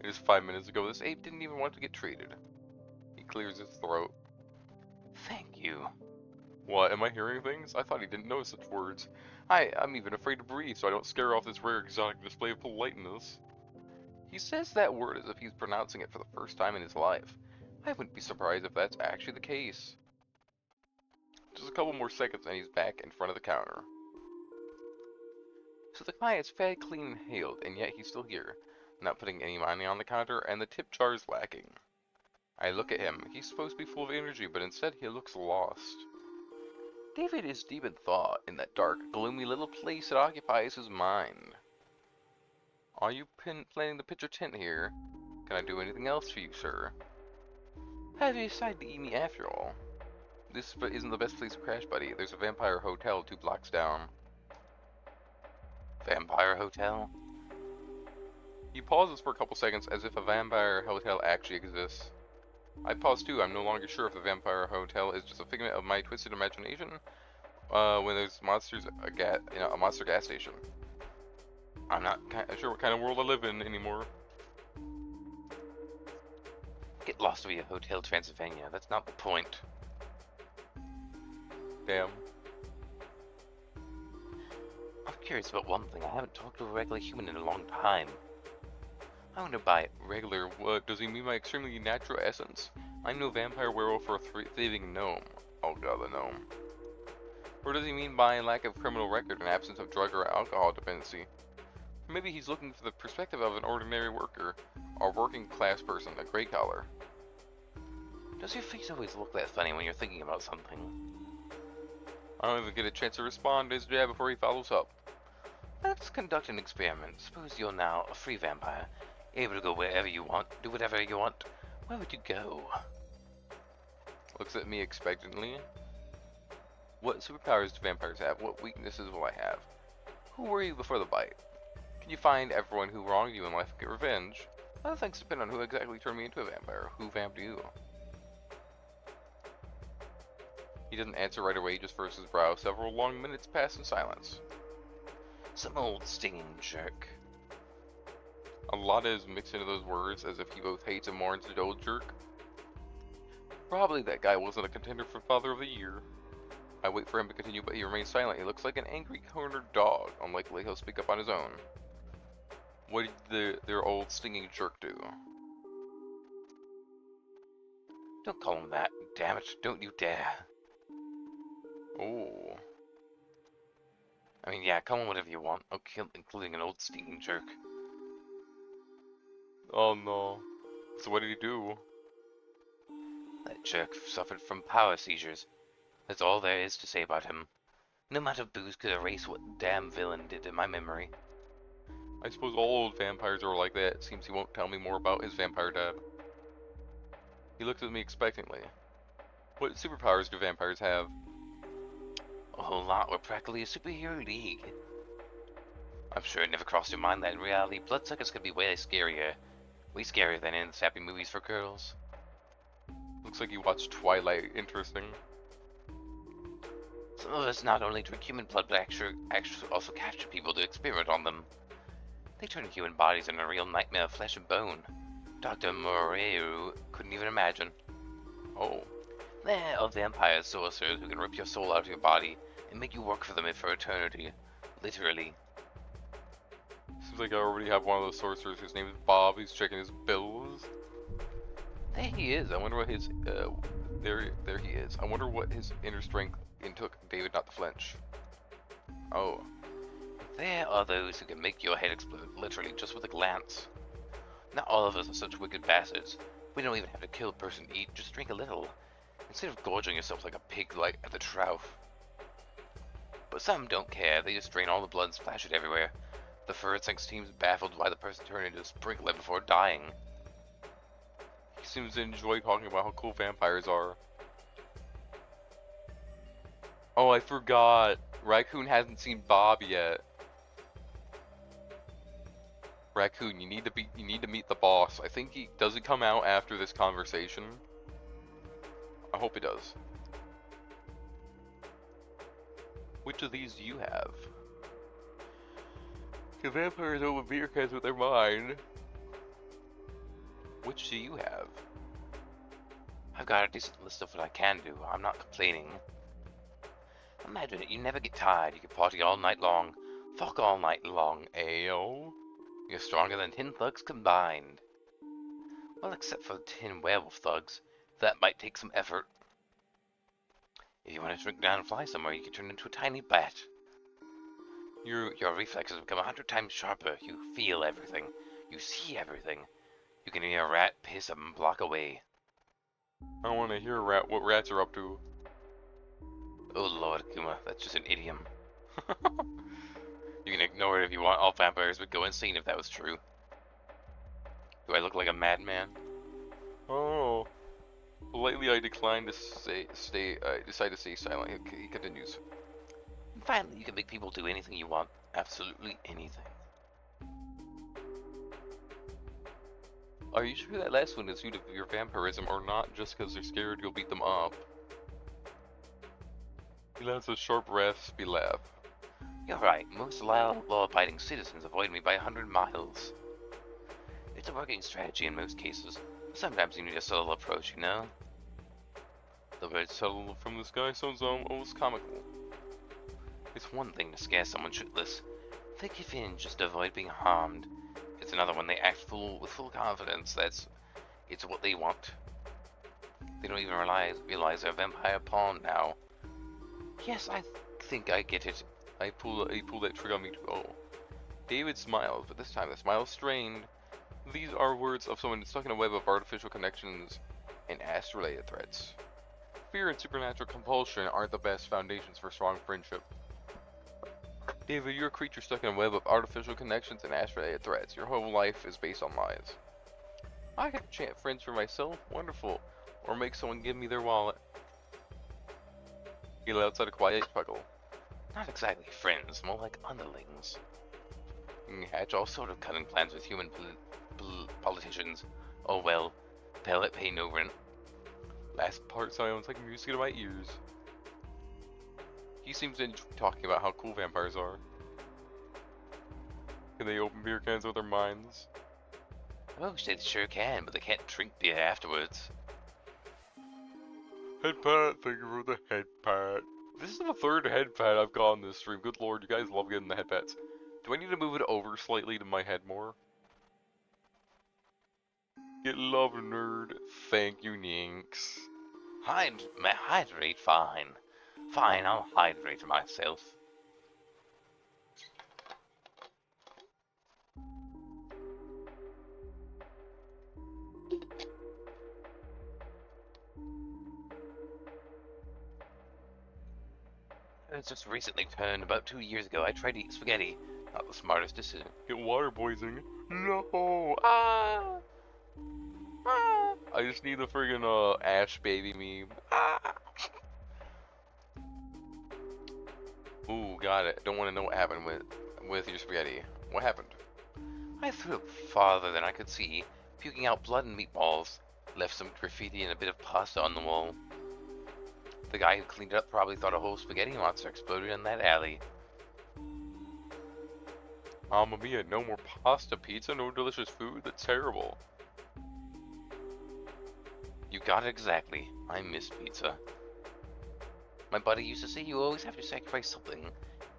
It was 5 minutes ago. This ape didn't even want to get treated. He clears his throat. Thank you. What, am I hearing things? I thought he didn't know such words. I'm even afraid to breathe so I don't scare off this rare exotic display of politeness. He says that word as if he's pronouncing it for the first time in his life. I wouldn't be surprised if that's actually the case. Just a couple more seconds and he's back in front of the counter. So the client's fed, clean, and healed, and yet he's still here, not putting any money on the counter, and the tip jar is lacking. I look at him. He's supposed to be full of energy, but instead he looks lost. David is deep in thought in that dark, gloomy little place that occupies his mind. Are you planning to pitch a tent here? Can I do anything else for you, sir? How have you decided to eat me after all? This isn't the best place to crash, buddy. There's a vampire hotel 2 blocks down. Vampire hotel? He pauses for a couple seconds as if a vampire hotel actually exists. I pause too. I'm no longer sure if the vampire hotel is just a figment of my twisted imagination when there's monsters a monster gas station. I'm not sure what kind of world I live in anymore. Get lost via Hotel Transylvania. That's not the point. Damn. I'm curious about one thing. I haven't talked to a regular human in a long time. I wonder by Regular, what does he mean by extremely natural essence? I'm no vampire werewolf or thieving gnome. Oh god, the gnome. Or does he mean by lack of criminal record and absence of drug or alcohol dependency? Or maybe he's looking for the perspective of an ordinary worker, or working class person, a gray collar. Does your face always look that funny when you're thinking about something? I don't even get a chance to respond to his jab before he follows up. Let's conduct an experiment. Suppose you're now a free vampire, able to go wherever you want, do whatever you want. Where would you go? Looks at me expectantly. What superpowers do vampires have? What weaknesses will I have? Who were you before the bite? Can you find everyone who wronged you in life and get revenge? Other things depend on who exactly turned me into a vampire. Who vamped you? He doesn't answer right away, just furrows his brow. Several long minutes pass in silence. Some old stinging jerk. A lot is mixed into those words, as if he both hates and mourns the old jerk. Probably that guy wasn't a contender for Father of the Year. I wait for him to continue, but he remains silent. He looks like an angry cornered dog. Unlikely he'll speak up on his own. What did their old stinging jerk do? Don't call him that. Damn it, don't you dare. Oh. I mean, yeah, call him whatever you want, okay, including an old stinking jerk. Oh no. So what did he do? That jerk suffered from power seizures. That's all there is to say about him. No amount of booze could erase what damn villain did in my memory. I suppose all old vampires are like that. It seems he won't tell me more about his vampire dad. He looked at me expectantly. What superpowers do vampires have? A whole lot. We're practically a superhero league. I'm sure it never crossed your mind that in reality, bloodsuckers could be way scarier. Way scarier than in sappy movies for girls. Looks like you watched Twilight. Interesting. Some of us not only drink human blood, but actually also capture people to experiment on them. They turn human bodies into a real nightmare of flesh and bone. Dr. Moreu couldn't even imagine. Oh. There are vampire sorcerers who can rip your soul out of your body and make you work for them for eternity. Literally. Seems like I already have one of those sorcerers whose name is Bob. He's checking his bills. There he is. I wonder what his there he is. I wonder what his inner strength took David not to flinch. Oh. There are those who can make your head explode, literally, just with a glance. Not all of us are such wicked bastards. We don't even have to kill a person to eat, just drink a little. Instead of gorging yourself like a pig like at the trough. But some don't care, they just drain all the blood and splash it everywhere. The forensics team's baffled why the person turned into a sprinkler before dying. He seems to enjoy talking about how cool vampires are. Oh, I forgot. Raccoon hasn't seen Bob yet. Raccoon, you need to meet the boss. I think he does it come out after this conversation. I hope it does. Which of these do you have? The vampires open beer cans with their mind. Which do you have? I've got a decent list of what I can do. I'm not complaining. Imagine it, you never get tired. You can party all night long. Fuck all night long. Ayo. You're stronger than 10 thugs combined. Well, except for the 10 werewolf thugs. That might take some effort. If you want to shrink down and fly somewhere, you can turn into a tiny bat. Your reflexes become 100 times sharper. You feel everything. You see everything. You can hear a rat piss a block away. I want to hear what rats are up to. Oh lord, Kuma, that's just an idiom. You can ignore it if you want. All vampires would go insane if that was true. Do I look like a madman? Oh. Lately, I declined to decide to stay silent. He continues. And finally, you can make people do anything you want. Absolutely anything. Are you sure that last one is due to your vampirism or not just because they're scared you'll beat them up? He lets a sharp, raspy laugh. You're right. Most law-abiding citizens avoid me by 100 miles. It's a working strategy in most cases. Sometimes you need a subtle approach, you know? The very subtle from this guy sounds almost comical. It's one thing to scare someone shitless. They give in just to avoid being harmed. It's another when they act with full confidence it's what they want. They don't even realize they're a vampire pawn now. Yes, I think I get it. I pull that trigger on me too. Oh. David smiles, but this time the smile is strained. These are words of someone stuck in a web of artificial connections and ass-related threats. Fear and supernatural compulsion aren't the best foundations for strong friendship. David, you're a creature stuck in a web of artificial connections and ass-related threats. Your whole life is based on lies. I could chant friends for myself, wonderful, or make someone give me their wallet. He lets out a quiet chuckle. Not exactly friends, more like underlings. You can hatch all sort of cunning plans with human politicians. Oh well, they'll pay no rent. Last part sounds like music to my ears. He seems to enjoy talking about how cool vampires are. Can they open beer cans with their minds? Oh, they sure can, but they can't drink beer afterwards. Head pat, thank you for the head pat. This is the third head pat I've got on this stream. Good lord, you guys love getting the head pats. Do I need to move it over slightly to my head more? Get love, nerd. Thank you, Ninx. Hydrate, fine. Fine, I'll hydrate myself. It's just recently turned about 2 years ago. I tried to eat spaghetti. Not the smartest decision. Get water poisoning. No! Ah! Ah! I just need the friggin' Ash baby meme. Ah! Ooh, got it. Don't want to know what happened with your spaghetti. What happened? I threw up farther than I could see, puking out blood and meatballs. Left some graffiti and a bit of pasta on the wall. The guy who cleaned it up probably thought a whole spaghetti monster exploded in that alley. Mamma mia, no more pasta pizza, no delicious food? That's terrible. You got it exactly. I miss pizza. My buddy used to say you always have to sacrifice something.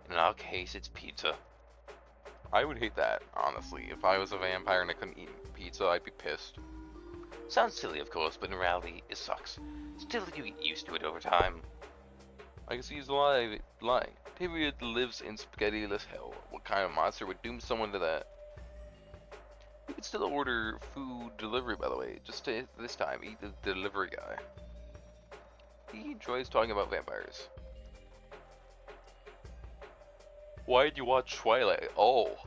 In our case, it's pizza. I would hate that, honestly. If I was a vampire and I couldn't eat pizza, I'd be pissed. Sounds silly, of course, but in reality, it sucks. Still, you get used to it over time. I guess he's lying. David lives in spaghetti-less hell. What kind of monster would doom someone to that? You can still order food delivery, by the way. Just this time, eat the delivery guy. He enjoys talking about vampires. Why did you watch Twilight? Oh.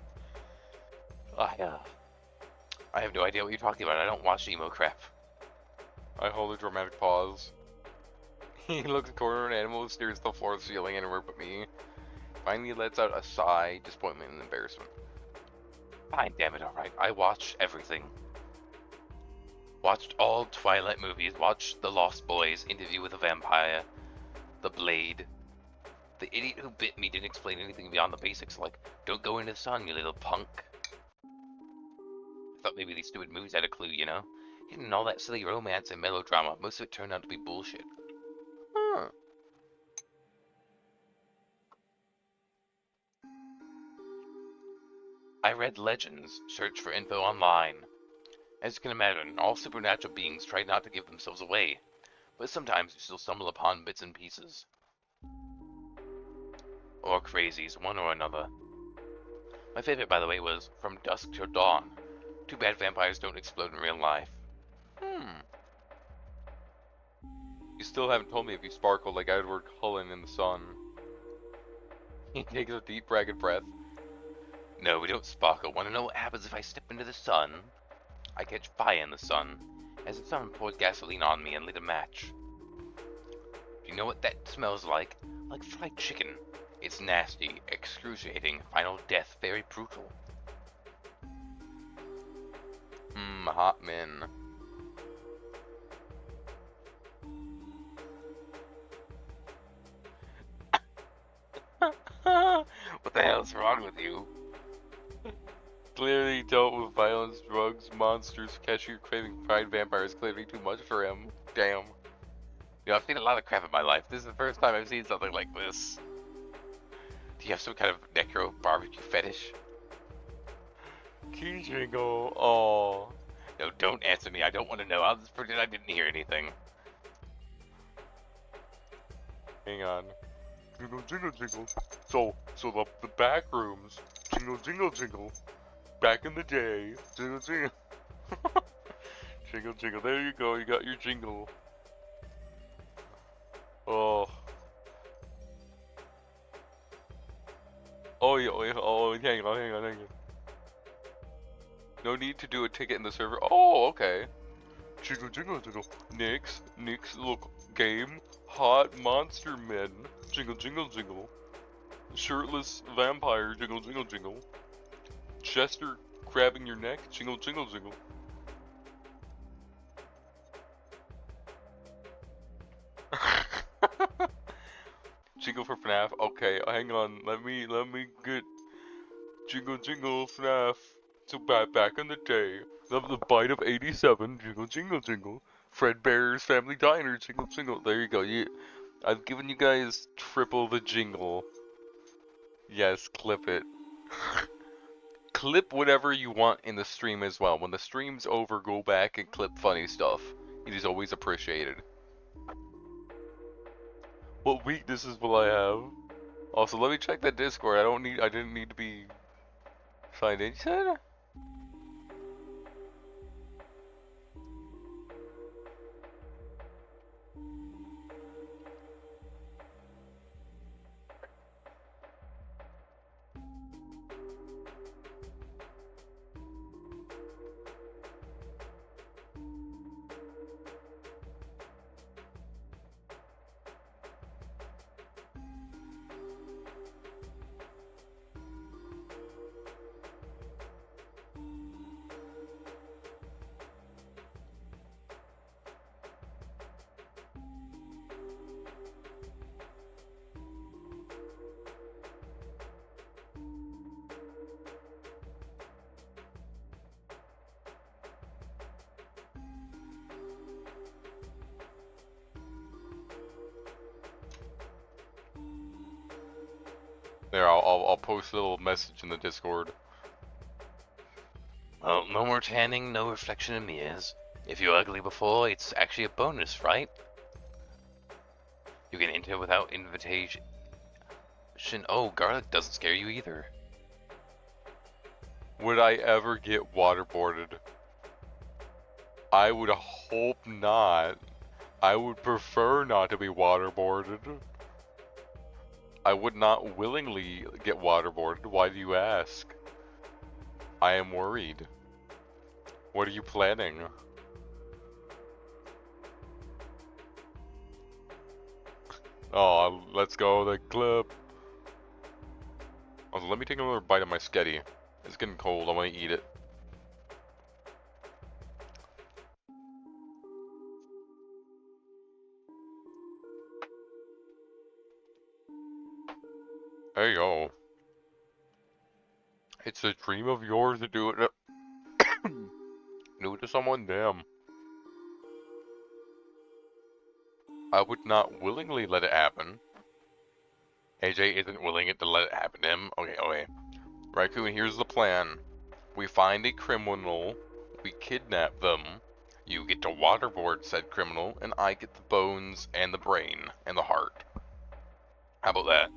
I have no idea what you're talking about. I don't watch emo crap. I hold a dramatic pause. He looks at the corner of an animal and stares at the floor, ceiling, anywhere but me. Finally lets out a sigh, disappointment and embarrassment. Fine, damn it, alright. I watched everything. Watched all Twilight movies, watched The Lost Boys, Interview with a Vampire, The Blade. The idiot who bit me didn't explain anything beyond the basics, like, don't go into the sun, you little punk. I thought maybe these stupid movies had a clue, you know? Hidden all that silly romance and melodrama, most of it turned out to be bullshit. Huh. I read legends, searched for info online. As you can imagine, all supernatural beings try not to give themselves away, but sometimes you still stumble upon bits and pieces. Or crazies, one or another. My favorite, by the way, was From Dusk Till Dawn. Too bad vampires don't explode in real life. You still haven't told me if you sparkled like Edward Cullen in the sun. He takes a deep, ragged breath. No, we don't sparkle. Want to know what happens if I step into the sun? I catch fire in the sun, as if someone poured gasoline on me and lit a match. Do you know what that smells like? Like fried chicken. It's nasty, excruciating, final death, very brutal. Hot men. What the hell is wrong with you? Clearly dealt with violence, drugs, monsters, cashier craving fried vampires. Clearly too much for him. Damn. You know, I've seen a lot of crap in my life. This is the first time I've seen something like this. Do you have some kind of necro barbecue fetish? Key jingle. Aww. No, don't answer me. I don't want to know. I'll just pretend I didn't hear anything. Hang on. Jingle, jingle, jingle. So the back rooms. Jingle, jingle, jingle. Back in the day. Jingle, jingle. Jingle, jingle. There you go. You got your jingle. Oh. Oh, yeah, hang on. No need to do a ticket in the server. Oh, okay. Jingle, jingle, jingle. Nick's little game. Hot monster men. Jingle, jingle, jingle. Shirtless vampire. Jingle, jingle, jingle. Chester grabbing your neck. Jingle, jingle, jingle. Jingle for FNAF. Okay, hang on. Let me get jingle, jingle FNAF. So back in the day, the bite of '87. Jingle, jingle, jingle. Fredbear's Family Diner. Jingle, jingle. There you go. I've given you guys triple the jingle. Yes, clip it. Clip whatever you want in the stream as well. When the stream's over, go back and clip funny stuff. It is always appreciated. What weaknesses will I have? Also, let me check that Discord. I didn't need to be signed in. There, I'll post a little message in the Discord. Well, no more tanning, no reflection in mirrors. If you're ugly before, it's actually a bonus, right? You can enter without invitation. Oh, garlic doesn't scare you either. Would I ever get waterboarded? I would hope not. I would prefer not to be waterboarded. I would not willingly get waterboarded. Why do you ask? I am worried. What are you planning? Oh, let's go the clip. Also, let me take another bite of my sketty. It's getting cold. I want to eat it. There you go. It's a dream of yours to do it. Do it to someone, damn. I would not willingly let it happen. AJ isn't willing to let it happen to him. Okay, okay. Raccoon, here's the plan. We find a criminal, we kidnap them, you get to waterboard said criminal, and I get the bones and the brain and the heart. How about that?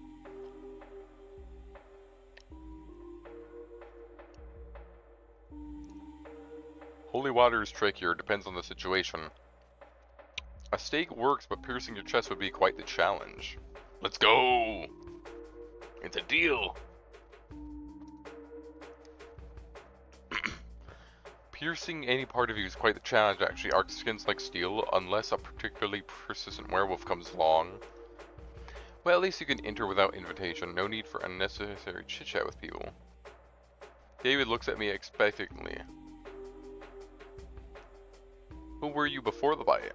Holy water is trickier, depends on the situation. A stake works, but piercing your chest would be quite the challenge. Let's go! It's a deal! Piercing any part of you is quite the challenge, actually. Our skin's like steel, unless a particularly persistent werewolf comes along. Well, at least you can enter without invitation. No need for unnecessary chit-chat with people. David looks at me expectantly. Who were you before the bite?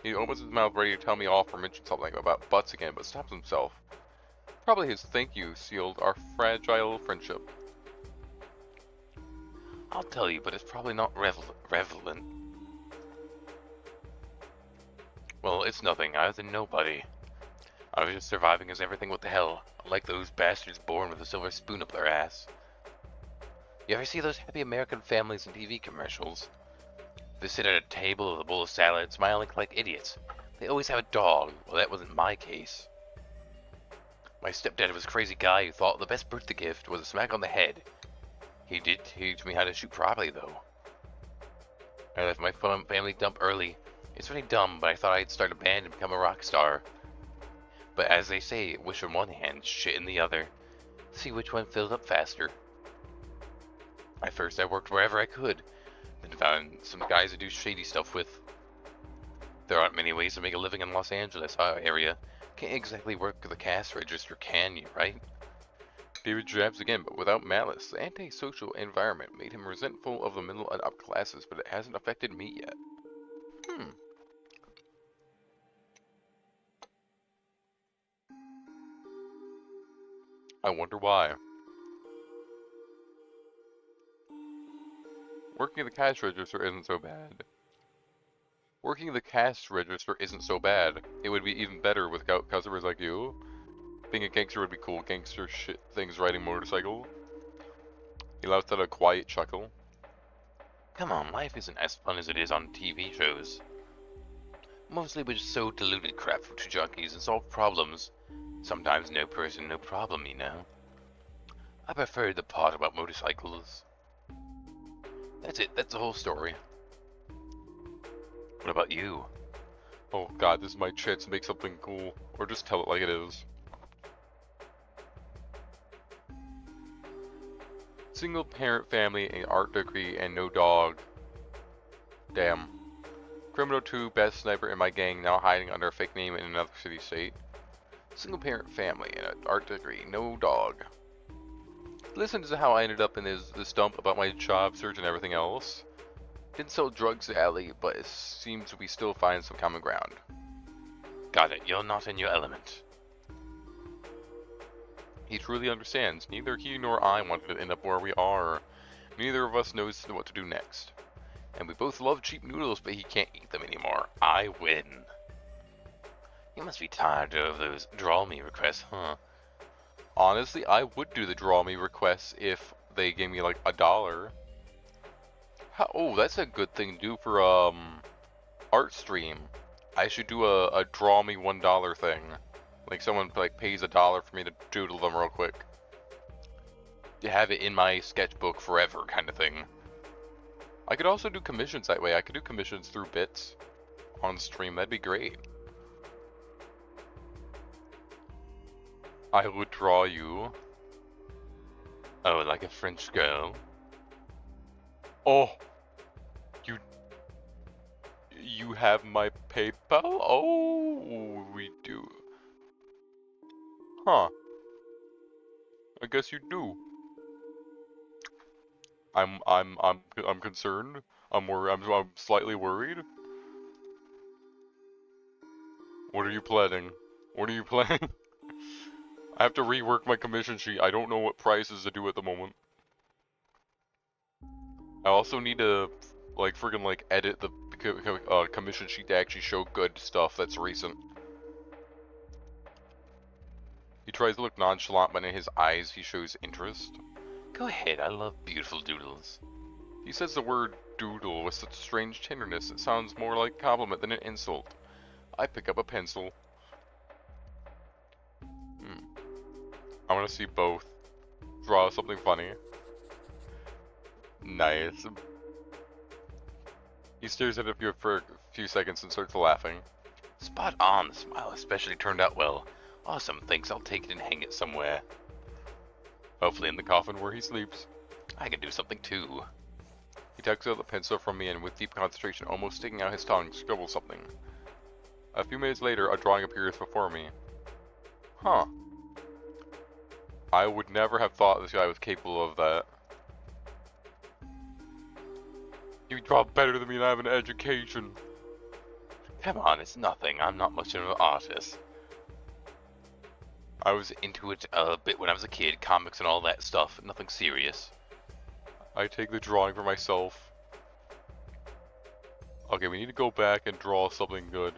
He opens his mouth ready to tell me off or mention something about butts again, but stops himself. Probably his thank you sealed our fragile friendship. I'll tell you, but it's probably not relevant. Well, it's nothing. I was a nobody. I was just surviving as everything. What the hell? Like those bastards born with a silver spoon up their ass. You ever see those happy American families in TV commercials? They sit at a table with a bowl of salad, smiling like idiots. They always have a dog. Well, that wasn't my case. My stepdad was a crazy guy who thought the best birthday gift was a smack on the head. He did teach me how to shoot properly, though. I left my family dump early. It's really dumb, but I thought I'd start a band and become a rock star. But as they say, wish in one hand, shit in the other. See which one fills up faster. At first, I worked wherever I could, then found some guys to do shady stuff with. There aren't many ways to make a living in Los Angeles area. Can't exactly work the cash register, can you, right? David jabs again, but without malice. The antisocial environment made him resentful of the middle and upper classes, but it hasn't affected me yet. I wonder why. Working the cash register isn't so bad. Working the cash register isn't so bad. It would be even better without customers like you. Being a gangster would be cool. Gangster shit things riding motorcycle. He lets out a quiet chuckle. Come on, life isn't as fun as it is on TV shows. Mostly we just sow diluted crap to junkies and solve problems. Sometimes no person, no problem, you know. I prefer the part about motorcycles. That's it, that's the whole story. What about you? Oh god, this is my chance to make something cool. Or just tell it like it is. Single parent family, an art degree, and no dog. Damn. Criminal 2, best sniper in my gang, now hiding under a fake name in another city-state. Single parent family, and an art degree, no dog. Listen to how I ended up in this dump about my job search and everything else. Didn't sell drugs at Alley, but it seems we still find some common ground. Got it, you're not in your element. He truly understands. Neither he nor I wanted to end up where we are. Neither of us knows what to do next. And we both love cheap noodles, but he can't eat them anymore. I win. You must be tired of those draw me requests, huh? Honestly, I would do the draw me requests if they gave me like $1. Oh, that's a good thing to do for art stream. I should do a draw me $1 thing. Like someone like pays $1 for me to doodle them real quick. To have it in my sketchbook forever kind of thing. I could also do commissions that way. I could do commissions through bits on stream. That'd be great. I would draw you. Oh, like a French girl? Oh, you have my PayPal? Oh, we do. Huh. I guess you do. I'm concerned. I'm slightly worried. What are you planning? What are you planning? I have to rework my commission sheet. I don't know what prices to do at the moment. I also need to like friggin' like edit the commission sheet to actually show good stuff that's recent. He tries to look nonchalant, but in his eyes he shows interest. Go ahead, I love beautiful doodles. He says the word doodle with such strange tenderness it sounds more like a compliment than an insult. I pick up a pencil. I want to see both. Draw something funny. Nice. He stares at it for a few seconds and starts laughing. Spot on, the smile especially turned out well. Awesome, thanks, I'll take it and hang it somewhere. Hopefully in the coffin where he sleeps. I can do something too. He takes out the pencil from me and with deep concentration, almost sticking out his tongue, scribbles something. A few minutes later, a drawing appears before me. Huh. I would never have thought this guy was capable of that. You draw better than me and I have an education. Come on, it's nothing. I'm not much of an artist. I was into it a bit when I was a kid, comics and all that stuff. Nothing serious. I take the drawing for myself. Okay, we need to go back and draw something good.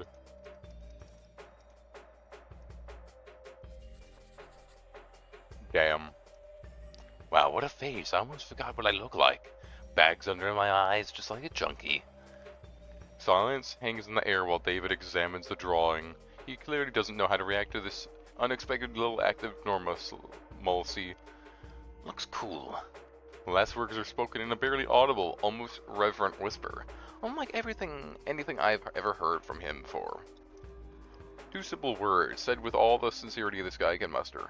Damn. Wow, what a face. I almost forgot what I look like. Bags under my eyes, just like a junkie. Silence hangs in the air while David examines the drawing. He clearly doesn't know how to react to this unexpected little act of normalcy. Looks cool. The last words are spoken in a barely audible, almost reverent whisper, unlike anything I've ever heard from him before. Two simple words, said with all the sincerity this guy can muster.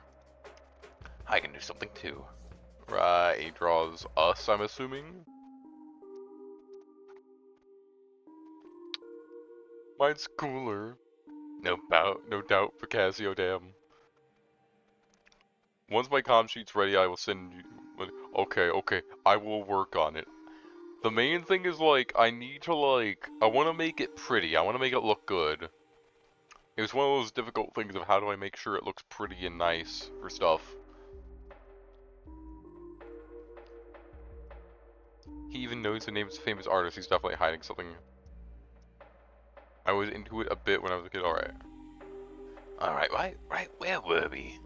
I can do something too. Right, he draws us, I'm assuming? Mine's cooler. No doubt, Picasso, damn. Once my comm sheet's ready, I will send you... Okay, I will work on it. The main thing is, like, I need to, like... I want to make it pretty. I want to make it look good. It was one of those difficult things of how do I make sure it looks pretty and nice for stuff. He even knows the names of famous artists. He's definitely hiding something. I was into it a bit when I was a kid. Alright, right, where were we?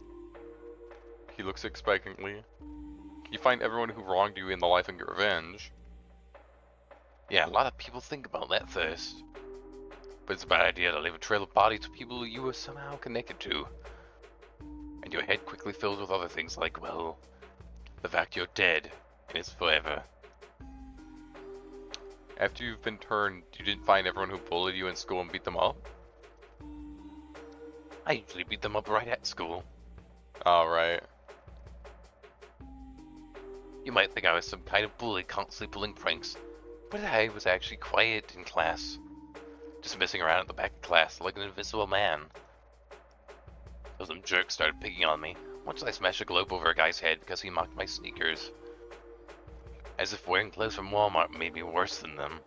He looks expectantly. You find everyone who wronged you in the life and get revenge. Yeah, a lot of people think about that first. But it's a bad idea to leave a trail of bodies of people you were somehow connected to. And your head quickly fills with other things like, well, the fact you're dead, and it's forever. After you've been turned, you didn't find everyone who bullied you in school and beat them up? I usually beat them up right at school. Alright. You might think I was some kind of bully constantly pulling pranks, but I was actually quiet in class. Just messing around at the back of class like an invisible man. Those them jerks started picking on me once I smashed a globe over a guy's head because he mocked my sneakers. As if wearing clothes from Walmart made me worse than them.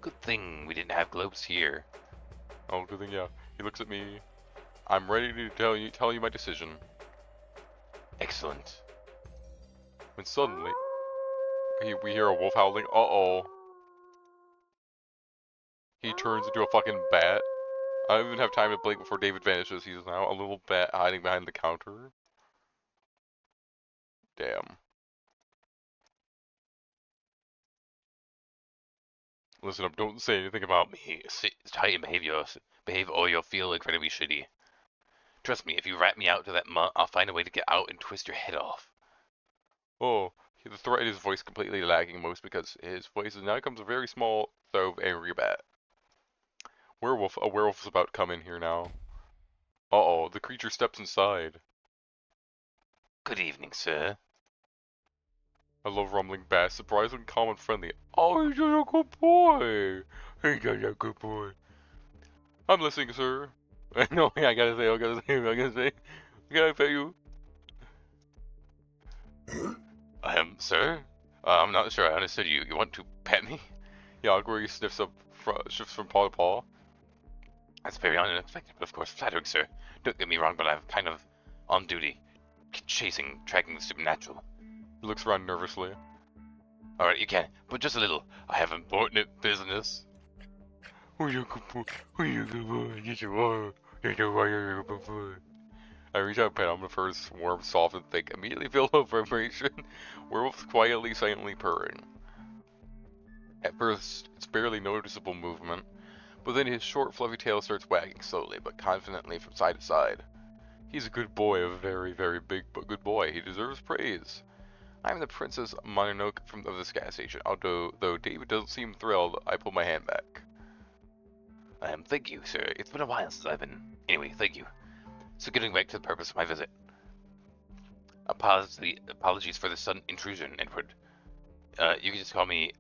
Good thing we didn't have globes here. Oh, good thing, yeah. He looks at me. I'm ready to tell you my decision. Excellent. When suddenly, we hear a wolf howling. Uh-oh. He turns into a fucking bat. I don't even have time to blink before David vanishes. He's now a little bat hiding behind the counter. Damn. Listen up, don't say anything about me. Tight behave or you'll feel incredibly shitty. Trust me, if you rat me out to that mutt, I'll find a way to get out and twist your head off. Oh, the threat in his voice completely lacking most because his voice now becomes a very small, though angry bat. A werewolf's about to come in here now. Uh-oh, the creature steps inside. Good evening, sir. I love rumbling bass, surprisingly calm and friendly. Oh, he's a good boy. He's a good boy. I'm listening, sir. No, I gotta say. Can I pay you? Sir? I'm not sure I understood you. You want to pet me? Yeah, Gregory shifts from paw to paw. That's very unexpected, but of course flattering, sir. Don't get me wrong, but I'm kind of on duty. Tracking the supernatural. He looks around nervously. Alright, you can, but just a little. I have important business. Oh, you're a good boy. Oh, you're a good boy. Yes, you are. Yes, you are. You're a good boy. I reach out and pet him. The fur is warm, soft, and thick. Immediately feel no vibration. Werewolf quietly, silently purring. At first, it's barely noticeable movement, but then his short, fluffy tail starts wagging slowly but confidently from side to side. He's a good boy, a very, very big but good boy. He deserves praise. I'm the Princess Mononoke of this gas station. Although David doesn't seem thrilled, I pull my hand back. Thank you, sir. It's been a while since I've been... Anyway, thank you. So getting back to the purpose of my visit. Apologies for the sudden intrusion, Edward. You can just call me,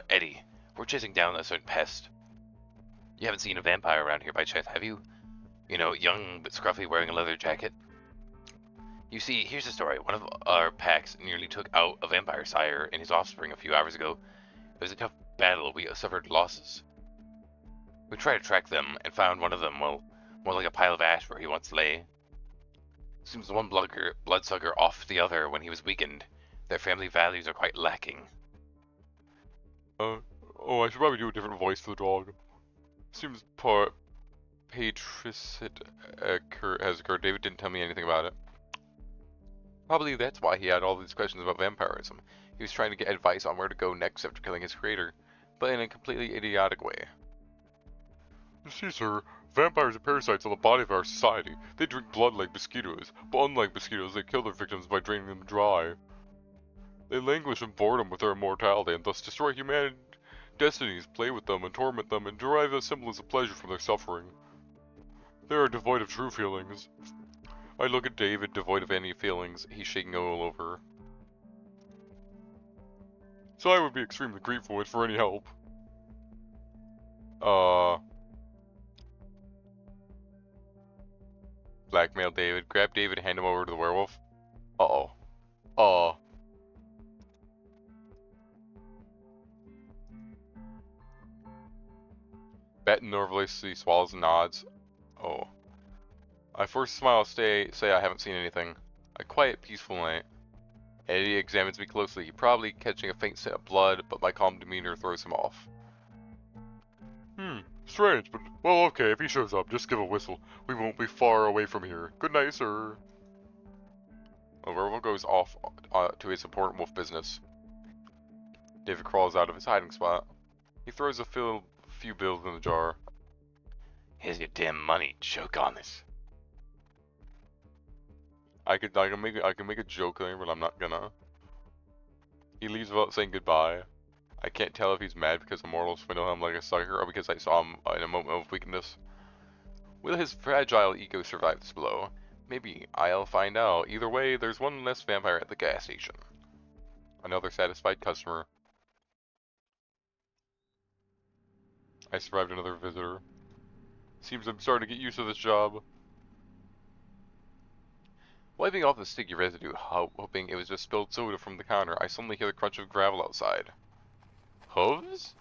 Eddie. We're chasing down a certain pest. You haven't seen a vampire around here by chance, have you? You know, young but scruffy, wearing a leather jacket. You see, here's the story. One of our packs nearly took out a vampire sire and his offspring a few hours ago. It was a tough battle. We suffered losses. We tried to track them and found one of them, well, more like a pile of ash where he once lay. Seems one bloodsucker off the other when he was weakened. Their family values are quite lacking. Oh, I should probably do a different voice for the dog. Seems patricide has occurred. David didn't tell me anything about it. Probably that's why he had all these questions about vampirism. He was trying to get advice on where to go next after killing his creator, but in a completely idiotic way. You see, sir, vampires are parasites on the body of our society. They drink blood like mosquitoes, but unlike mosquitoes, they kill their victims by draining them dry. They languish in boredom with their immortality and thus destroy human destinies, play with them and torment them, and derive a semblance of pleasure from their suffering. They are devoid of true feelings. I look at David, devoid of any feelings. He's shaking all over. So I would be extremely grateful for any help. Blackmail David. Grab David and hand him over to the werewolf. Uh-oh. Bet nervously swallows and nods. Oh. I force a smile, say I haven't seen anything. A quiet, peaceful night. Eddie examines me closely. He probably catching a faint scent of blood, but my calm demeanor throws him off. Strange, but, well, okay, if he shows up, just give a whistle. We won't be far away from here. Good night, sir. The werewolf goes off to his important wolf business. David crawls out of his hiding spot. He throws a few bills in the jar. Here's your damn money. Choke on this. I can make a joke there, but I'm not gonna. He leaves without saying goodbye. I can't tell if he's mad because immortals swindle him like a sucker or because I saw him in a moment of weakness. Will his fragile ego survive this blow? Maybe I'll find out. Either way, there's one less vampire at the gas station. Another satisfied customer. I survived another visitor. Seems I'm starting to get used to this job. Wiping off the sticky residue, hoping it was just spilled soda from the counter, I suddenly hear the crunch of gravel outside. Hooves?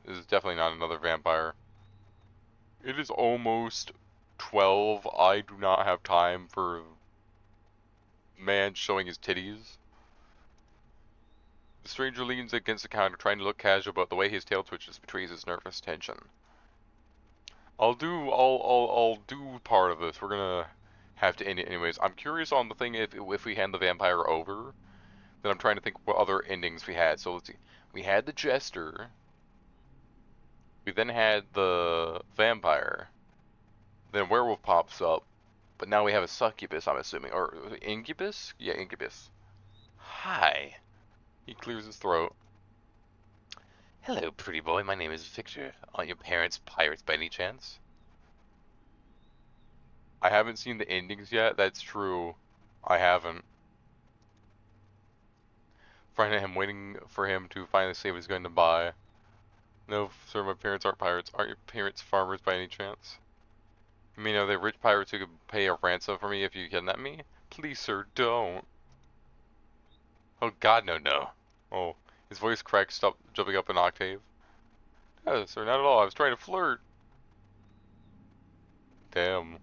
This is definitely not another vampire. It is almost 12. I do not have time for man showing his titties. The stranger leans against the counter, trying to look casual, but the way his tail twitches betrays his nervous tension. I'll do part of this. We're gonna have to end it anyways. I'm curious on the thing if we hand the vampire over. Then I'm trying to think what other endings we had. So let's see. We had the jester. We then had the vampire. Then werewolf pops up. But now we have a succubus, I'm assuming. Or incubus? Yeah, incubus. Hi. He clears his throat. Hello, pretty boy. My name is Victor. Aren't your parents pirates by any chance? I haven't seen the endings yet. That's true. I haven't. Friend him, waiting for him to finally say what he's going to buy. No, sir, my parents aren't pirates. Aren't your parents farmers by any chance? You mean, are they rich pirates who could pay a ransom for me if you kidnap me? Please, sir, don't. Oh God, no, no. Oh, his voice cracks, stop jumping up an octave. No, sir, not at all. I was trying to flirt. Damn.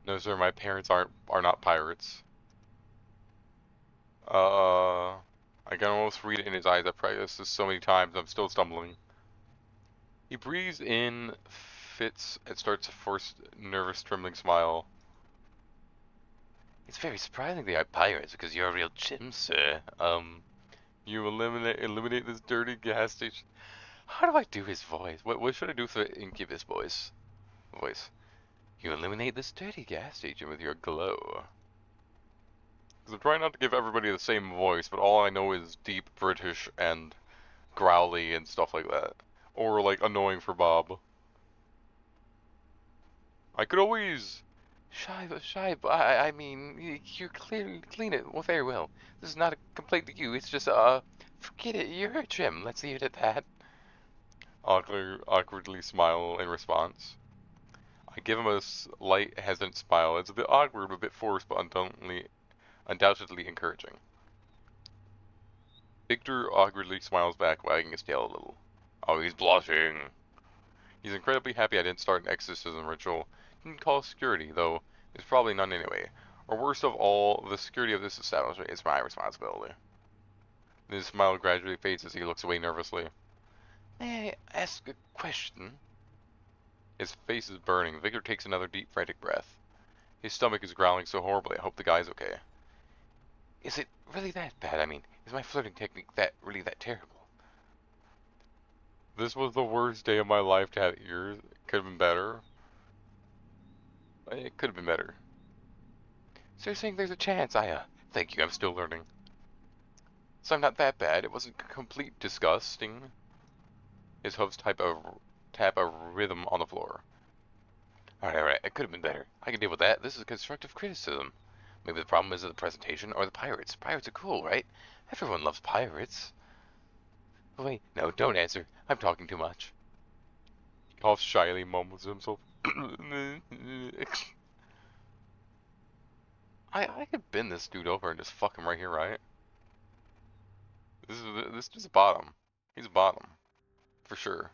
No, sir, my parents are not pirates. I can almost read it in his eyes. I've practiced this so many times, I'm still stumbling. He breathes in, fits, and starts a forced, nervous, trembling smile. It's very surprising they are pirates because you're a real chim, sir. You eliminate this dirty gas station. How do I do his voice? What should I do for Incubus voice? You illuminate this dirty gas station with your glow. Because I'm trying not to give everybody the same voice, but all I know is deep British and growly and stuff like that. Or like annoying for Bob. I could always... Shy, I mean, you clean it very well. This is not a complaint to you. It's just, forget it. You're a Jim. Let's leave it at that. awkwardly smile in response. I give him a slight, hesitant smile. It's a bit awkward, a bit forced, but undoubtedly encouraging. Victor awkwardly smiles back, wagging his tail a little. Oh, he's blushing. He's incredibly happy I didn't start an exorcism ritual. Didn't call security, though there's probably none anyway. Or worst of all, the security of this establishment is my responsibility. His smile gradually fades as he looks away nervously. May I ask a question? His face is burning. Victor takes another deep, frantic breath. His stomach is growling so horribly. I hope the guy's okay. Is it really that bad? I mean, is my flirting technique really that terrible? This was the worst day of my life to have ears. It could have been better. It could have been better. So you're saying there's a chance Thank you, I'm still learning. So I'm not that bad. It wasn't complete disgusting. His hooves tap a rhythm on the floor. Alright, it could have been better. I can deal with that. This is constructive criticism. Maybe the problem is the presentation or the pirates. Pirates are cool, right? Everyone loves pirates. Wait, no, don't answer. I'm talking too much. He coughs shyly, mumbles to himself. I could bend this dude over and just fuck him right here, right? This is bottom. He's bottom. For sure.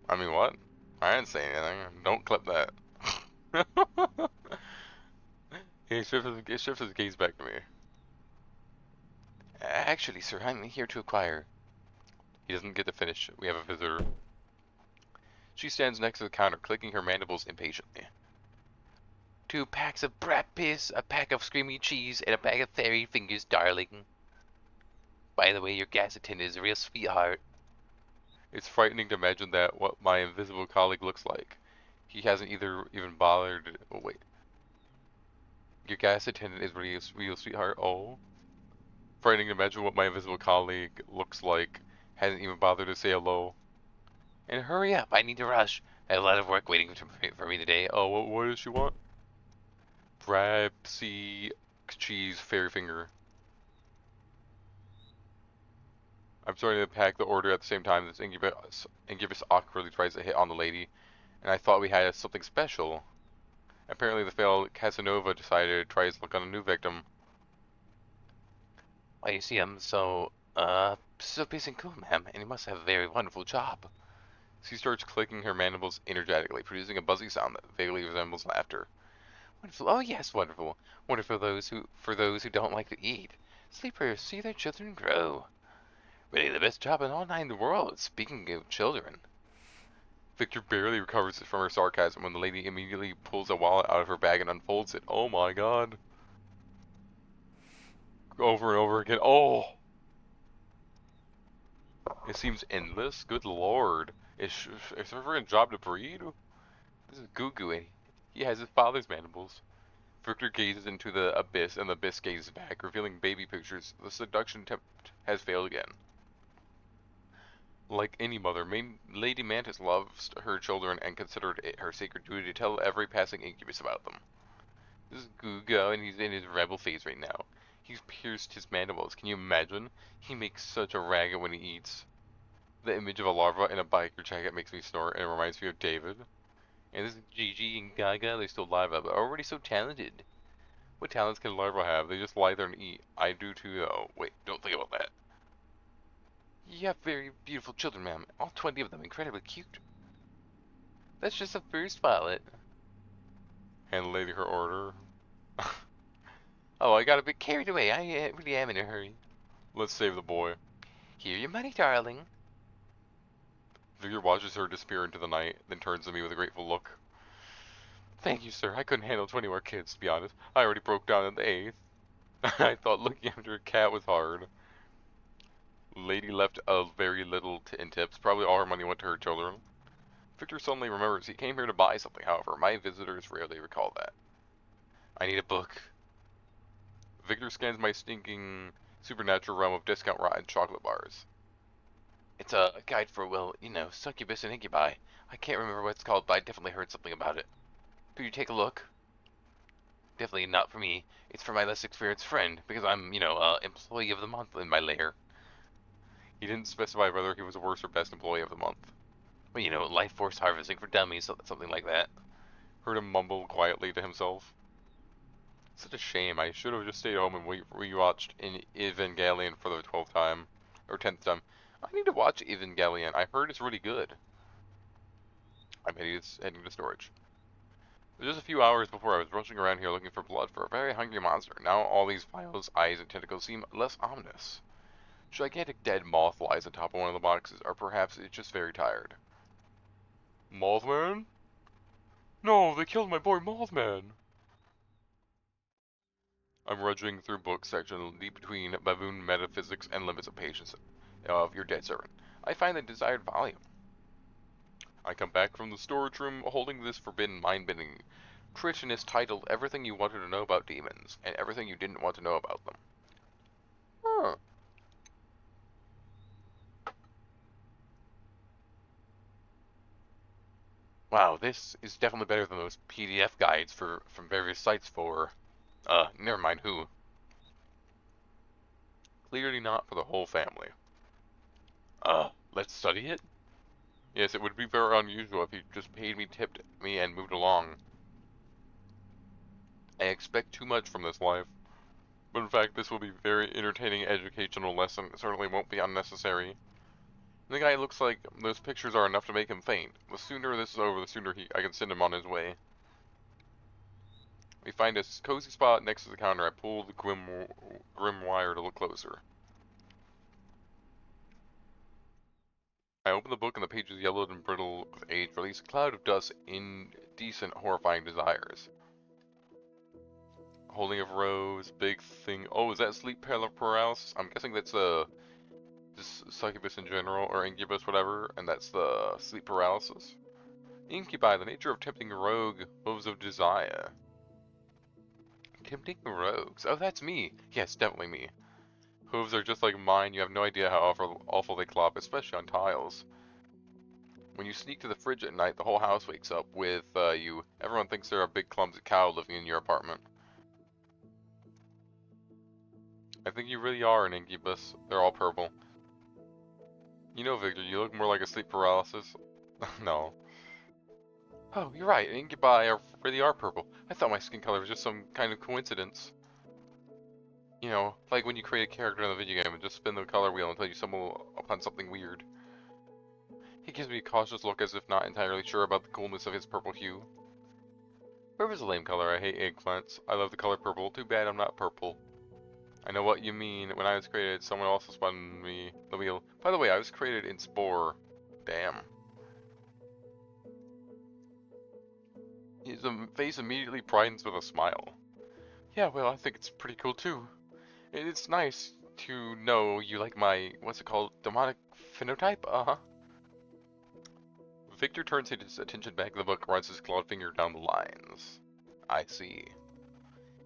I mean, what? I didn't say anything. Don't clip that. He shifts his gaze back to me. Actually, sir, I'm here to acquire. He doesn't get to finish. We have a visitor. She stands next to the counter, clicking her mandibles impatiently. 2 packs of brat piss, a pack of screamy cheese, and a bag of fairy fingers, darling. By the way, your gas attendant is a real sweetheart. It's frightening to imagine that what my invisible colleague looks like. He hasn't either even bothered. Oh wait, your gas attendant is really a real sweetheart. Oh, frightening to imagine what my invisible colleague looks like. Hasn't even bothered to say hello. And hurry up, I need to rush. I have a lot of work waiting for me today. Oh, what does she want? Brabsy cheese fairy finger. I'm starting to pack the order at the same time. This incubus awkwardly tries to hit on the lady, and I thought we had something special. Apparently, the failed Casanova decided to try his luck on a new victim. Why, you see, I'm so busy and cool, ma'am, and you must have a very wonderful job. She starts clicking her mandibles energetically, producing a buzzy sound that vaguely resembles laughter. Wonderful, oh yes, wonderful. Wonderful for those who don't like to eat. Sleepers see their children grow. Really the best job in all 9 worlds, speaking of children. Victor barely recovers from her sarcasm when the lady immediately pulls a wallet out of her bag and unfolds it. Oh my god. Over and over again. Oh! It seems endless. Good lord. Is her a job to breed? This is Goo Goo, and he has his father's mandibles. Victor gazes into the abyss, and the abyss gazes back, revealing baby pictures. The seduction attempt has failed again. Like any mother, Lady Mantis loves her children and considered it her sacred duty to tell every passing incubus about them. This is Gugo, and he's in his rebel phase right now. He's pierced his mandibles. Can you imagine? He makes such a racket when he eats. The image of a larva in a biker jacket makes me snort, and it reminds me of David. And this is Gigi and Gaga. They're still larvae, but already so talented. What talents can larvae have? They just lie there and eat. I do too, though. Wait, don't think about that. You have very beautiful children, ma'am. All 20 of them incredibly cute. That's just the first wallet. Hand the lady her order. Oh, I got a bit carried away. I really am in a hurry. Let's save the boy. Here your money, darling. Victor watches her disappear into the night, then turns to me with a grateful look. Thank you, sir. I couldn't handle 20 more kids, to be honest. I already broke down at the 8th. I thought looking after a cat was hard. Lady left a very little in tips. Probably all her money went to her children. Victor suddenly remembers he came here to buy something, however. My visitors rarely recall that. I need a book. Victor scans my stinking supernatural realm of discount rotten chocolate bars. It's a guide for, well, you know, succubus and incubi. I can't remember what it's called, but I definitely heard something about it. Could you take a look? Definitely not for me. It's for my less experienced friend, because I'm, you know, employee of the month in my lair. He didn't specify whether he was the worst or best employee of the month. Well, you know, life force harvesting for dummies, something like that. Heard him mumble quietly to himself. Such a shame. I should have just stayed home and rewatched in Evangelion for the 12th time. Or 10th time. I need to watch Evangelion. I heard it's really good. I'm heading to storage. It was just a few hours before I was rushing around here looking for blood for a very hungry monster. Now all these vials, eyes, and tentacles seem less ominous. Gigantic dead moth lies on top of one of the boxes, or perhaps it's just very tired. Mothman? No, they killed my boy Mothman! I'm rummaging through books section deep between baboon metaphysics and limits of patience of your dead servant. I find the desired volume. I come back from the storage room holding this forbidden mind-bending treatise titled Everything You Wanted to Know About Demons, and Everything You Didn't Want to Know About Them. Huh. Wow, this is definitely better than those PDF guides from various sites for, never mind who. Clearly not for the whole family. Let's study it? Yes, it would be very unusual if you just paid me, tipped me, and moved along. I expect too much from this life. But in fact, this will be a very entertaining educational lesson. It certainly won't be unnecessary. The guy looks like those pictures are enough to make him faint. The sooner this is over, the sooner I can send him on his way. We find a cozy spot next to the counter. I pull the grim wire to look closer. I open the book and the pages yellowed and brittle with age. Release a cloud of dust, indecent, horrifying desires. Holding of rose, big thing. Oh, is that sleep paralysis? I'm guessing that's just succubus in general, or incubus, whatever, and that's the sleep paralysis. Incubi, the nature of tempting rogue, hooves of desire. Tempting rogues. Oh, that's me. Yes, definitely me. Hooves are just like mine. You have no idea how awful they clop, especially on tiles. When you sneak to the fridge at night, the whole house wakes up with you. Everyone thinks they're a big clumsy cow living in your apartment. I think you really are an incubus. They're all purple. You know, Victor, you look more like a sleep paralysis. No. Oh, you're right. Incubi really are purple. I thought my skin color was just some kind of coincidence. You know, like when you create a character in the video game and just spin the color wheel until you stumble upon something weird. He gives me a cautious look as if not entirely sure about the coolness of his purple hue. Purple's a lame color. I hate eggplants. I love the color purple. Too bad I'm not purple. I know what you mean. When I was created, someone also spun me the wheel. By the way, I was created in Spore. Damn. His face immediately brightens with a smile. Yeah, well, I think it's pretty cool too. It's nice to know you like my, what's it called, demonic phenotype? Uh-huh. Victor turns his attention back to the book and runs his clawed finger down the lines. I see.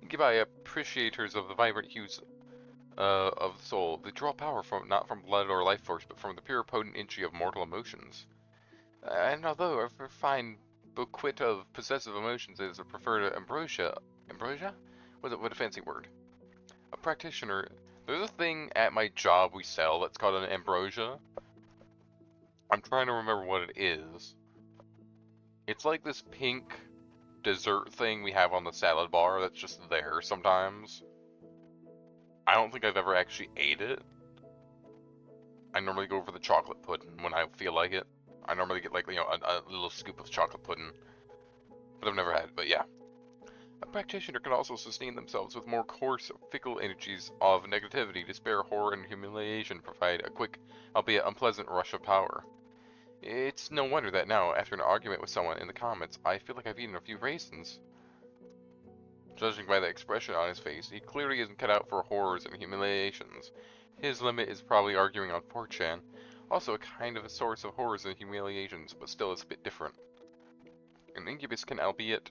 Incubi appreciators of the vibrant hues of the soul. They draw power from not from blood or life force, but from the pure potent energy of mortal emotions. And although a refined bouquet of possessive emotions is preferred to ambrosia? What a fancy word. A practitioner. There's a thing at my job we sell that's called an ambrosia. I'm trying to remember what it is. It's like this pink dessert thing we have on the salad bar that's just there sometimes. I don't think I've ever actually ate it. I normally go for the chocolate pudding when I feel like it. I normally get like, you know, a little scoop of chocolate pudding. But I've never had it, but yeah. A practitioner can also sustain themselves with more coarse, fickle energies of negativity, despair, horror, and humiliation provide a quick, albeit unpleasant rush of power. It's no wonder that now, after an argument with someone in the comments, I feel like I've eaten a few raisins. Judging by the expression on his face, he clearly isn't cut out for horrors and humiliations. His limit is probably arguing on 4chan, also a kind of a source of horrors and humiliations, but still it's a bit different. An incubus can, albeit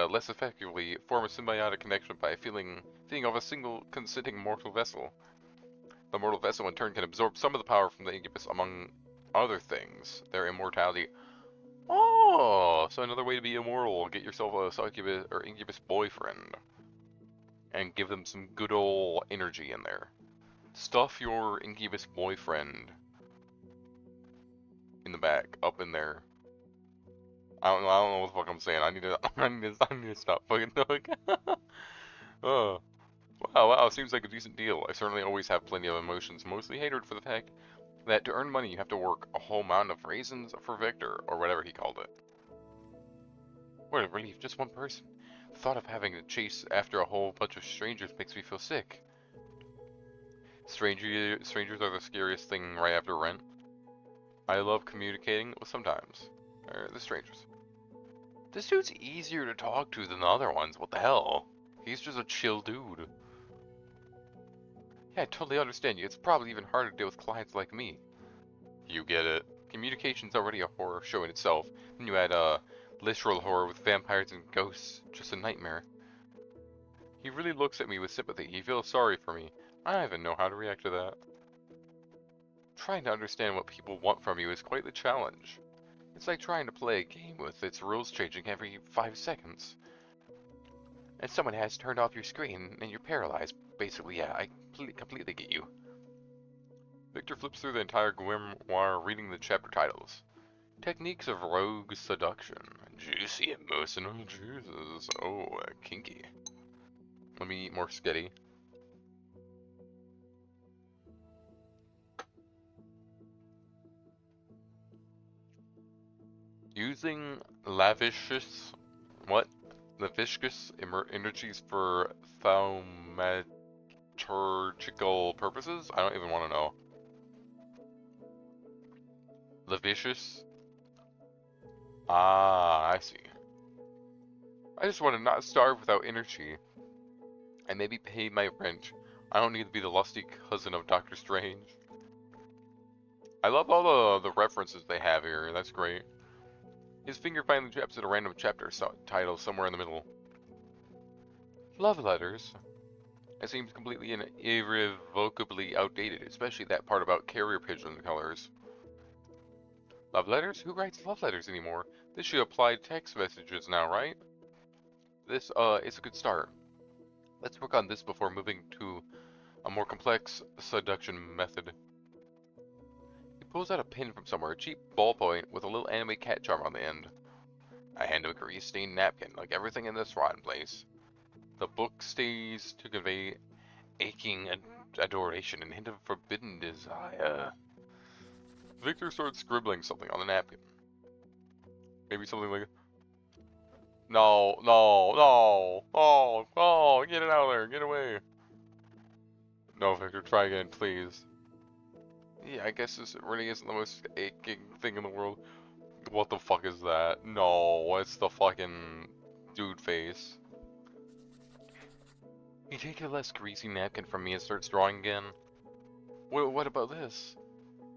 less effectively, form a symbiotic connection by feeding off a single consenting mortal vessel. The mortal vessel in turn can absorb some of the power from the incubus, among other things, their immortality. Oh, so another way to be immortal, get yourself a succubus or incubus boyfriend. And give them some good ol' energy in there. Stuff your incubus boyfriend in the back, up in there. I don't know what the fuck I'm saying. I need to stop fucking talking. Oh, wow, seems like a decent deal. I certainly always have plenty of emotions, mostly hatred for the fact that to earn money you have to work a whole mountain of raisins for Victor, or whatever he called it. What a relief, just one person. The thought of having to chase after a whole bunch of strangers makes me feel sick. Strangers are the scariest thing right after rent. I love communicating with sometimes. The strangers. This dude's easier to talk to than the other ones. What the hell? He's just a chill dude. Yeah, I totally understand you. It's probably even harder to deal with clients like me. You get it. Communication's already a horror show in itself. Then you add literal horror with vampires and ghosts. Just a nightmare. He really looks at me with sympathy. He feels sorry for me. I don't even know how to react to that. Trying to understand what people want from you is quite the challenge. It's like trying to play a game with its rules changing every 5 seconds. And someone has turned off your screen and you're paralyzed. Basically, yeah, I completely get you. Victor flips through the entire grimoire reading the chapter titles. Techniques of rogue seduction. Juicy emotional juices. Oh, kinky. Let me eat more sketty. Using lavishes, what? Laviscous energies for thaumaturgical purposes? I don't even want to know. The vicious? Ah, I see. I just want to not starve without energy, and maybe pay my rent. I don't need to be the lusty cousin of Doctor Strange. I love all the references they have here, that's great. His finger finally taps at a random chapter title somewhere in the middle. Love letters. It seems completely and irrevocably outdated, especially that part about carrier pigeon colors. Love letters? Who writes love letters anymore? This should apply to text messages now, right? This, is a good start. Let's work on this before moving to a more complex seduction method. He pulls out a pin from somewhere, a cheap ballpoint with a little anime cat charm on the end. I hand him a grease-stained napkin, like everything in this rotten place. The book stays to convey aching adoration and hint of forbidden desire. Victor starts scribbling something on the napkin. Maybe something like, no, no, no, oh, oh, get it out of there, get away. No, Victor, try again, please. Yeah, I guess this really isn't the most aching thing in the world. What the fuck is that? No, it's the fucking dude face. You take a less greasy napkin from me and starts drawing again. What about this?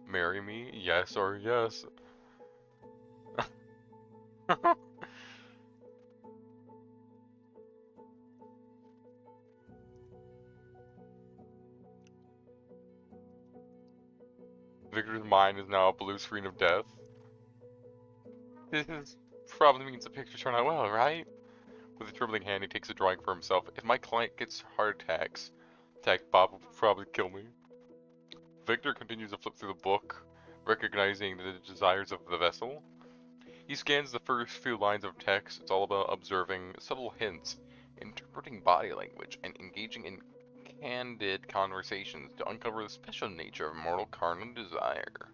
Marry me? Yes or yes. Victor's mind is now a blue screen of death. This probably means the picture turned out well, right? With a trembling hand, he takes a drawing for himself. If my client gets heart attacks, Bob will probably kill me. Victor continues to flip through the book, recognizing the desires of the vessel. He scans the first few lines of text. It's all about observing subtle hints, interpreting body language, and engaging in candid conversations to uncover the special nature of mortal carnal desire.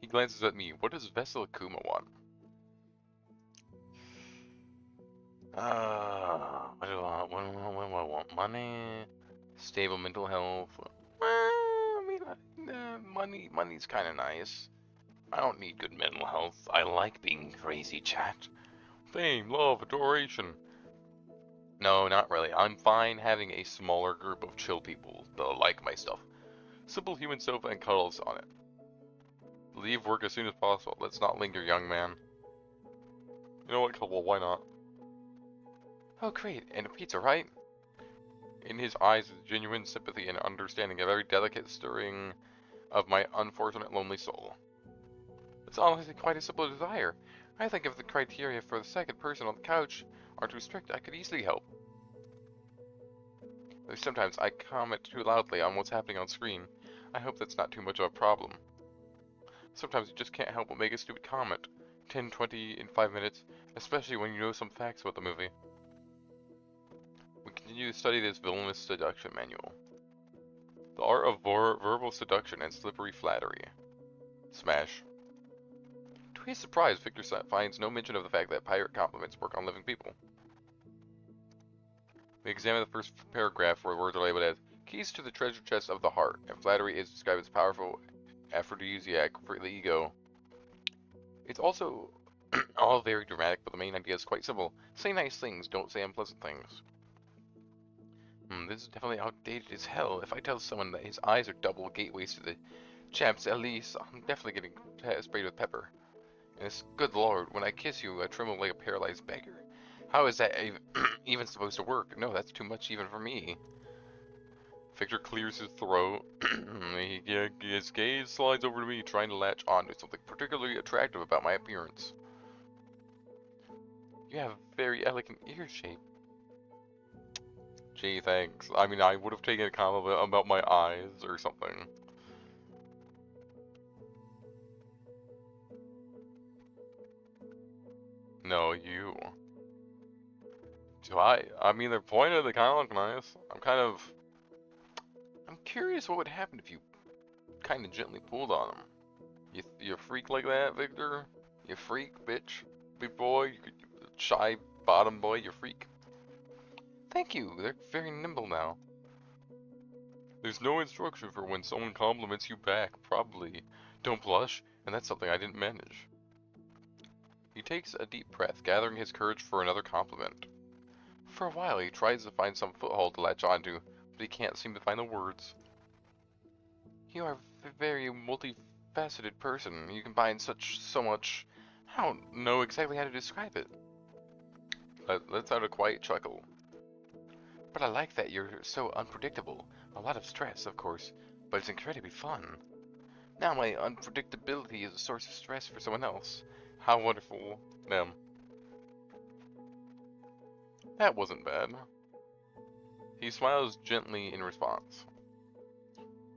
He glances at me. What does Vessel Akuma want? What do I want? What do I want? Money? Stable mental health? I mean, money's kind of nice. I don't need good mental health. I like being crazy, chat. Fame, love, adoration. No, not really. I'm fine having a smaller group of chill people that like my stuff. Simple human sofa and cuddles on it. Leave work as soon as possible. Let's not linger, young man. You know what? Well, why not? Oh, great. And a pizza, right? In his eyes is genuine sympathy and understanding, a very delicate stirring of my unfortunate lonely soul. It's honestly quite a simple desire. I think if the criteria for the second person on the couch are too strict, I could easily help. Though sometimes I comment too loudly on what's happening on screen. I hope that's not too much of a problem. Sometimes you just can't help but make a stupid comment. 10, 20 in 5 minutes, especially when you know some facts about the movie. We continue to study this villainous seduction manual. The art of verbal seduction and slippery flattery. Smash. To his surprise, Victor finds no mention of the fact that pirate compliments work on living people. We examine the first paragraph where words are labeled as keys to the treasure chest of the heart, and flattery is described as powerful aphrodisiac for the ego. It's also all very dramatic, but the main idea is quite simple. Say nice things, don't say unpleasant things. This is definitely outdated as hell. If I tell someone that his eyes are double gateways to the Champs Elysees, I'm definitely getting sprayed with pepper. And it's, good lord, when I kiss you, I tremble like a paralyzed beggar. How is that even supposed to work? No, that's too much even for me. Victor clears his throat. His gaze slides over to me, trying to latch onto something particularly attractive about my appearance. You have a very elegant ear shape. Gee, thanks. I mean, I would have taken a comment about my eyes or something. No, you. Do I? I mean, they're pointed, they kind of look nice. I'm curious what would happen if you kind of gently pulled on them. You freak like that, Victor? You freak, bitch? Big boy? You shy bottom boy, you freak? Thank you, they're very nimble now. There's no instruction for when someone compliments you back, probably Don't blush, and that's something I didn't manage. He takes a deep breath, gathering his courage for another compliment. For a while, he tries to find some foothold to latch onto, but he can't seem to find the words. You are a very multifaceted person. You combine so much. I don't know exactly how to describe it. Let's out a quiet chuckle. But I like that you're so unpredictable. A lot of stress, of course, but it's incredibly fun. Now my unpredictability is a source of stress for someone else. How wonderful. Them. That wasn't bad. He smiles gently in response.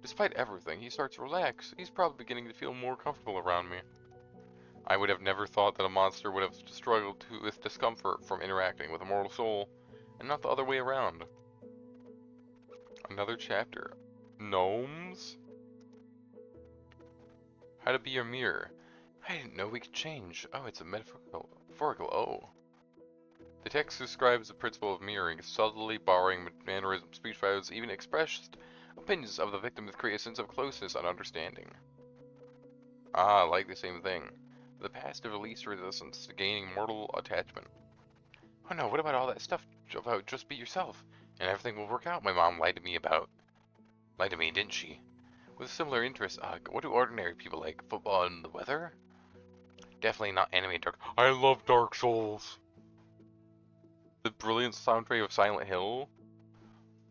Despite everything, he starts to relax. He's probably beginning to feel more comfortable around me. I would have never thought that a monster would have struggled with discomfort from interacting with a mortal soul, and not the other way around. Another chapter. Gnomes? How to be your mirror. I didn't know we could change. Oh, it's a metaphorical. Oh. The text describes the principle of mirroring, subtly borrowing mannerisms, speech patterns, even expressed opinions of the victim to create a sense of closeness and understanding. Ah, like the same thing. The past of release resistance to gaining mortal attachment. Oh no, what about all that stuff about just be yourself, and everything will work out my mom lied to me about? Lied to me, didn't she? With similar interests, what do ordinary people like? Football and the weather? Definitely not anime dark. I love Dark Souls. The brilliant soundtrack of Silent Hill?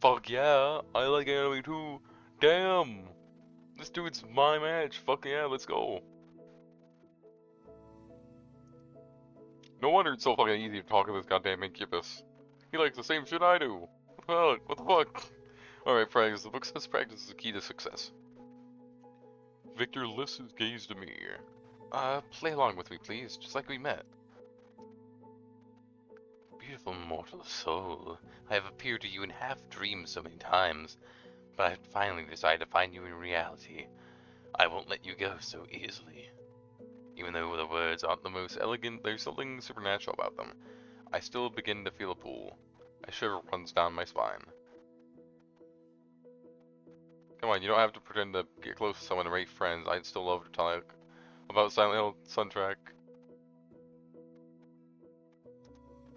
Fuck yeah, I like anime too. Damn! This dude's my match. Fuck yeah, let's go. No wonder it's so fucking easy to talk to this goddamn incubus. He likes the same shit I do. What the fuck? Alright, practice. The book says practice is the key to success. Victor lifts his gaze to me. Play along with me, please, just like we met. Beautiful mortal soul, I have appeared to you in half-dreams so many times, but I finally decided to find you in reality. I won't let you go so easily. Even though the words aren't the most elegant, there's something supernatural about them. I still begin to feel a pull. A shiver runs down my spine. Come on, you don't have to pretend to get close to someone and make friends. I'd still love to talk about Silent Hill soundtrack.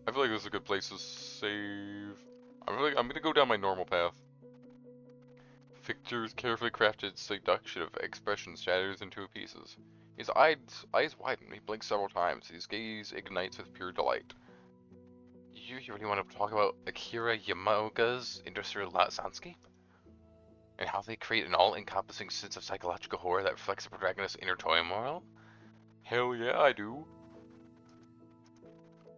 I feel like this is a good place to save. I'm gonna go down my normal path. Victor's carefully crafted seduction of expression shatters into pieces. His eyes widen, he blinks several times, his gaze ignites with pure delight. You really want to talk about Akira Yamaoka's industrial soundscape? And how they create an all-encompassing sense of psychological horror that reflects the protagonist's inner turmoil? Hell yeah, I do.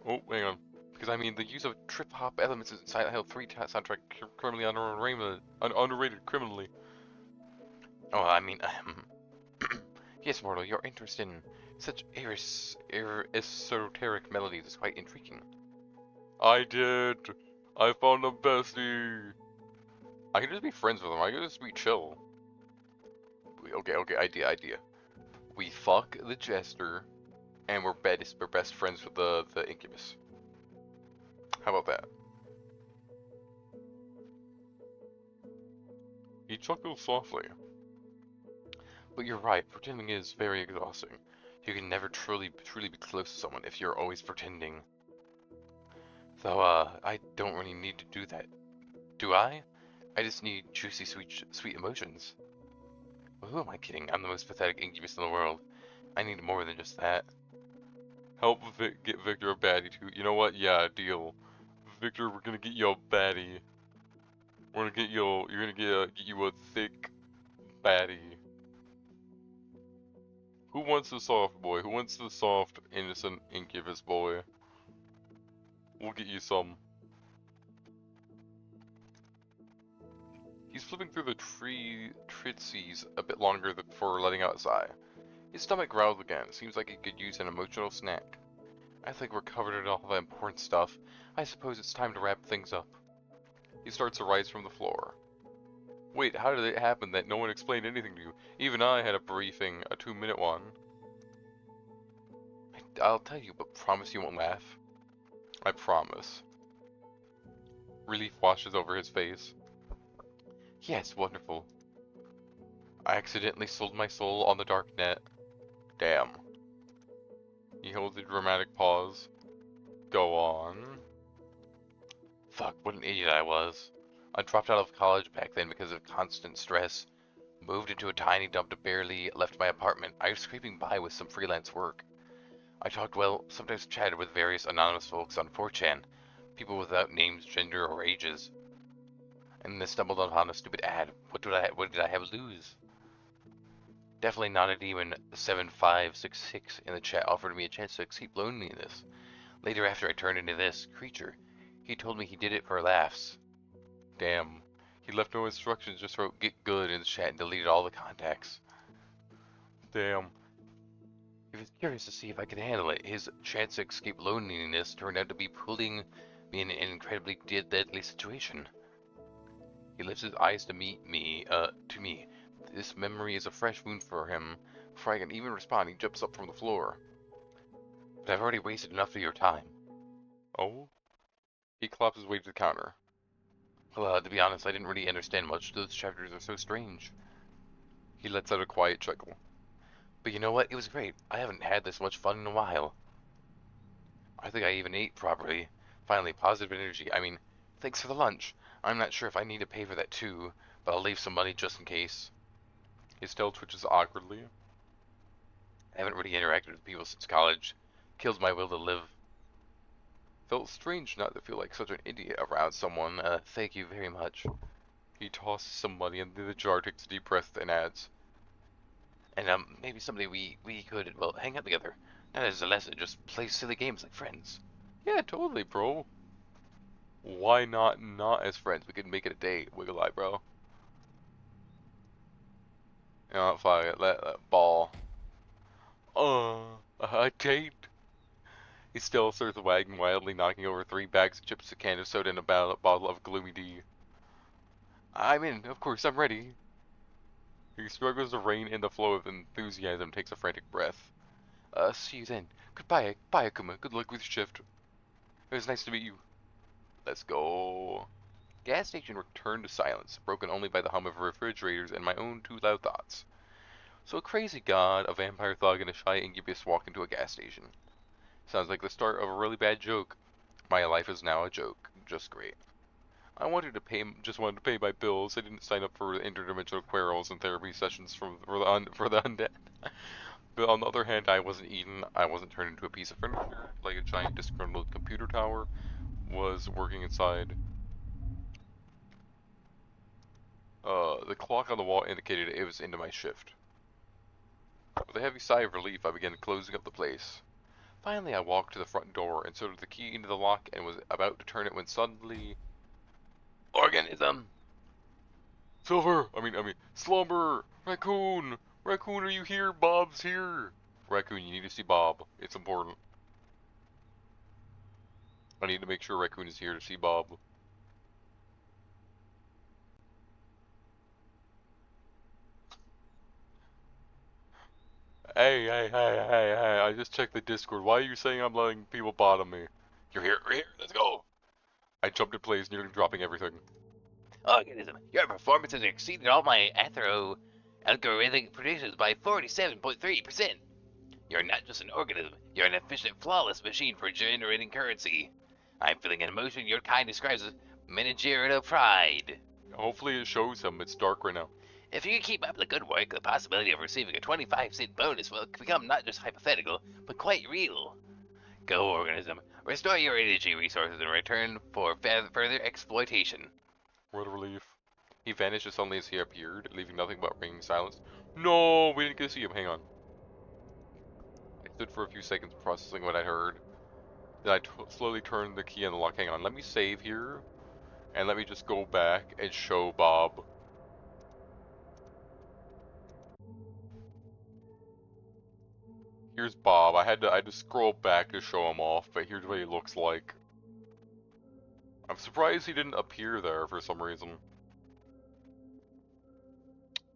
Oh, hang on. Because I mean, the use of trip-hop elements in Silent Hill 3 soundtrack criminally underrated criminally. Oh, I mean, yes, Mortal, your interest in such esoteric melodies is quite intriguing. I did. I found a bestie. I can just be friends with him. I can just be chill. Okay, idea. We fuck the jester, and we're best friends with the incubus. How about that? He chuckles softly. But you're right, pretending is very exhausting. You can never truly be close to someone if you're always pretending. Though, I don't really need to do that. Do I? I just need juicy, sweet emotions. Well, who am I kidding? I'm the most pathetic incubus in the world. I need more than just that. Help get Victor a baddie too. You know what? Yeah, deal. Victor, we're gonna get you a baddie. We're gonna get you. You're gonna get you a thick baddie. Who wants the soft boy? Who wants the soft, innocent incubus boy? We'll get you some. He's flipping through the treatises a bit longer before letting out a sigh. His stomach growled again. Seems like he could use an emotional snack. I think we're covered in all the important stuff. I suppose it's time to wrap things up. He starts to rise from the floor. Wait, how did it happen that no one explained anything to you? Even I had a briefing, a 2-minute one. I'll tell you, but promise you won't laugh. I promise. Relief washes over his face. Yes, wonderful. I accidentally sold my soul on the dark net. Damn. He holds a dramatic pause. Go on. Fuck, what an idiot I was. I dropped out of college back then because of constant stress. Moved into a tiny dump to barely left my apartment. I was scraping by with some freelance work. I talked, well, sometimes chatted with various anonymous folks on 4chan. People without names, gender, or ages. And then stumbled upon a stupid ad. What did I have to lose? Definitely not a demon. 7566 in the chat offered me a chance to escape loneliness. Later, after I turned into this creature, he told me he did it for laughs. Damn. He left no instructions, just wrote "get good" in the chat and deleted all the contacts. Damn. He was curious to see if I could handle it. His chance to escape loneliness turned out to be pulling me in an incredibly deadly situation. He lifts his eyes to me. This memory is a fresh wound for him. Before I can even respond, he jumps up from the floor. But I've already wasted enough of your time. Oh? He claps his way to the counter. Well, to be honest, I didn't really understand much. Those chapters are so strange. He lets out a quiet chuckle. But you know what? It was great. I haven't had this much fun in a while. I think I even ate properly. Finally, positive energy. I mean, thanks for the lunch. I'm not sure if I need to pay for that too, but I'll leave some money just in case. His tail twitches awkwardly. I haven't really interacted with people since college. Kills my will to live. Felt strange not to feel like such an idiot around someone. Thank you very much. He tosses some money into the jar, takes a deep breath, and adds, and maybe someday we could, well, hang out together. Not as a lesson, just play silly games like friends. Yeah, totally, bro. Why not as friends? We could make it a date. Wiggle eye, bro. You know, fuck it. Let ball. A date? He still starts wagging wildly, knocking over 3 bags of chips, a can of soda, and a bottle of Gloomy D. I'm in. Of course, I'm ready. He struggles to rein in the flow of enthusiasm, takes a frantic breath. See you then. Goodbye, bye, Akuma. Good luck with your shift. It was nice to meet you. Let's go. Gas station returned to silence, broken only by the hum of refrigerators and my own 2 loud thoughts. So a crazy god, a vampire thug, and a shy incubus walk into a gas station. Sounds like the start of a really bad joke. My life is now a joke. Just great. Just wanted to pay my bills. I didn't sign up for interdimensional quarrels and therapy sessions for the undead. But on the other hand, I wasn't eaten. I wasn't turned into a piece of furniture like a giant disgruntled computer tower was working inside. The clock on the wall indicated it was into my shift. With a heavy sigh of relief, I began closing up the place. Finally, I walked to the front door, inserted the key into the lock, and was about to turn it when suddenly... Organism! Slumber! Raccoon! Raccoon, are you here? Bob's here! Raccoon, you need to see Bob. It's important. I need to make sure Raccoon is here to see Bob. Hey, I just checked the Discord. Why are you saying I'm letting people bottom me? You're here, we're here, let's go! I jumped in place, nearly dropping everything. Organism, your performance has exceeded all my athero algorithmic predictions by 47.3%. You're not just an organism, you're an efficient, flawless machine for generating currency. I'm feeling an emotion your kind describes as managerial pride. Hopefully it shows him. It's dark right now. If you keep up the good work, the possibility of receiving a 25-cent bonus will become not just hypothetical, but quite real. Go, organism. Restore your energy resources in return for further exploitation. What a relief. He vanished as suddenly as he appeared, leaving nothing but ringing silence. No, we didn't get to see him. Hang on. I stood for a few seconds processing what I heard. Then I slowly turned the key on the lock. Hang on, let me save here. And let me just go back and show Bob. Here's Bob. I had to scroll back to show him off, but here's what he looks like. I'm surprised he didn't appear there for some reason.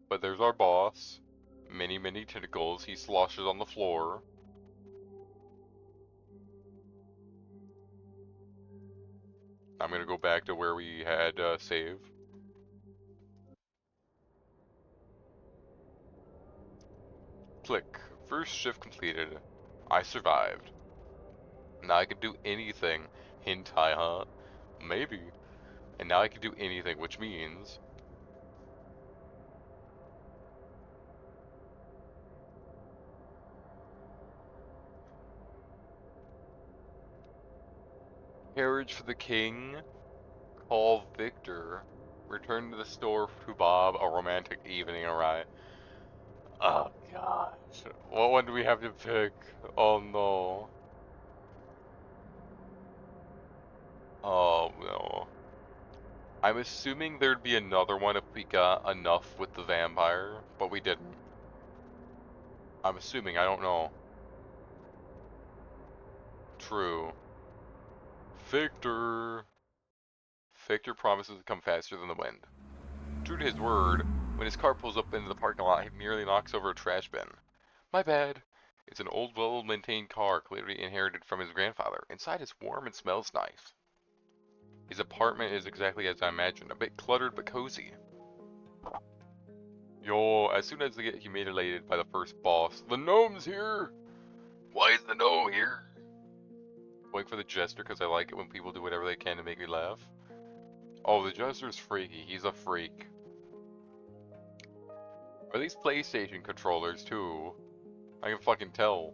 But there's our boss. Many tentacles. He sloshes on the floor. I'm gonna go back to where we had save. Click. First shift completed. I survived. Now I can do anything. Hentai, huh? Maybe. And now I can do anything, which means... Carriage for the king. Call Victor. Return to the store to Bob. A romantic evening arrive. Oh gosh. What one do we have to pick? Oh no. Oh no. I'm assuming there'd be another one if we got enough with the vampire, but we didn't. I'm assuming, I don't know. True. Victor! Victor promises to come faster than the wind. True to his word, when his car pulls up into the parking lot, he nearly knocks over a trash bin. My bad. It's an old, well-maintained car, clearly inherited from his grandfather. Inside it's warm and smells nice. His apartment is exactly as I imagined, a bit cluttered but cozy. Yo, as soon as they get humiliated by the first boss, the gnome's here! Why is the gnome here? Wait for the jester because I like it when people do whatever they can to make me laugh. Oh, the jester's freaky. He's a freak. Are these PlayStation controllers too? I can fucking tell.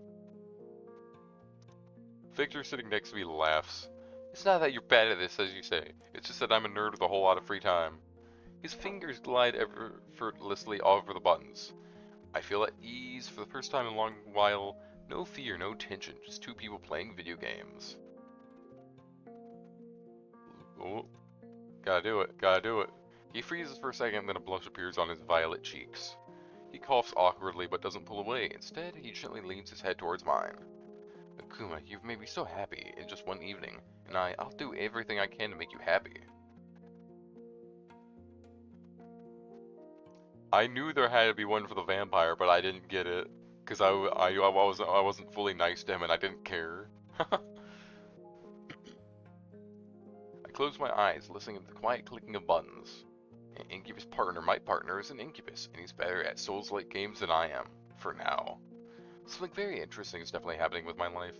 Victor sitting next to me laughs. It's not that you're bad at this, as you say. It's just that I'm a nerd with a whole lot of free time. His fingers glide effortlessly over the buttons. I feel at ease for the first time in a long while. No fear, no tension, just two people playing video games. Oh, gotta do it, gotta do it. He freezes for a second, then a blush appears on his violet cheeks. He coughs awkwardly but doesn't pull away. Instead, he gently leans his head towards mine. Akuma, you've made me so happy in just one evening, and I'll do everything I can to make you happy. I knew there had to be one for the vampire, but I didn't get it. Because I wasn't fully nice to him and I didn't care. I closed my eyes, listening to the quiet clicking of buttons. An Incubus partner, my partner, is an Incubus, and he's better at Souls-like games than I am. For now. Something very interesting is definitely happening with my life.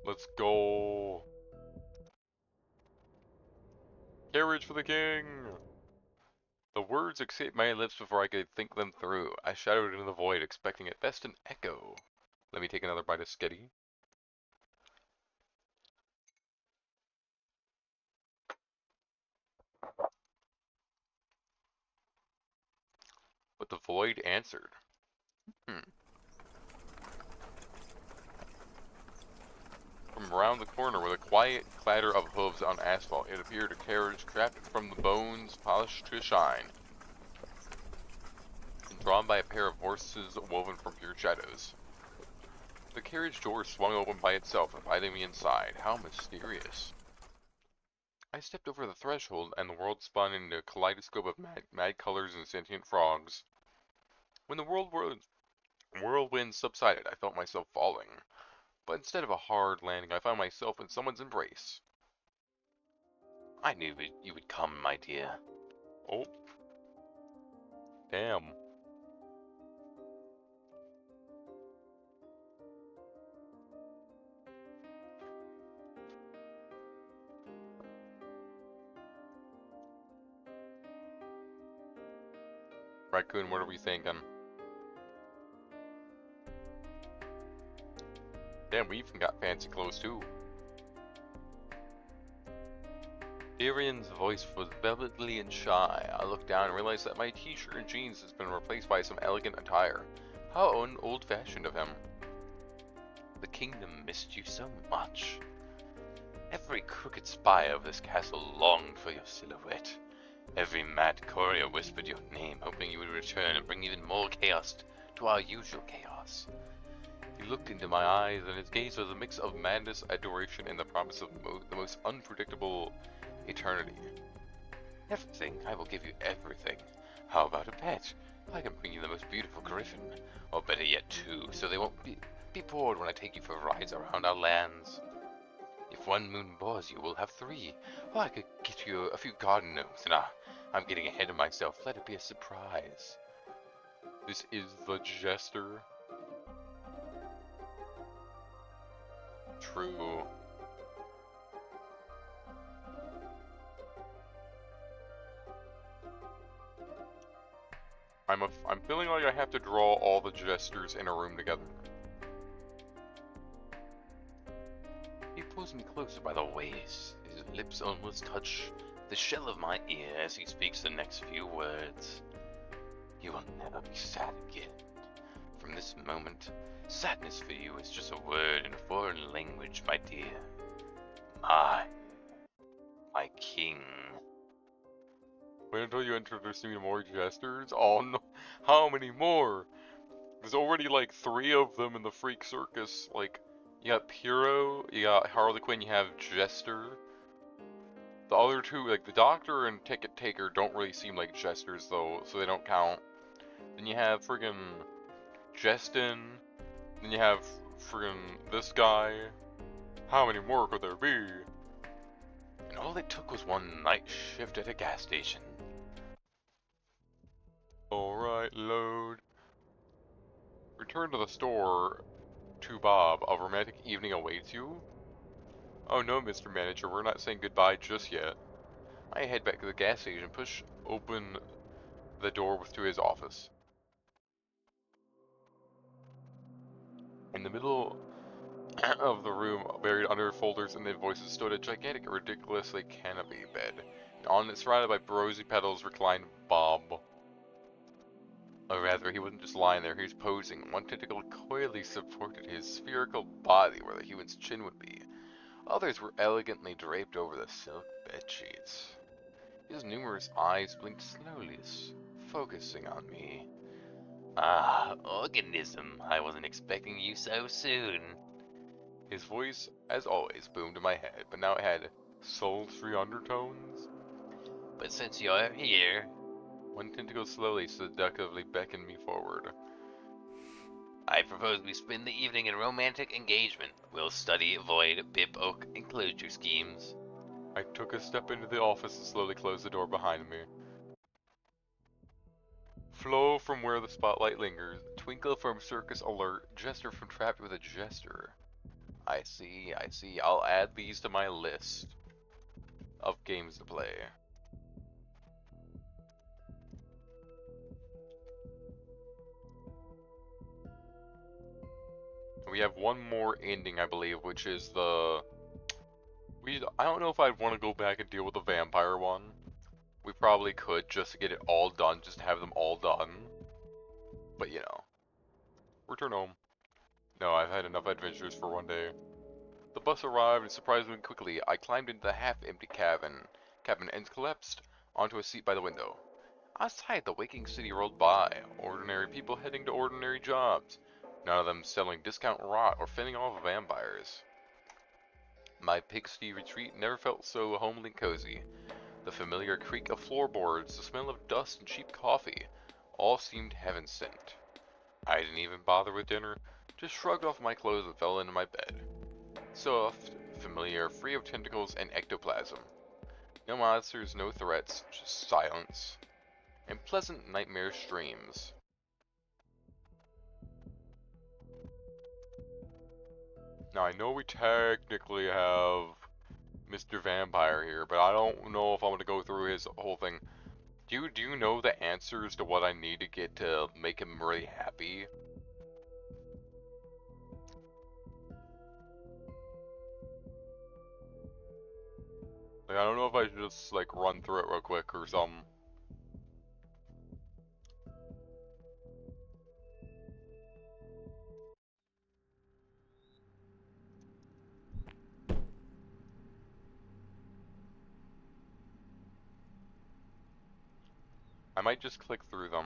Let's go. Carriage for the king! The words escaped my lips before I could think them through. I shouted into the void, expecting at best an echo. Let me take another bite of sketty. But the void answered. From around the corner with a quiet clatter of hooves on asphalt, it appeared a carriage crafted from the bones polished to shine, and drawn by a pair of horses woven from pure shadows. The carriage door swung open by itself, inviting me inside. How mysterious. I stepped over the threshold, and the world spun into a kaleidoscope of mad colors and sentient frogs. When the whirlwind subsided, I felt myself falling. But instead of a hard landing, I found myself in someone's embrace. I knew you would come, my dear. Oh. Damn. Raccoon, what are we thinking? Damn, we even got fancy clothes too. Irian's voice was velvety and shy. I looked down and realized that my t-shirt and jeans has been replaced by some elegant attire. How old-fashioned of him. The kingdom missed you so much. Every crooked spire of this castle longed for your silhouette. Every mad courier whispered your name, hoping you would return and bring even more chaos to our usual chaos. He looked into my eyes, and his gaze was a mix of madness, adoration, and the promise of the most unpredictable eternity. Everything. I will give you everything. How about a pet? I can bring you the most beautiful griffin. Or better yet, two, so they won't be bored when I take you for rides around our lands. If one moon bores you, we'll have three. Or I could get you a few garden gnomes and I'm getting ahead of myself. Let it be a surprise. This is the Jester. True. I'm feeling like I have to draw all the Jesters in a room together. He pulls me closer by the waist. His lips almost touch the shell of my ear as he speaks the next few words. You will never be sad again. From this moment, sadness for you is just a word in a foreign language, my dear. My king. Wait until you introduce me to more Jesters? Oh no, how many more? There's already like 3 of them in the Freak Circus. Like, you got Pyro, you got Harley Quinn, you have Jester. The other 2, like the Doctor and Ticket Taker, don't really seem like Jesters though, so they don't count. Then you have friggin' Justin. Then you have friggin' this guy. How many more could there be? And all it took was one night shift at a gas station. Alright, load. Return to the store to Bob. A romantic evening awaits you? Oh no, Mr. Manager, we're not saying goodbye just yet. I head back to the gas station and push open the door to his office. In the middle of the room, buried under folders and invoices, stood a gigantic, ridiculously canopy bed. And on it, surrounded by rosy petals, reclined Bob. Or rather, he wasn't just lying there, he was posing. One tentacle coyly supported his spherical body where the human's chin would be. Others were elegantly draped over the silk bedsheets. His numerous eyes blinked slowly, focusing on me. Ah, organism. I wasn't expecting you so soon. His voice, as always, boomed in my head, but now it had sultry undertones. But since you're here, One tentacle slowly, seductively beckoned me forward. I propose we spend the evening in romantic engagement. We'll study, avoid, bip, oak, and closure schemes. I took a step into the office and slowly closed the door behind me. Flow from where the spotlight lingers, twinkle from circus alert, jester from trapped with a jester. I see, I see. I'll add these to my list of games to play. We have one more ending, I believe, which is the... I don't know if I'd want to go back and deal with the vampire one. We probably could just to get it all done, just to have them all done. But you know. Return home. No, I've had enough adventures for one day. The bus arrived and surprised me quickly. I climbed into the half-empty cabin and collapsed onto a seat by the window. Outside, the waking city rolled by, ordinary people heading to ordinary jobs, none of them selling discount rot or fending off vampires. My pigsty retreat never felt so homely cozy. The familiar creak of floorboards, the smell of dust and cheap coffee, all seemed heaven sent. I didn't even bother with dinner, just shrugged off my clothes and fell into my bed. Soft, familiar, free of tentacles and ectoplasm. No monsters, no threats, just silence. And pleasant nightmare dreams. Now I know we technically have Mr. Vampire here, but I don't know if I'm gonna go through his whole thing. Do you know the answers to what I need to get to make him really happy? Like, I don't know if I should just like run through it real quick or something. I might just click through them.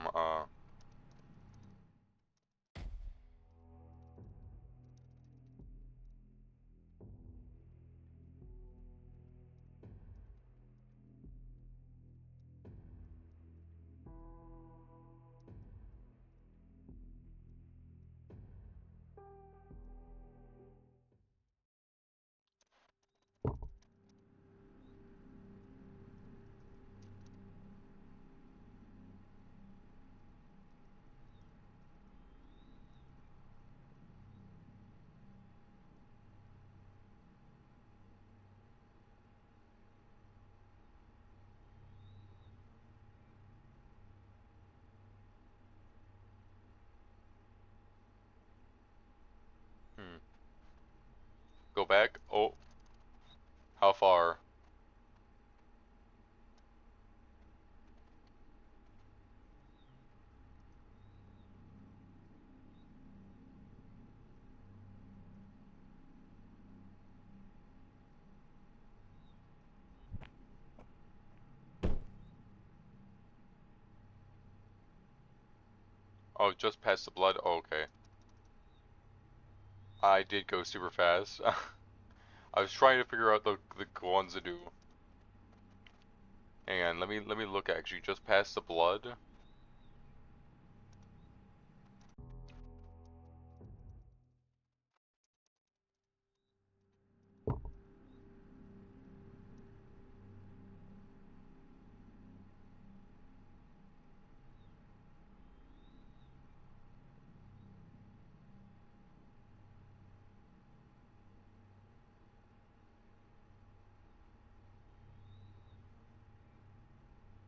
go back. Oh, how far? Oh, just past the blood? Oh, okay. I did go super fast. I was trying to figure out the ones to do. Hang on, let me look actually. Just past the blood.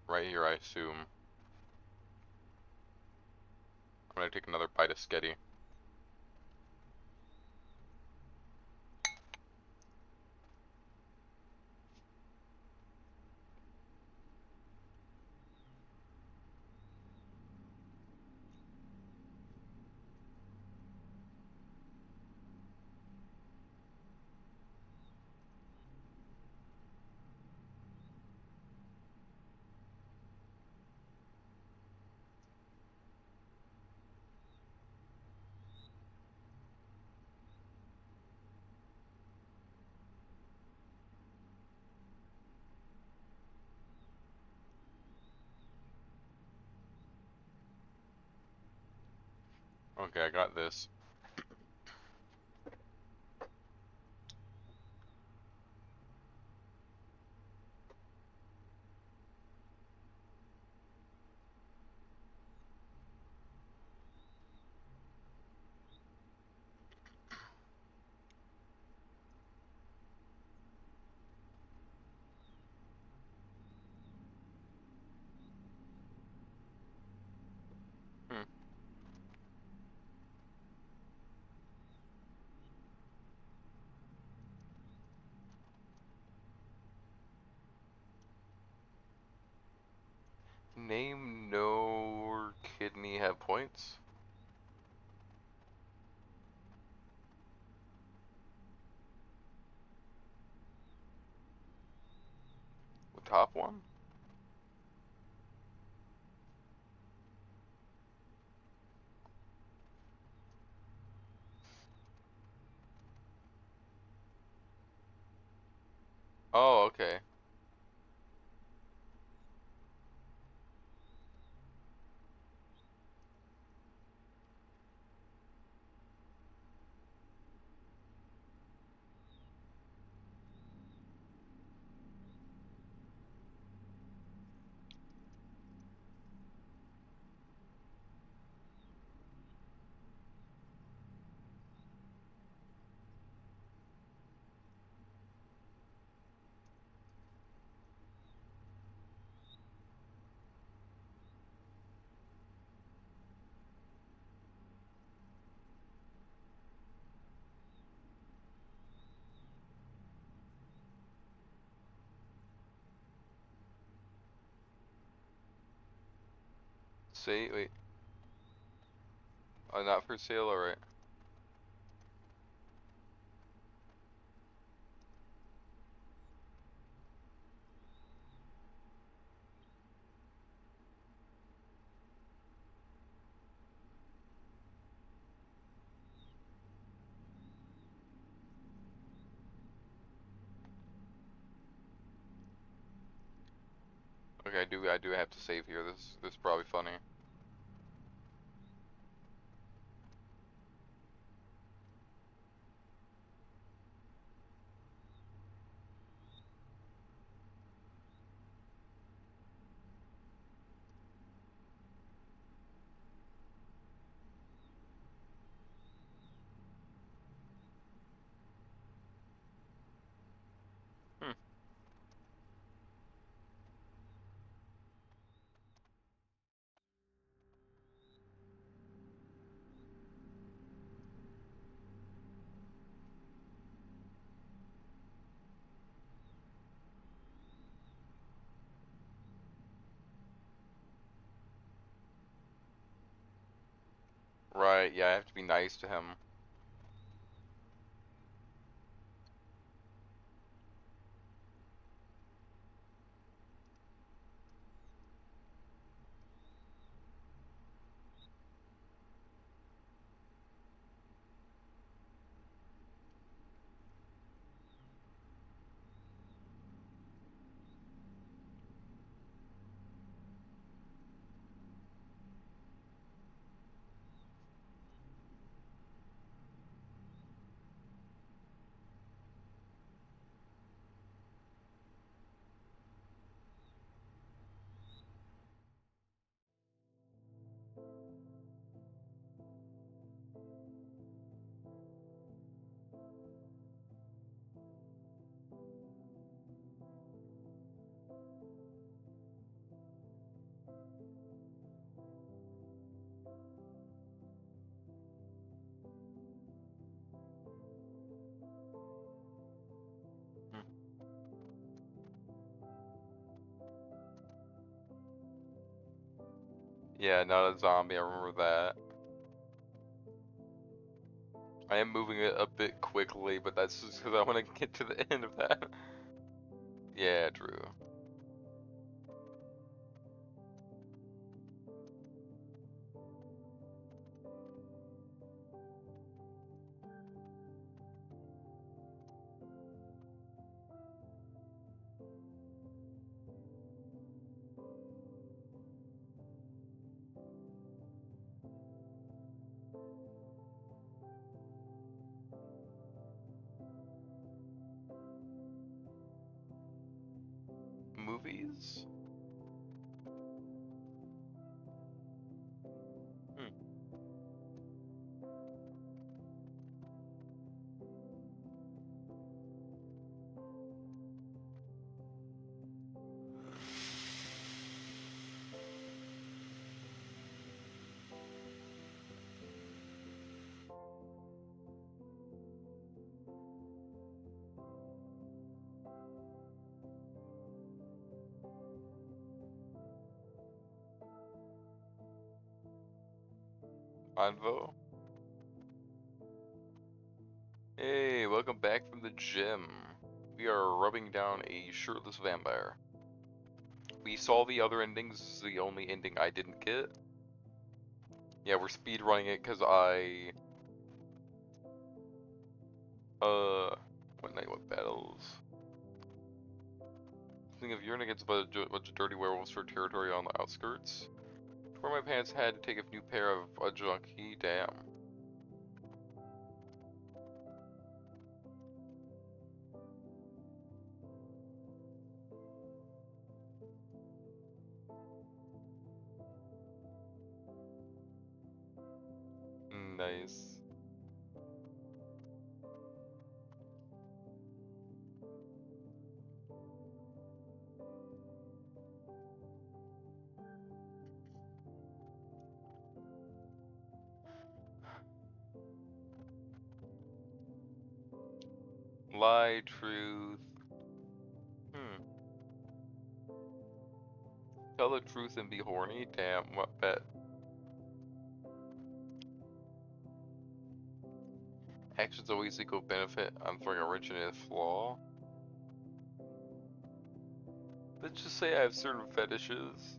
Right here, I assume. I'm gonna take another bite of sketty. Okay, I got this. Hmm. Name no kidney have points. The top one? Oh, okay. Say, wait. Oh, not for sale, alright. Okay, I do have to save here. This is probably funny. Hmm. Right, yeah, I have to be nice to him. Hmm. Yeah, not a zombie, I remember that. I am moving it a bit quickly, but that's just because I want to get to the end of that. Yeah, true. Movies? Hmm. Anvo? Hey, welcome back from the gym. We are rubbing down a shirtless vampire. We saw the other endings, this is the only ending I didn't get. Yeah, we're speed running it because what night, what battles? Think of yearning against a bunch of dirty werewolves for territory on the outskirts. Tore my pants, had to take a new pair of a junkie, damn. Nice. Lie, truth. Hmm. Tell the truth and be horny? Damn, what bet? Actions always equal benefit. I'm throwing a wrench in a flaw. Let's just say I have certain fetishes.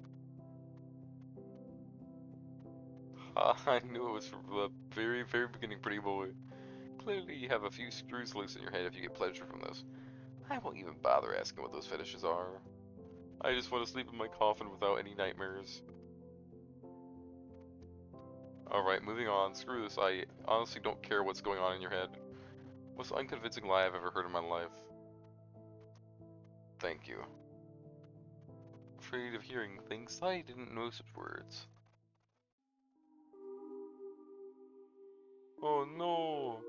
I knew it was from the very, very beginning, pretty boy. Clearly you have a few screws loose in your head if you get pleasure from this. I won't even bother asking what those fetishes are. I just want to sleep in my coffin without any nightmares. Alright, moving on. Screw this. I honestly don't care what's going on in your head. Most unconvincing lie I've ever heard in my life. Thank you. Afraid of hearing things I didn't know such words. Oh no!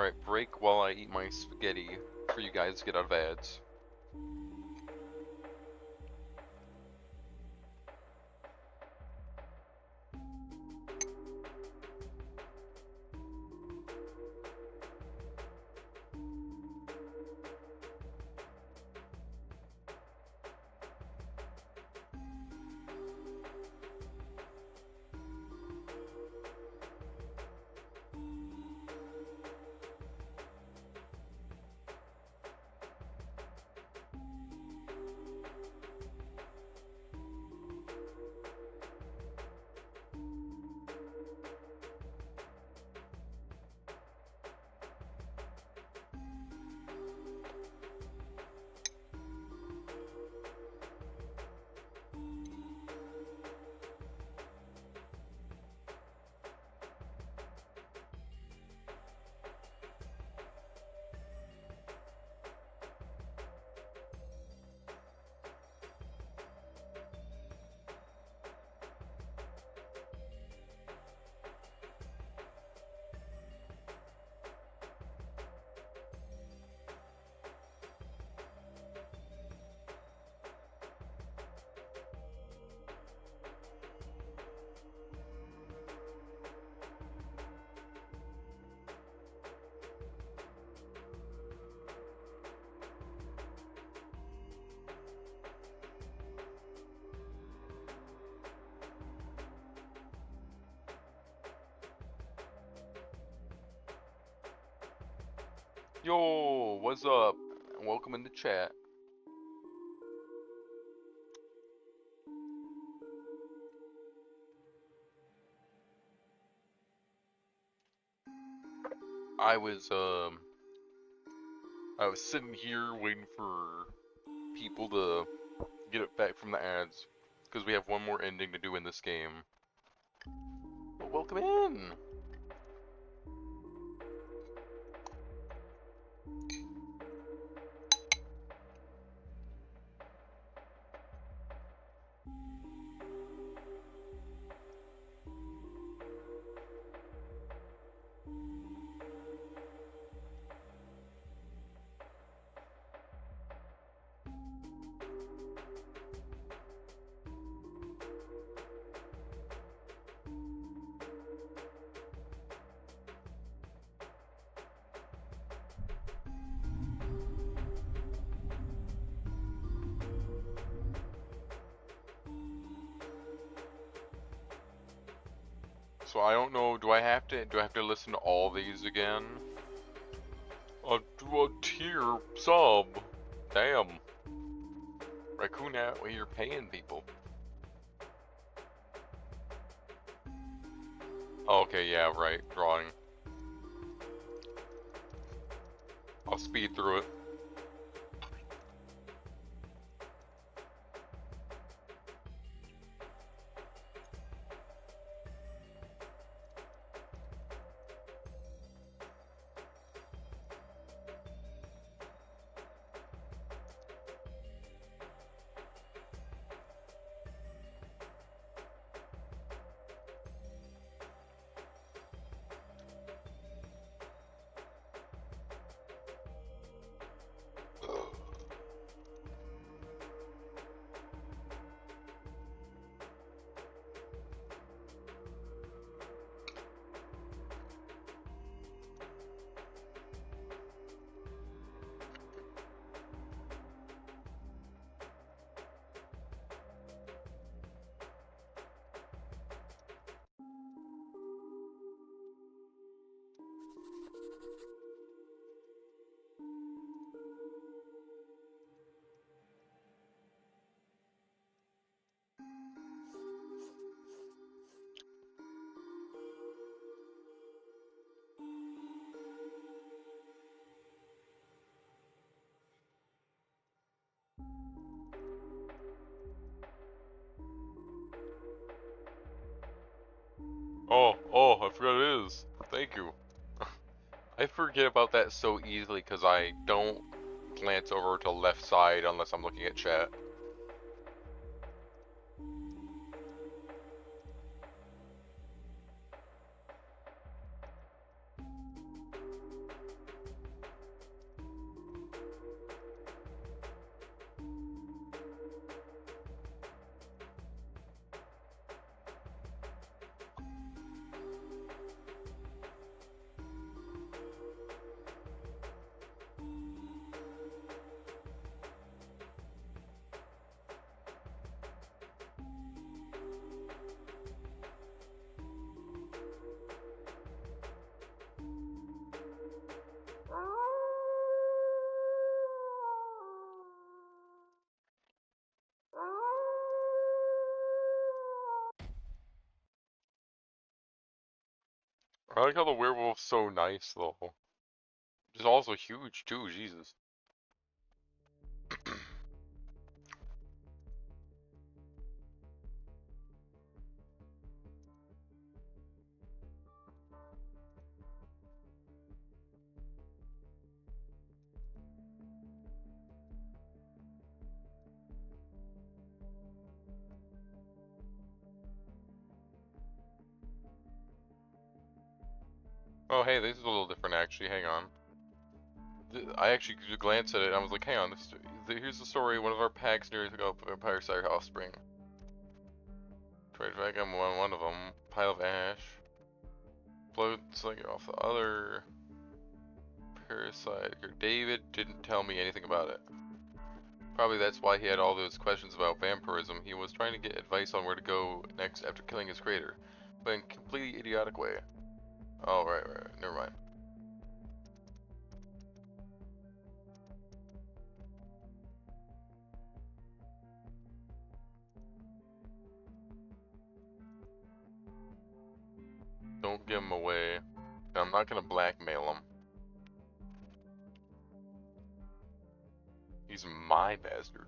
Alright, break while I eat my spaghetti for you guys to get out of ads. Yo, what's up? Welcome in the chat. I was I was sitting here waiting for people to get it back from the ads because we have one more ending to do in this game. Well, welcome in. So I don't know. Do I have to listen to all these again? A tier sub. Damn. Raccoon out where you're paying people. Okay, yeah, right. Drawing. I'll speed through it. I forgot it is. Thank you. I forget about that so easily because I don't glance over to the left side unless I'm looking at chat. I like how the werewolf's so nice though. Just also huge too, Jesus. Oh hey, this is a little different actually, hang on. I actually glanced at it and I was like, hang on, here's the story. One of our packs nearly took out Vampire Sire offspring. Tried to drag him on one of them. Pile of ash. Floats like off the other. Parasite. David didn't tell me anything about it. Probably that's why he had all those questions about vampirism. He was trying to get advice on where to go next after killing his creator, but in a completely idiotic way. Oh, right, never mind. Don't give him away. I'm not gonna blackmail him. He's my bastard.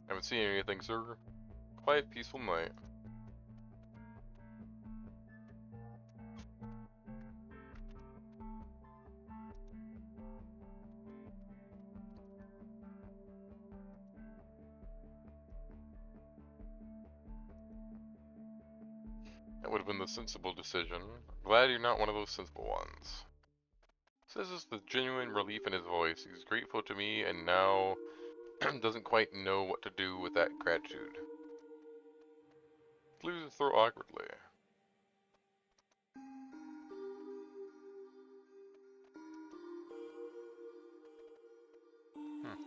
Haven't seen anything, sir. Quiet, peaceful night. That would have been the sensible decision. Glad you're not one of those sensible ones. Says this with genuine relief in his voice. He's grateful to me and now doesn't quite know what to do with that gratitude. Clears his throat awkwardly. Hmm.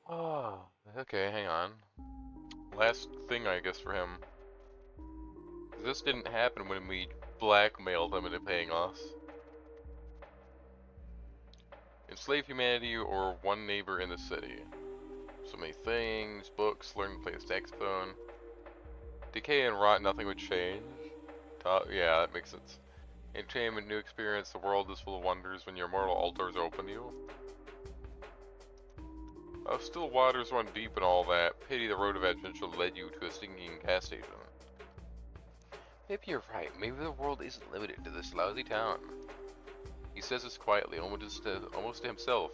Oh, okay, hang on. Last thing, I guess, for him. This didn't happen when we blackmailed him into paying us. Enslave humanity or one neighbor in the city. So many things, books, learn to play the saxophone. Decay and rot, nothing would change. Yeah, that makes sense. Entertainment, new experience, the world is full of wonders when your mortal altars open to you. Still waters run deep and all that. Pity the road of adventure led you to a stinking gas station. Maybe you're right. Maybe the world isn't limited to this lousy town. He says this quietly, almost to himself,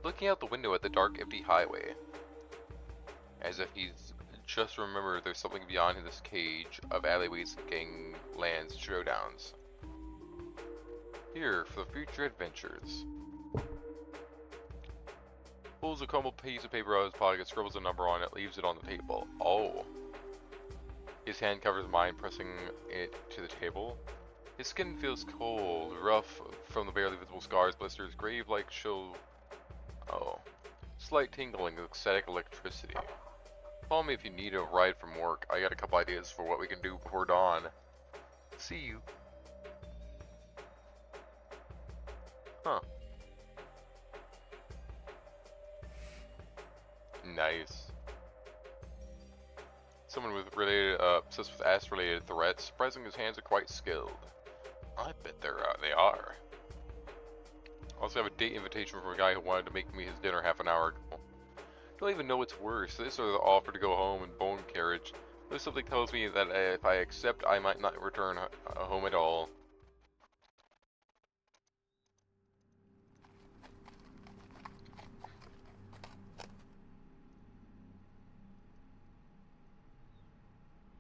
looking out the window at the dark, empty highway. As if he's just remembered there's something beyond this cage of alleyways, ganglands, showdowns. Here, for future adventures. Pulls a crumpled piece of paper out of his pocket, scribbles a number on it, leaves it on the table. Oh. His hand covers mine, pressing it to the table. His skin feels cold, rough from the barely visible scars, blisters, grave-like show. Oh. Slight tingling of static electricity. Call me if you need a ride from work. I got a couple ideas for what we can do before dawn. See you. Huh. Nice. Someone with obsessed with ass-related threats. Surprising his hands are quite skilled. I bet they are. I also have a date invitation from a guy who wanted to make me his dinner half an hour ago. Don't even know what's worse, this or the offer to go home in bone carriage. There's something tells me that if I accept, I might not return home at all.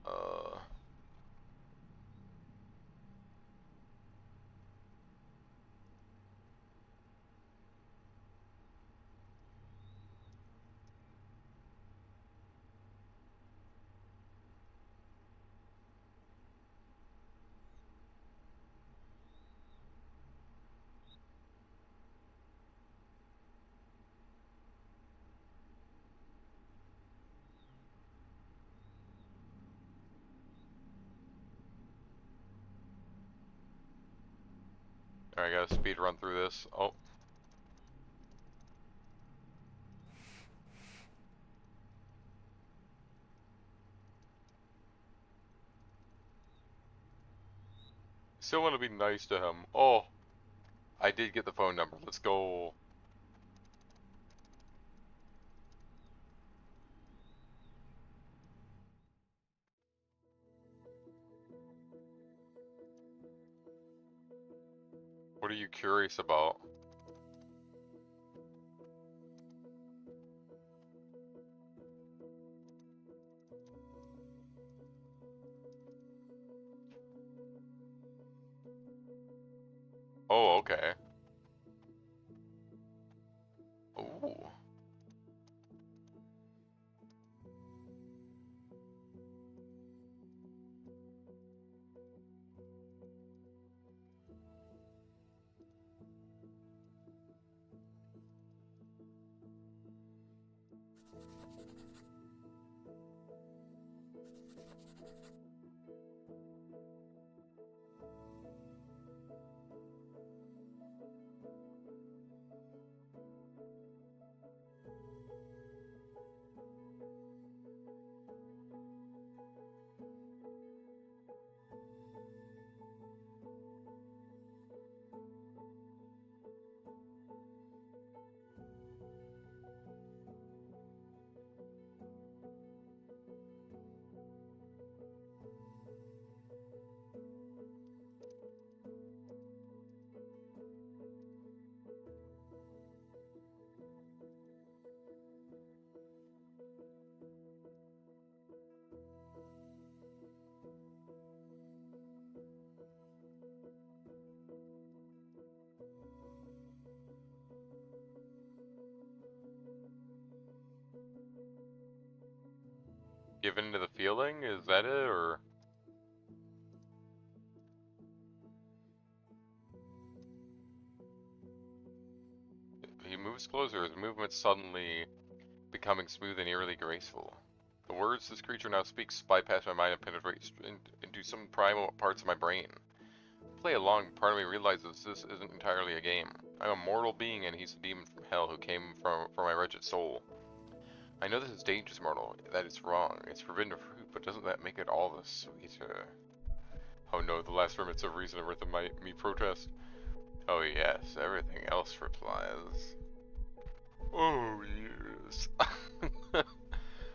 Uh... Alright, I gotta speed run through this. Oh. still want to be nice to him. Oh, I did get the phone number. Let's go. What are you curious about? Oh, okay. Ooh. Give in to the feeling? Is that it, or he moves closer, his movements suddenly becoming smooth and eerily graceful. The words this creature now speaks bypass my mind and penetrate into some primal parts of my brain. Play along, part of me realizes this isn't entirely a game. I'm a mortal being and he's a demon from hell who came for my wretched soul. I know this is dangerous, mortal, that it's wrong, it's forbidden fruit, but doesn't that make it all the sweeter? Oh no, the last remnants of reason are me protest. Oh yes, everything else replies. Oh yes.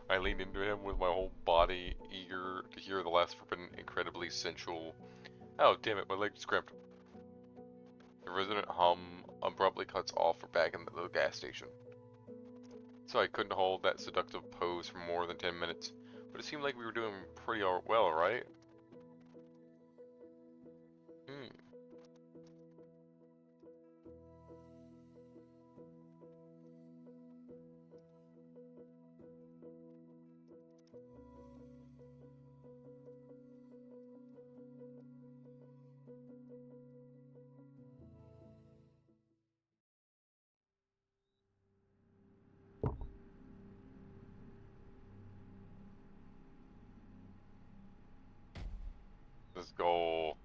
I leaned into him with my whole body, eager to hear the last forbidden, incredibly sensual. Oh damn it, my leg just cramped. The resonant hum abruptly cuts off. We're back in the little gas station. So I couldn't hold that seductive pose for more than 10 minutes, but it seemed like we were doing pretty well, right? Hmm, let's go.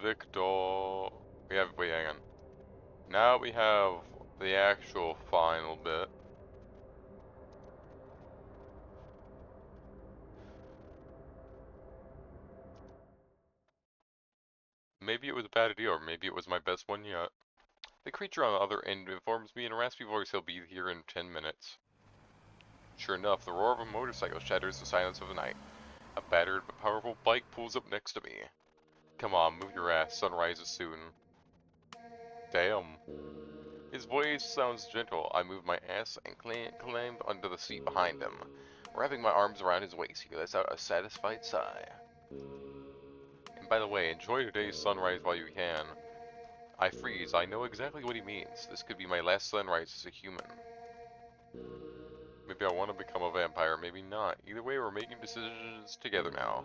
Victor. Wait, hang on. Now we have the actual final bit. Maybe it was a bad idea, or maybe it was my best one yet. The creature on the other end informs me in a raspy voice he'll be here in 10 minutes. Sure enough, the roar of a motorcycle shatters the silence of the night. A battered but powerful bike pulls up next to me. Come on, move your ass, sunrise is soon. Damn. His voice sounds gentle. I move my ass and climb onto the seat behind him. Wrapping my arms around his waist, he lets out a satisfied sigh. And by the way, enjoy today's sunrise while you can. I freeze. I know exactly what he means. This could be my last sunrise as a human. Maybe I want to become a vampire, maybe not. Either way, we're making decisions together now.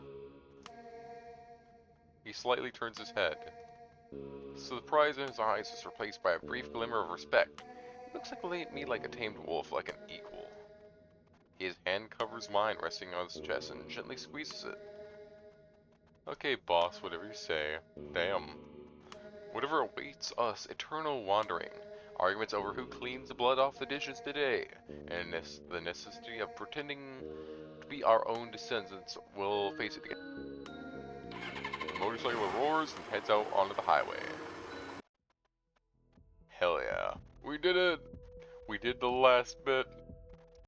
He slightly turns his head. The surprise in his eyes is replaced by a brief glimmer of respect. He looks like me like a tamed wolf, like an equal. His hand covers mine, resting on his chest, and gently squeezes it. Okay, boss, whatever you say. Damn. Whatever awaits us, eternal wandering. Arguments over who cleans the blood off the dishes today, and the necessity of pretending to be our own descendants will face it together. The motorcycle roars and heads out onto the highway. Hell yeah. We did it! We did the last bit.